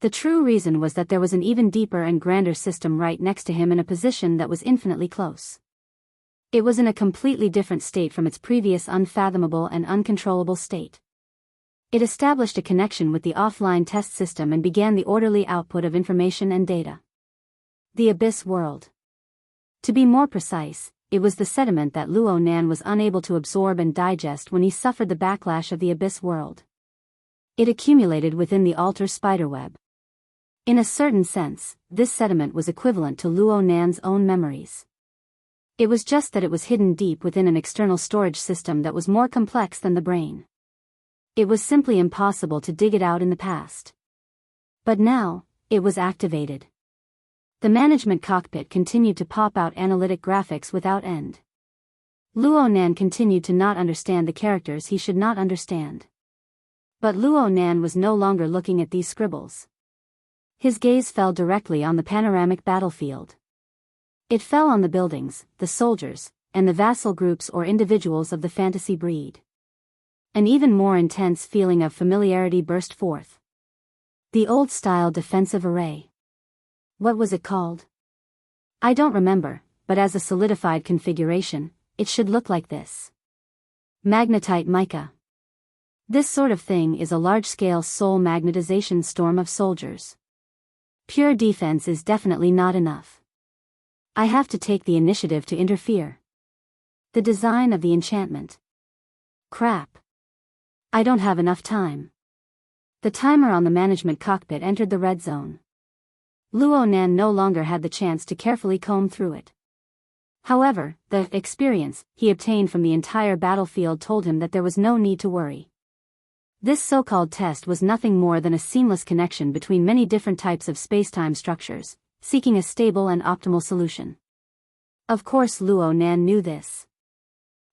The true reason was that there was an even deeper and grander system right next to him in a position that was infinitely close. It was in a completely different state from its previous unfathomable and uncontrollable state. It established a connection with the offline test system and began the orderly output of information and data. The Abyss World. To be more precise, it was the sediment that Luo Nan was unable to absorb and digest when he suffered the backlash of the Abyss World. It accumulated within the altar spiderweb. In a certain sense, this sediment was equivalent to Luo Nan's own memories. It was just that it was hidden deep within an external storage system that was more complex than the brain. It was simply impossible to dig it out in the past. But now, it was activated. The management cockpit continued to pop out analytic graphics without end. Luo Nan continued to not understand the characters he should not understand. But Luo Nan was no longer looking at these scribbles. His gaze fell directly on the panoramic battlefield. It fell on the buildings, the soldiers, and the vassal groups or individuals of the fantasy breed. An even more intense feeling of familiarity burst forth. The old-style defensive array. What was it called? I don't remember, but as a solidified configuration, it should look like this. Magnetite mica. This sort of thing is a large-scale soul magnetization storm of soldiers. Pure defense is definitely not enough. I have to take the initiative to interfere. The design of the enchantment. Crap. I don't have enough time. The timer on the management cockpit entered the red zone. Luo Nan no longer had the chance to carefully comb through it. However, the experience he obtained from the entire battlefield told him that there was no need to worry. This so-called test was nothing more than a seamless connection between many different types of spacetime structures, seeking a stable and optimal solution. Of course Luo Nan knew this.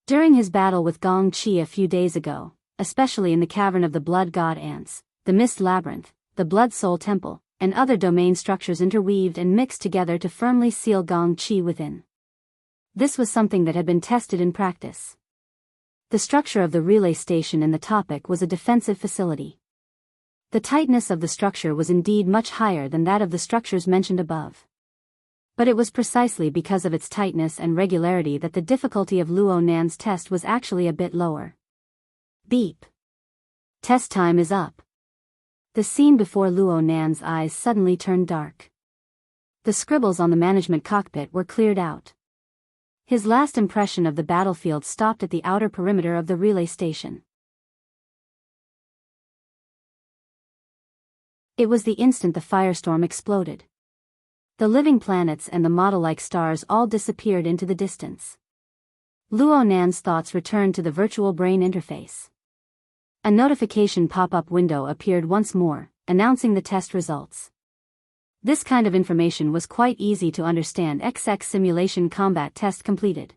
During his battle with Gong Qi a few days ago, especially in the cavern of the blood god ants, the mist labyrinth, the blood soul temple, and other domain structures interweaved and mixed together to firmly seal Gong Qi within. This was something that had been tested in practice. The structure of the relay station in the topic was a defensive facility. The tightness of the structure was indeed much higher than that of the structures mentioned above. But it was precisely because of its tightness and regularity that the difficulty of Luo Nan's test was actually a bit lower. Beep. Test time is up. The scene before Luo Nan's eyes suddenly turned dark. The scribbles on the management cockpit were cleared out. His last impression of the battlefield stopped at the outer perimeter of the relay station. It was the instant the firestorm exploded. The living planets and the model-like stars all disappeared into the distance. Luo Nan's thoughts returned to the virtual brain interface. A notification pop-up window appeared once more, announcing the test results. This kind of information was quite easy to understand. XX simulation combat test completed.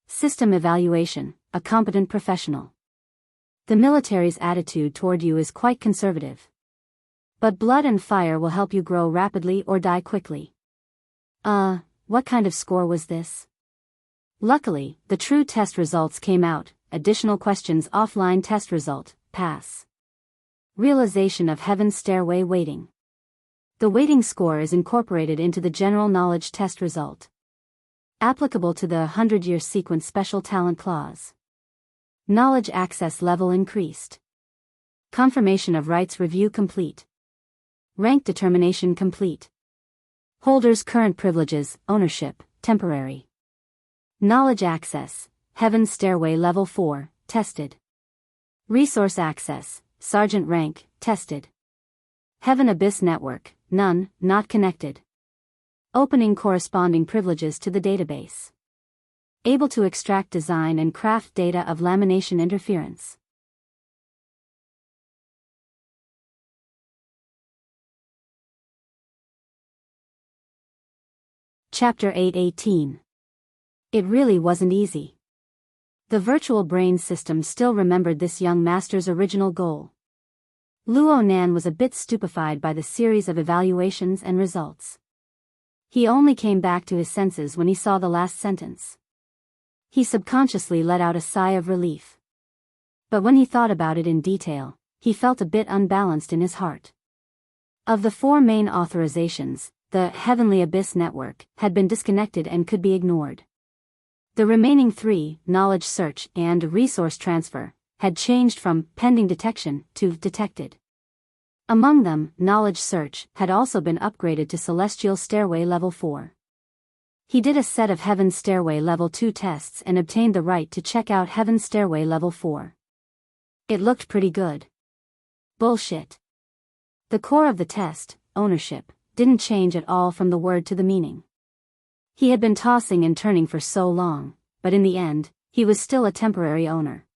System evaluation, a competent professional. The military's attitude toward you is quite conservative. But blood and fire will help you grow rapidly or die quickly. What kind of score was this? Luckily, the true test results came out, additional questions offline test result, pass. Realization of heaven's stairway waiting. The waiting score is incorporated into the general knowledge test result. Applicable to the 100-year sequence special talent clause. Knowledge access level increased. Confirmation of rights review complete. Rank determination complete. Holders current privileges, ownership, temporary. Knowledge access, Heaven's Stairway Level 4, tested. Resource access, Sergeant rank, tested. Heaven Abyss Network, none, not connected. Opening corresponding privileges to the database. Able to extract design and craft data of lamination interference. Chapter 8:18. It really wasn't easy. The virtual brain system still remembered this young master's original goal. Luo Nan was a bit stupefied by the series of evaluations and results. He only came back to his senses when he saw the last sentence. He subconsciously let out a sigh of relief. But when he thought about it in detail, he felt a bit unbalanced in his heart. Of the 4 main authorizations, the Heavenly Abyss Network had been disconnected and could be ignored. The remaining 3, knowledge search and resource transfer, had changed from pending detection to detected. Among them, knowledge search had also been upgraded to Celestial Stairway Level 4. He did a set of Heaven's Stairway Level 2 tests and obtained the right to check out Heaven's Stairway Level 4. It looked pretty good. Bullshit. The core of the test, ownership, didn't change at all from the word to the meaning. He had been tossing and turning for so long, but in the end, he was still a temporary owner.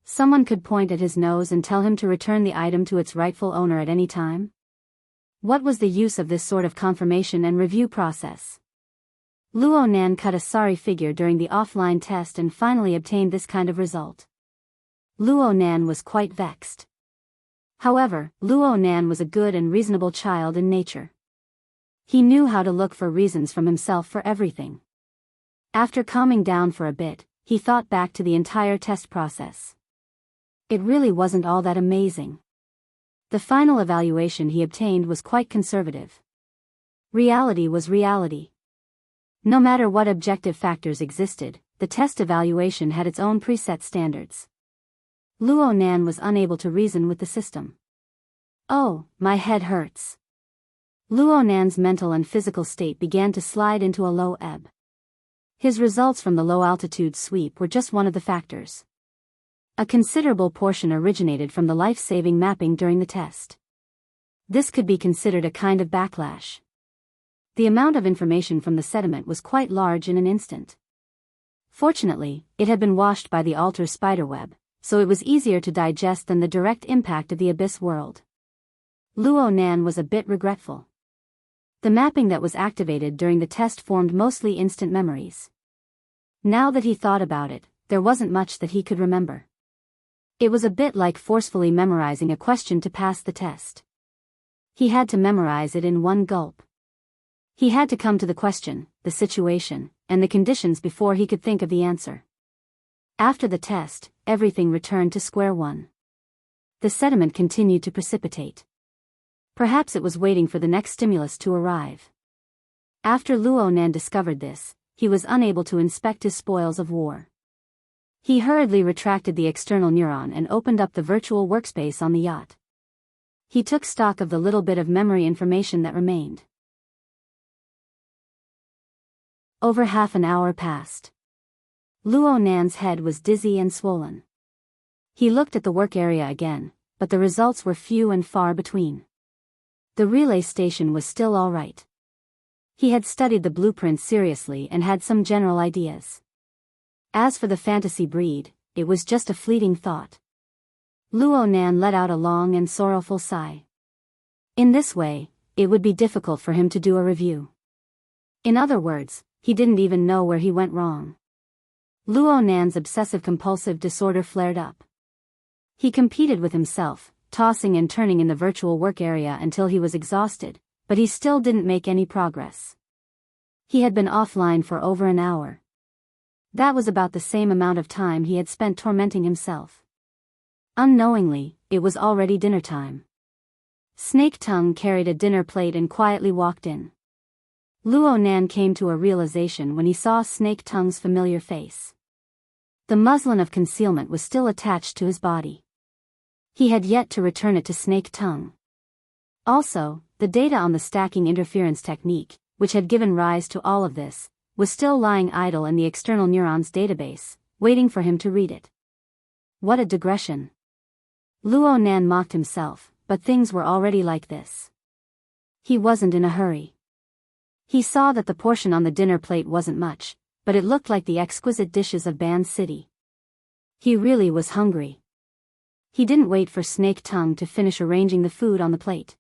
Someone could point at his nose and tell him to return the item to its rightful owner at any time? What was the use of this sort of confirmation and review process? Luo Nan cut a sorry figure during the offline test and finally obtained this kind of result. Luo Nan was quite vexed. However, Luo Nan was a good and reasonable child in nature. He knew how to look for reasons from himself for everything. After calming down for a bit, he thought back to the entire test process. It really wasn't all that amazing. The final evaluation he obtained was quite conservative. Reality was reality. No matter what objective factors existed, the test evaluation had its own preset standards. Luo Nan was unable to reason with the system. Oh, my head hurts. Luo Nan's mental and physical state began to slide into a low ebb. His results from the low-altitude sweep were just one of the factors. A considerable portion originated from the life-saving mapping during the test. This could be considered a kind of backlash. The amount of information from the sediment was quite large in an instant. Fortunately, it had been washed by the altar spiderweb, so it was easier to digest than the direct impact of the abyss world. Luo Nan was a bit regretful. The mapping that was activated during the test formed mostly instant memories. Now that he thought about it, there wasn't much that he could remember. It was a bit like forcefully memorizing a question to pass the test. He had to memorize it in one gulp. He had to come to the question, the situation, and the conditions before he could think of the answer. After the test, everything returned to square one. The sediment continued to precipitate. Perhaps it was waiting for the next stimulus to arrive. After Luo Nan discovered this, he was unable to inspect his spoils of war. He hurriedly retracted the external neuron and opened up the virtual workspace on the yacht. He took stock of the little bit of memory information that remained. Over half an hour passed. Luo Nan's head was dizzy and swollen. He looked at the work area again, but the results were few and far between. The relay station was still all right. He had studied the blueprints seriously and had some general ideas. As for the fantasy breed, it was just a fleeting thought. Luo Nan let out a long and sorrowful sigh. In this way, it would be difficult for him to do a review. In other words, he didn't even know where he went wrong. Luo Nan's obsessive-compulsive disorder flared up. He competed with himself, tossing and turning in the virtual work area until he was exhausted, but he still didn't make any progress. He had been offline for over an hour. That was about the same amount of time he had spent tormenting himself. Unknowingly, it was already dinner time. Snake Tongue carried a dinner plate and quietly walked in. Luo Nan came to a realization when he saw Snake Tongue's familiar face. The muslin of concealment was still attached to his body. He had yet to return it to Snake Tongue. Also, the data on the stacking interference technique, which had given rise to all of this, was still lying idle in the external neurons database, waiting for him to read it. What a digression. Luo Nan mocked himself, but things were already like this. He wasn't in a hurry. He saw that the portion on the dinner plate wasn't much, but it looked like the exquisite dishes of Ban City. He really was hungry. He didn't wait for Snake Tongue to finish arranging the food on the plate.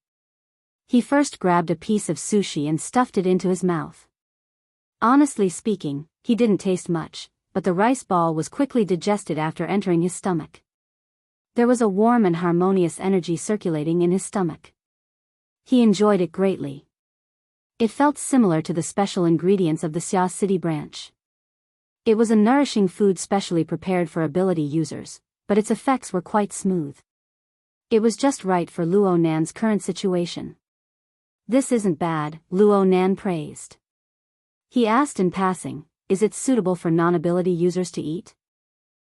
He first grabbed a piece of sushi and stuffed it into his mouth. Honestly speaking, he didn't taste much, but the rice ball was quickly digested after entering his stomach. There was a warm and harmonious energy circulating in his stomach. He enjoyed it greatly. It felt similar to the special ingredients of the Xia City branch. It was a nourishing food specially prepared for ability users, but its effects were quite smooth. It was just right for Luo Nan's current situation. This isn't bad, Luo Nan praised. He asked in passing, is it suitable for non-ability users to eat?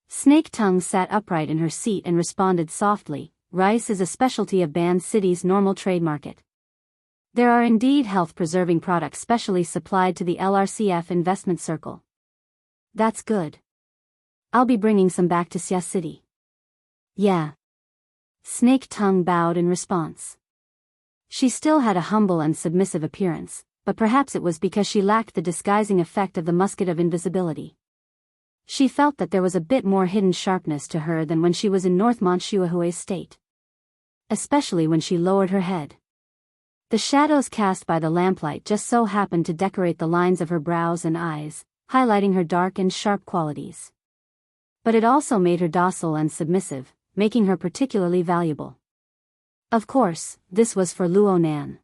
Snake Tongue sat upright in her seat and responded softly, rice is a specialty of Ban City's normal trade market. There are indeed health-preserving products specially supplied to the LRCF investment circle. That's good. I'll be bringing some back to Xia City. Yeah. Snake Tongue bowed in response. She still had a humble and submissive appearance, but perhaps it was because she lacked the disguising effect of the musket of invisibility. She felt that there was a bit more hidden sharpness to her than when she was in North Montchuahue's state. Especially when she lowered her head. The shadows cast by the lamplight just so happened to decorate the lines of her brows and eyes, highlighting her dark and sharp qualities. But it also made her docile and submissive, making her particularly valuable. Of course, this was for Luo Nan.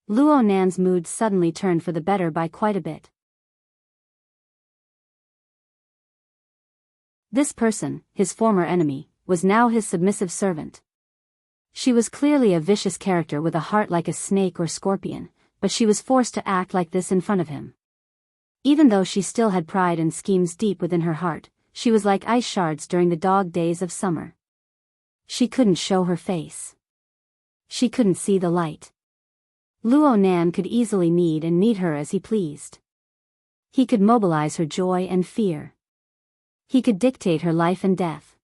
Luo Nan's mood suddenly turned for the better by quite a bit. This person, his former enemy, was now his submissive servant. She was clearly a vicious character with a heart like a snake or scorpion, but she was forced to act like this in front of him. Even though she still had pride and schemes deep within her heart, she was like ice shards during the dog days of summer. She couldn't show her face. She couldn't see the light. Luo Nan could easily knead her as he pleased. He could mobilize her joy and fear. He could dictate her life and death.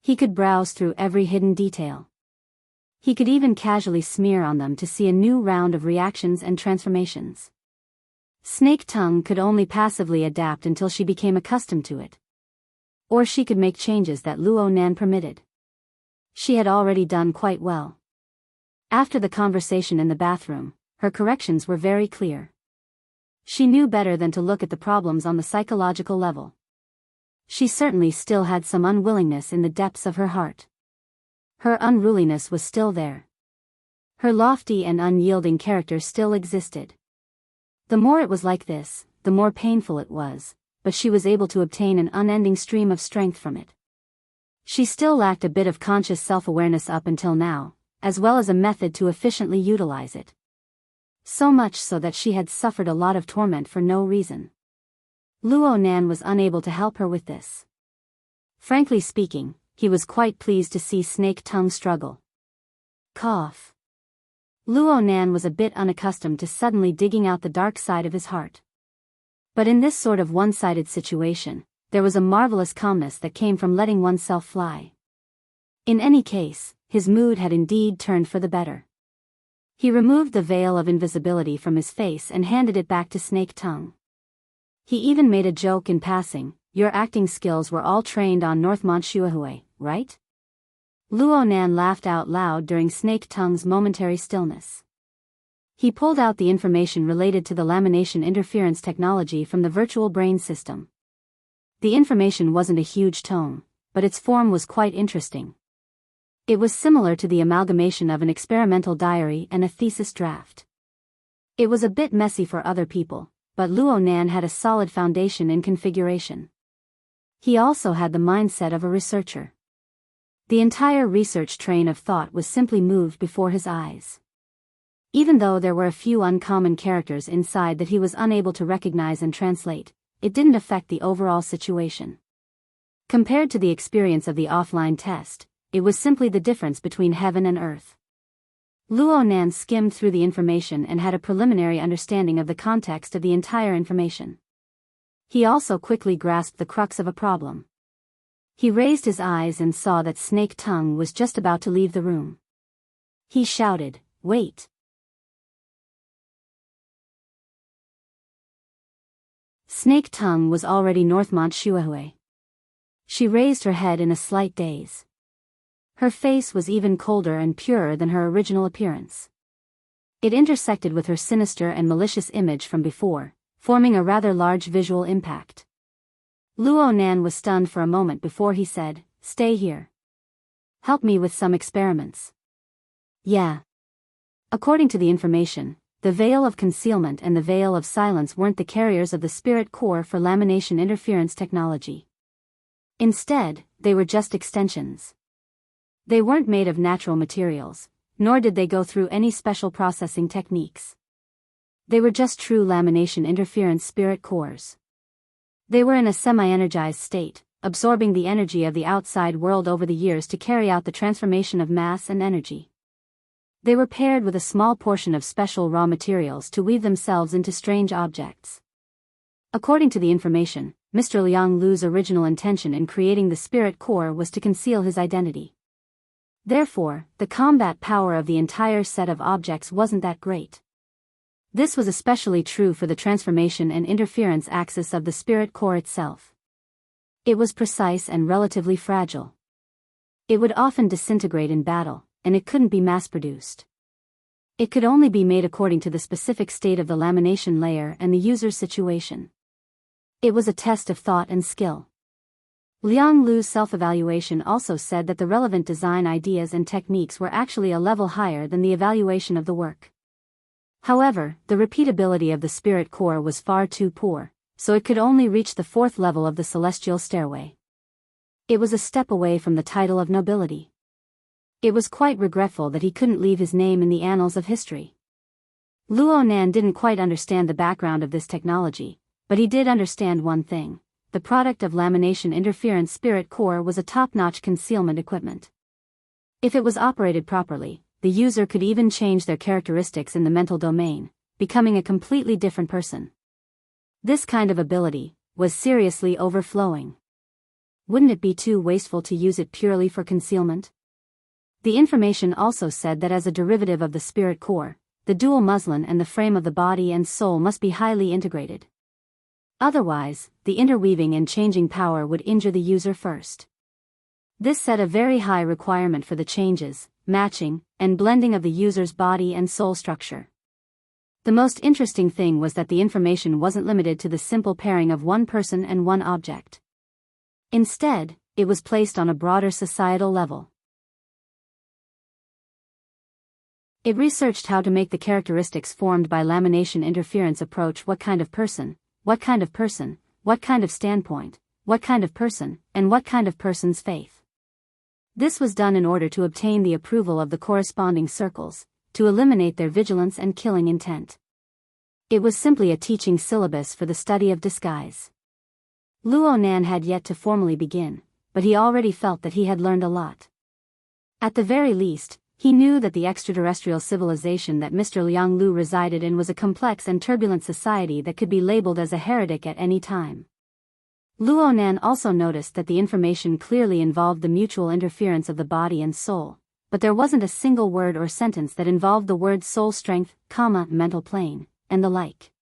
He could browse through every hidden detail. He could even casually smear on them to see a new round of reactions and transformations. Snake Tongue could only passively adapt until she became accustomed to it. Or she could make changes that Luo Nan permitted. She had already done quite well. After the conversation in the bathroom, her corrections were very clear. She knew better than to look at the problems on the psychological level. She certainly still had some unwillingness in the depths of her heart. Her unruliness was still there. Her lofty and unyielding character still existed. The more it was like this, the more painful it was, but she was able to obtain an unending stream of strength from it. She still lacked a bit of conscious self-awareness up until now, as well as a method to efficiently utilize it. So much so that she had suffered a lot of torment for no reason. Luo Nan was unable to help her with this. Frankly speaking, he was quite pleased to see Snake Tongue struggle. Cough. Luo Nan was a bit unaccustomed to suddenly digging out the dark side of his heart. But in this sort of one-sided situation, there was a marvelous calmness that came from letting oneself fly. In any case, his mood had indeed turned for the better. He removed the veil of invisibility from his face and handed it back to Snake Tongue. He even made a joke in passing, your acting skills were all trained on North Montchuahue, right? Luo Nan laughed out loud during Snake Tongue's momentary stillness. He pulled out the information related to the lamination interference technology from the virtual brain system. The information wasn't a huge tome, but its form was quite interesting. It was similar to the amalgamation of an experimental diary and a thesis draft. It was a bit messy for other people, but Luo Nan had a solid foundation in configuration. He also had the mindset of a researcher. The entire research train of thought was simply moved before his eyes. Even though there were a few uncommon characters inside that he was unable to recognize and translate, it didn't affect the overall situation. Compared to the experience of the offline test, it was simply the difference between heaven and earth. Luo Nan skimmed through the information and had a preliminary understanding of the context of the entire information. He also quickly grasped the crux of a problem. He raised his eyes and saw that Snake Tongue was just about to leave the room. He shouted, "Wait!" Snake Tongue was already Northmont Shuehui. She raised her head in a slight daze. Her face was even colder and purer than her original appearance. It intersected with her sinister and malicious image from before, forming a rather large visual impact. Luo Nan was stunned for a moment before he said, "Stay here. Help me with some experiments." "Yeah." According to the information, the veil of concealment and the veil of silence weren't the carriers of the spirit core for lamination interference technology. Instead, they were just extensions. They weren't made of natural materials, nor did they go through any special processing techniques. They were just true lamination interference spirit cores. They were in a semi-energized state, absorbing the energy of the outside world over the years to carry out the transformation of mass and energy. They were paired with a small portion of special raw materials to weave themselves into strange objects. According to the information, Mr. Liang Lu's original intention in creating the spirit core was to conceal his identity. Therefore, the combat power of the entire set of objects wasn't that great. This was especially true for the transformation and interference axis of the spirit core itself. It was precise and relatively fragile. It would often disintegrate in battle, and it couldn't be mass-produced. It could only be made according to the specific state of the lamination layer and the user's situation. It was a test of thought and skill. Liang Lu's self-evaluation also said that the relevant design ideas and techniques were actually a level higher than the evaluation of the work. However, the repeatability of the spirit core was far too poor, so it could only reach the 4th level of the celestial stairway. It was a step away from the title of nobility. It was quite regretful that he couldn't leave his name in the annals of history. Luo Nan didn't quite understand the background of this technology, but he did understand one thing. The product of lamination interference spirit core was a top-notch concealment equipment. If it was operated properly, the user could even change their characteristics in the mental domain, becoming a completely different person. This kind of ability was seriously overflowing. Wouldn't it be too wasteful to use it purely for concealment? The information also said that as a derivative of the spirit core, the dual muslin and the frame of the body and soul must be highly integrated. Otherwise, the interweaving and changing power would injure the user first. This set a very high requirement for the changes, matching, and blending of the user's body and soul structure. The most interesting thing was that the information wasn't limited to the simple pairing of one person and one object. Instead, it was placed on a broader societal level. It researched how to make the characteristics formed by lamination interference approach what kind of person, what kind of person, what kind of standpoint, what kind of person, and what kind of person's faith. This was done in order to obtain the approval of the corresponding circles, to eliminate their vigilance and killing intent. It was simply a teaching syllabus for the study of disguise. Luo Nan had yet to formally begin, but he already felt that he had learned a lot. At the very least, he knew that the extraterrestrial civilization that Mr. Liang Lu resided in was a complex and turbulent society that could be labeled as a heretic at any time. Luo Nan also noticed that the information clearly involved the mutual interference of the body and soul, but there wasn't a single word or sentence that involved the word soul strength, mental plane, and the like.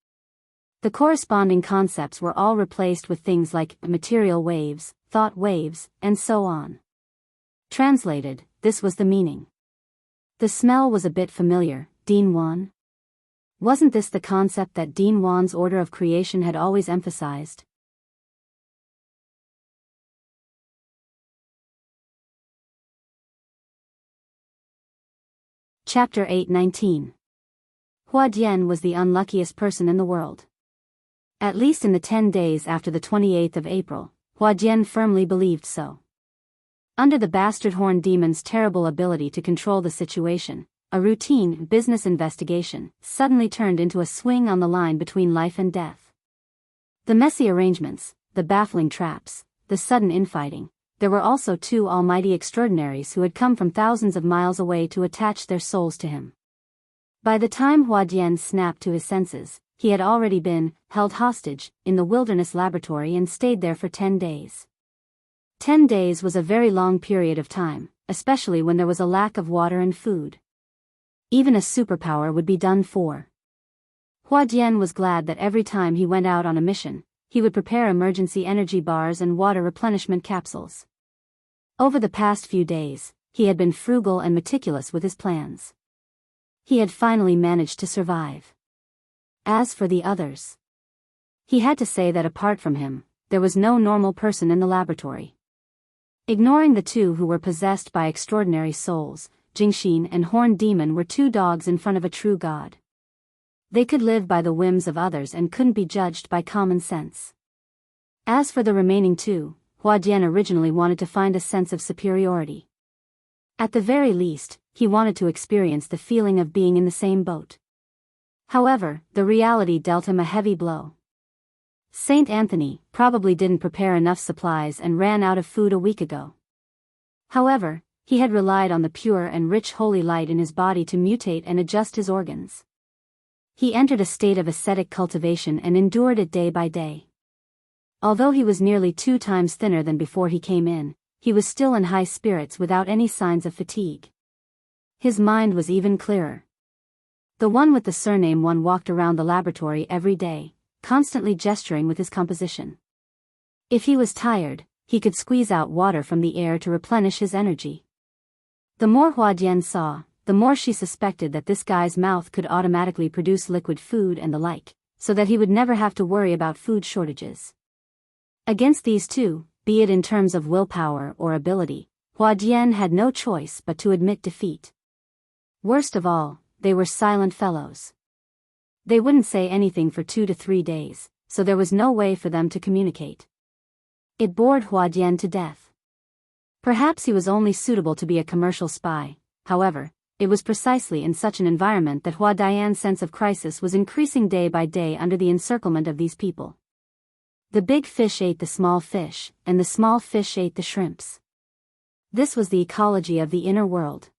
The corresponding concepts were all replaced with things like material waves, thought waves, and so on. Translated, this was the meaning. The smell was a bit familiar, Dean Wan. Wasn't this the concept that Dean Wan's order of creation had always emphasized? Chapter 8:19. Hua Dian was the unluckiest person in the world. At least in the 10 days after the 28th of April, Huadian firmly believed so. Under the bastard horn demon's terrible ability to control the situation, a routine business investigation suddenly turned into a swing on the line between life and death. The messy arrangements, the baffling traps, the sudden infighting. There were also two almighty extraordinaries who had come from thousands of miles away to attach their souls to him. By the time Huadian snapped to his senses, he had already been held hostage in the wilderness laboratory and stayed there for 10 days. 10 days was a very long period of time, especially when there was a lack of water and food. Even a superpower would be done for. Huadian was glad that every time he went out on a mission, he would prepare emergency energy bars and water replenishment capsules. Over the past few days, he had been frugal and meticulous with his plans. He had finally managed to survive. As for the others, he had to say that apart from him, there was no normal person in the laboratory. Ignoring the two who were possessed by extraordinary souls, Jingxin and Horned Demon were two dogs in front of a true god. They could live by the whims of others and couldn't be judged by common sense. As for the remaining two, Huadian originally wanted to find a sense of superiority. At the very least, he wanted to experience the feeling of being in the same boat. However, the reality dealt him a heavy blow. Saint Anthony probably didn't prepare enough supplies and ran out of food a week ago. However, he had relied on the pure and rich holy light in his body to mutate and adjust his organs. He entered a state of ascetic cultivation and endured it day by day. Although he was nearly 2 times thinner than before he came in, he was still in high spirits without any signs of fatigue. His mind was even clearer. The one with the surname One walked around the laboratory every day, constantly gesturing with his composition. If he was tired, he could squeeze out water from the air to replenish his energy. The more Huadian saw, the more she suspected that this guy's mouth could automatically produce liquid food and the like, so that he would never have to worry about food shortages. Against these two, be it in terms of willpower or ability, Huadian had no choice but to admit defeat. Worst of all, they were silent fellows. They wouldn't say anything for 2 to 3 days, so there was no way for them to communicate. It bored Huadian to death. Perhaps he was only suitable to be a commercial spy. However, it was precisely in such an environment that Huadian's sense of crisis was increasing day by day under the encirclement of these people. The big fish ate the small fish, and the small fish ate the shrimps. This was the ecology of the inner world.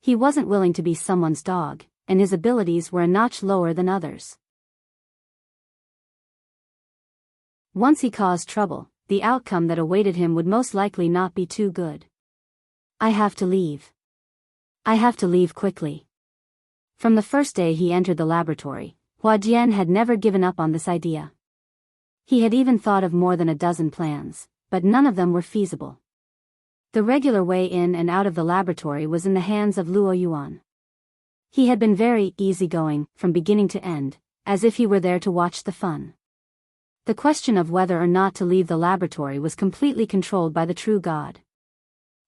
He wasn't willing to be someone's dog, and his abilities were a notch lower than others. Once he caused trouble, the outcome that awaited him would most likely not be too good. I have to leave. I have to leave quickly. From the first day he entered the laboratory, Huadian had never given up on this idea. He had even thought of more than a dozen plans, but none of them were feasible. The regular way in and out of the laboratory was in the hands of Luo Yuan. He had been very easygoing from beginning to end, as if he were there to watch the fun. The question of whether or not to leave the laboratory was completely controlled by the true God.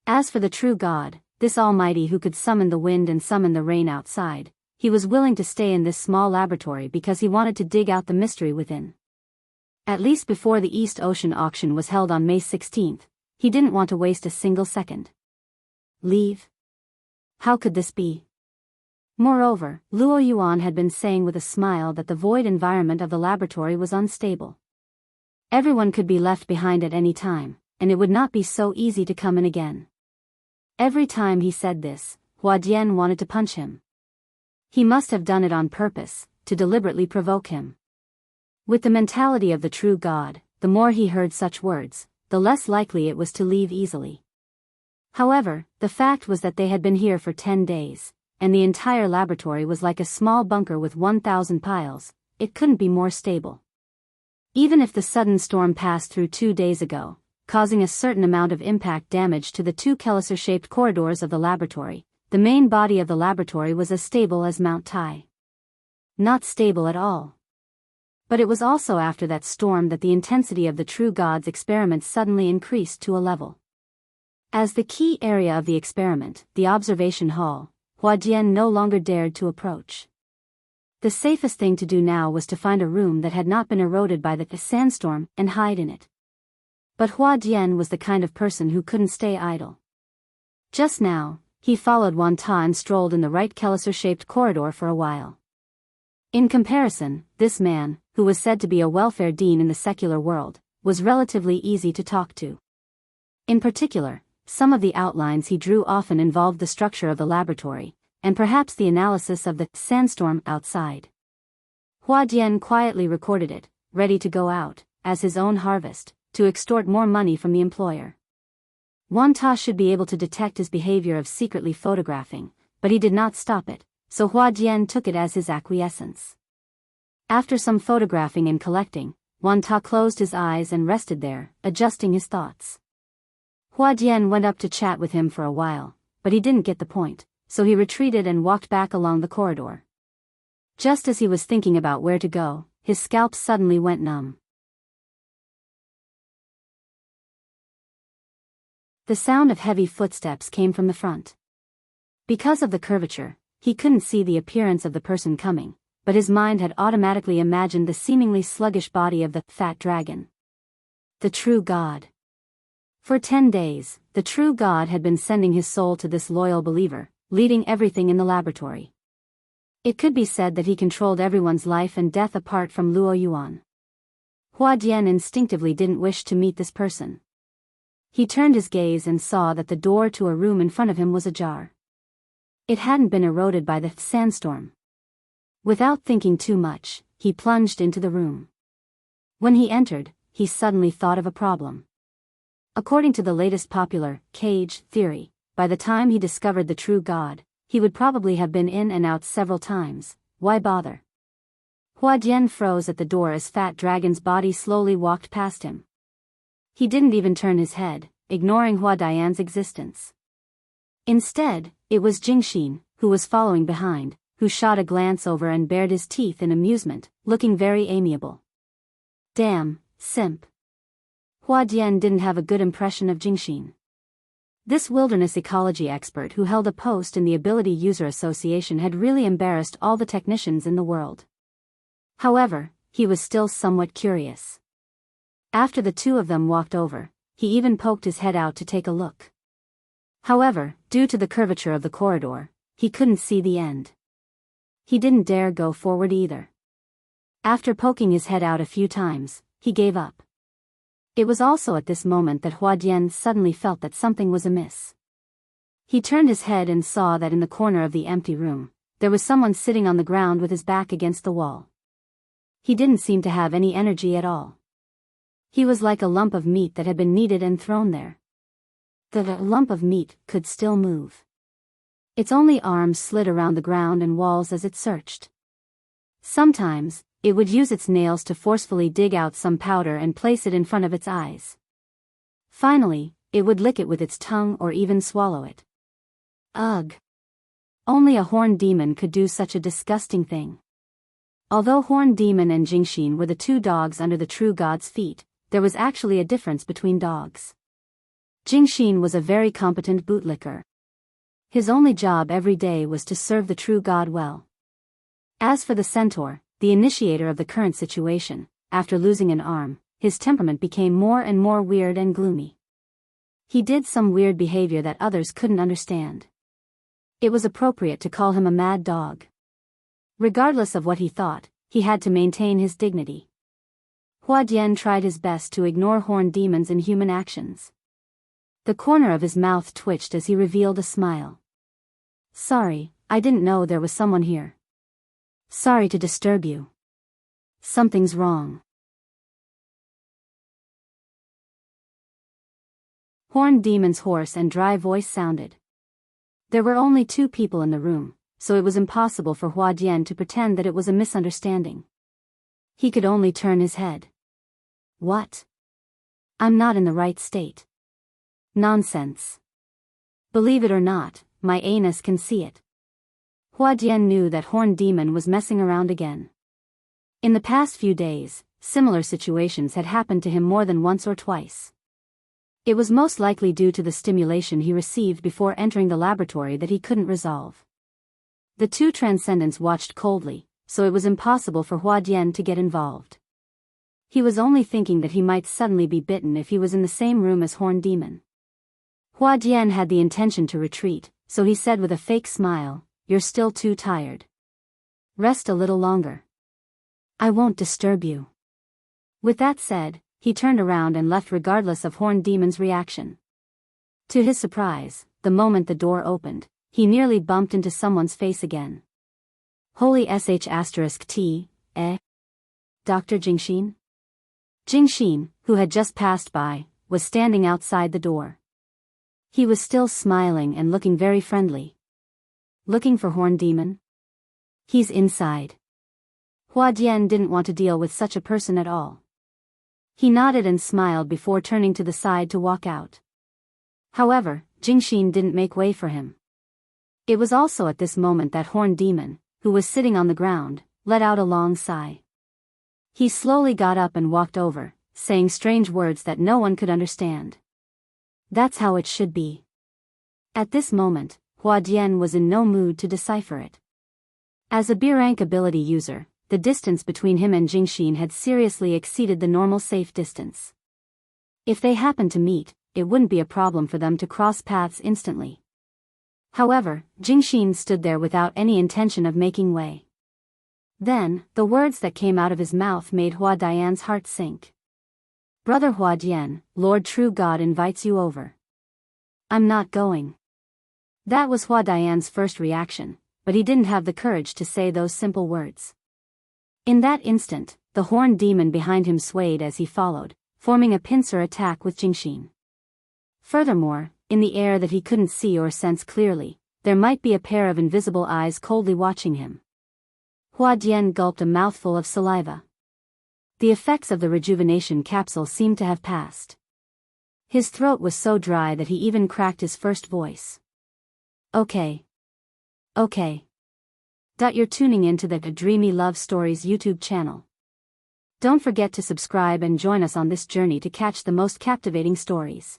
As for the true God, this Almighty who could summon the wind and summon the rain outside, he was willing to stay in this small laboratory because he wanted to dig out the mystery within. At least before the East Ocean auction was held on May 16th, he didn't want to waste a single second. Leave? How could this be? Moreover, Luo Yuan had been saying with a smile that the void environment of the laboratory was unstable. Everyone could be left behind at any time, and it would not be so easy to come in again. Every time he said this, Huadian wanted to punch him. He must have done it on purpose, to deliberately provoke him. With the mentality of the true God, the more he heard such words, the less likely it was to leave easily. However, the fact was that they had been here for 10 days, and the entire laboratory was like a small bunker with 1,000 piles. It couldn't be more stable. Even if the sudden storm passed through 2 days ago, causing a certain amount of impact damage to the 2 Kelliser-shaped corridors of the laboratory, the main body of the laboratory was as stable as Mount Tai. Not stable at all. But it was also after that storm that the intensity of the true God's experiment suddenly increased to a level. As the key area of the experiment, the observation hall, Huadian no longer dared to approach. The safest thing to do now was to find a room that had not been eroded by the sandstorm and hide in it. But Hua Dian was the kind of person who couldn't stay idle. Just now, he followed Wan Ta and strolled in the right Kelliser-shaped corridor for a while. In comparison, this man, who was said to be a welfare dean in the secular world, was relatively easy to talk to. In particular, some of the outlines he drew often involved the structure of the laboratory, and perhaps the analysis of the sandstorm outside. Hua Dian quietly recorded it, ready to go out, as his own harvest, to extort more money from the employer. Wan Ta should be able to detect his behavior of secretly photographing, but he did not stop it, so Hua Dian took it as his acquiescence. After some photographing and collecting, Wan Ta closed his eyes and rested there, adjusting his thoughts. Hua Dian went up to chat with him for a while, but he didn't get the point, so he retreated and walked back along the corridor. Just as he was thinking about where to go, his scalp suddenly went numb. The sound of heavy footsteps came from the front. Because of the curvature, he couldn't see the appearance of the person coming, but his mind had automatically imagined the seemingly sluggish body of the fat dragon. The true god. For 10 days, the true god had been sending his soul to this loyal believer, leading everything in the laboratory. It could be said that he controlled everyone's life and death apart from Luo Yuan. Hua Dian instinctively didn't wish to meet this person. He turned his gaze and saw that the door to a room in front of him was ajar. It hadn't been eroded by the sandstorm. Without thinking too much, he plunged into the room. When he entered, he suddenly thought of a problem. According to the latest popular cage theory, by the time he discovered the true god, he would probably have been in and out several times. Why bother? Hua Dian froze at the door as Fat Dragon's body slowly walked past him. He didn't even turn his head, ignoring Hua Dian's existence. Instead, it was Jingxin, who was following behind, who shot a glance over and bared his teeth in amusement, looking very amiable. Damn, simp. Hua Dian didn't have a good impression of Jingxin. This wilderness ecology expert who held a post in the Ability User Association had really embarrassed all the technicians in the world. However, he was still somewhat curious. After the two of them walked over, he even poked his head out to take a look. However, due to the curvature of the corridor, he couldn't see the end. He didn't dare go forward either. After poking his head out a few times, he gave up. It was also at this moment that Hua Dian suddenly felt that something was amiss. He turned his head and saw that in the corner of the empty room, there was someone sitting on the ground with his back against the wall. He didn't seem to have any energy at all. He was like a lump of meat that had been kneaded and thrown there. The lump of meat could still move. Its only arms slid around the ground and walls as it searched. Sometimes, it would use its nails to forcefully dig out some powder and place it in front of its eyes. Finally, it would lick it with its tongue or even swallow it. Ugh! Only a horned demon could do such a disgusting thing. Although Horned Demon and Jingxin were the two dogs under the true god's feet, there was actually a difference between dogs. Jingxin was a very competent bootlicker. His only job every day was to serve the true god well. As for the centaur, the initiator of the current situation, after losing an arm, his temperament became more and more weird and gloomy. He did some weird behavior that others couldn't understand. It was appropriate to call him a mad dog. Regardless of what he thought, he had to maintain his dignity. Hua Dian tried his best to ignore Horned Demon's inhuman actions. The corner of his mouth twitched as he revealed a smile. Sorry, I didn't know there was someone here. Sorry to disturb you. Something's wrong. Horned Demon's hoarse and dry voice sounded. There were only two people in the room, so it was impossible for Hua Dian to pretend that it was a misunderstanding. He could only turn his head. What? I'm not in the right state. Nonsense. Believe it or not, my anus can see it. Hua Dian knew that Horned Demon was messing around again. In the past few days, similar situations had happened to him more than once or twice. It was most likely due to the stimulation he received before entering the laboratory that he couldn't resolve. The two transcendents watched coldly, so it was impossible for Hua Dian to get involved. He was only thinking that he might suddenly be bitten if he was in the same room as Horned Demon. Hua Dian had the intention to retreat, so he said with a fake smile, "You're still too tired. Rest a little longer. I won't disturb you." With that said, he turned around and left regardless of Horned Demon's reaction. To his surprise, the moment the door opened, he nearly bumped into someone's face again. Holy sh*t, Dr. Jingxin? Jingxin, who had just passed by, was standing outside the door. He was still smiling and looking very friendly. Looking for Horned Demon? He's inside. Hua Dian didn't want to deal with such a person at all. He nodded and smiled before turning to the side to walk out. However, Jingxin didn't make way for him. It was also at this moment that Horned Demon, who was sitting on the ground, let out a long sigh. He slowly got up and walked over, saying strange words that no one could understand. That's how it should be. At this moment, Hua Dian was in no mood to decipher it. As a B-rank ability user, the distance between him and Jingxin had seriously exceeded the normal safe distance. If they happened to meet, it wouldn't be a problem for them to cross paths instantly. However, Jingxin stood there without any intention of making way. Then, the words that came out of his mouth made Hua Dian's heart sink. "Brother Hua Dian, Lord True God invites you over." "I'm not going." That was Hua Dian's first reaction, but he didn't have the courage to say those simple words. In that instant, the Horned Demon behind him swayed as he followed, forming a pincer attack with Jingxin. Furthermore, in the air that he couldn't see or sense clearly, there might be a pair of invisible eyes coldly watching him. Hua Dian gulped a mouthful of saliva. The effects of the rejuvenation capsule seemed to have passed. His throat was so dry that he even cracked his first voice. Okay. You're tuning in to the Dreamy Love Stories YouTube channel. Don't forget to subscribe and join us on this journey to catch the most captivating stories.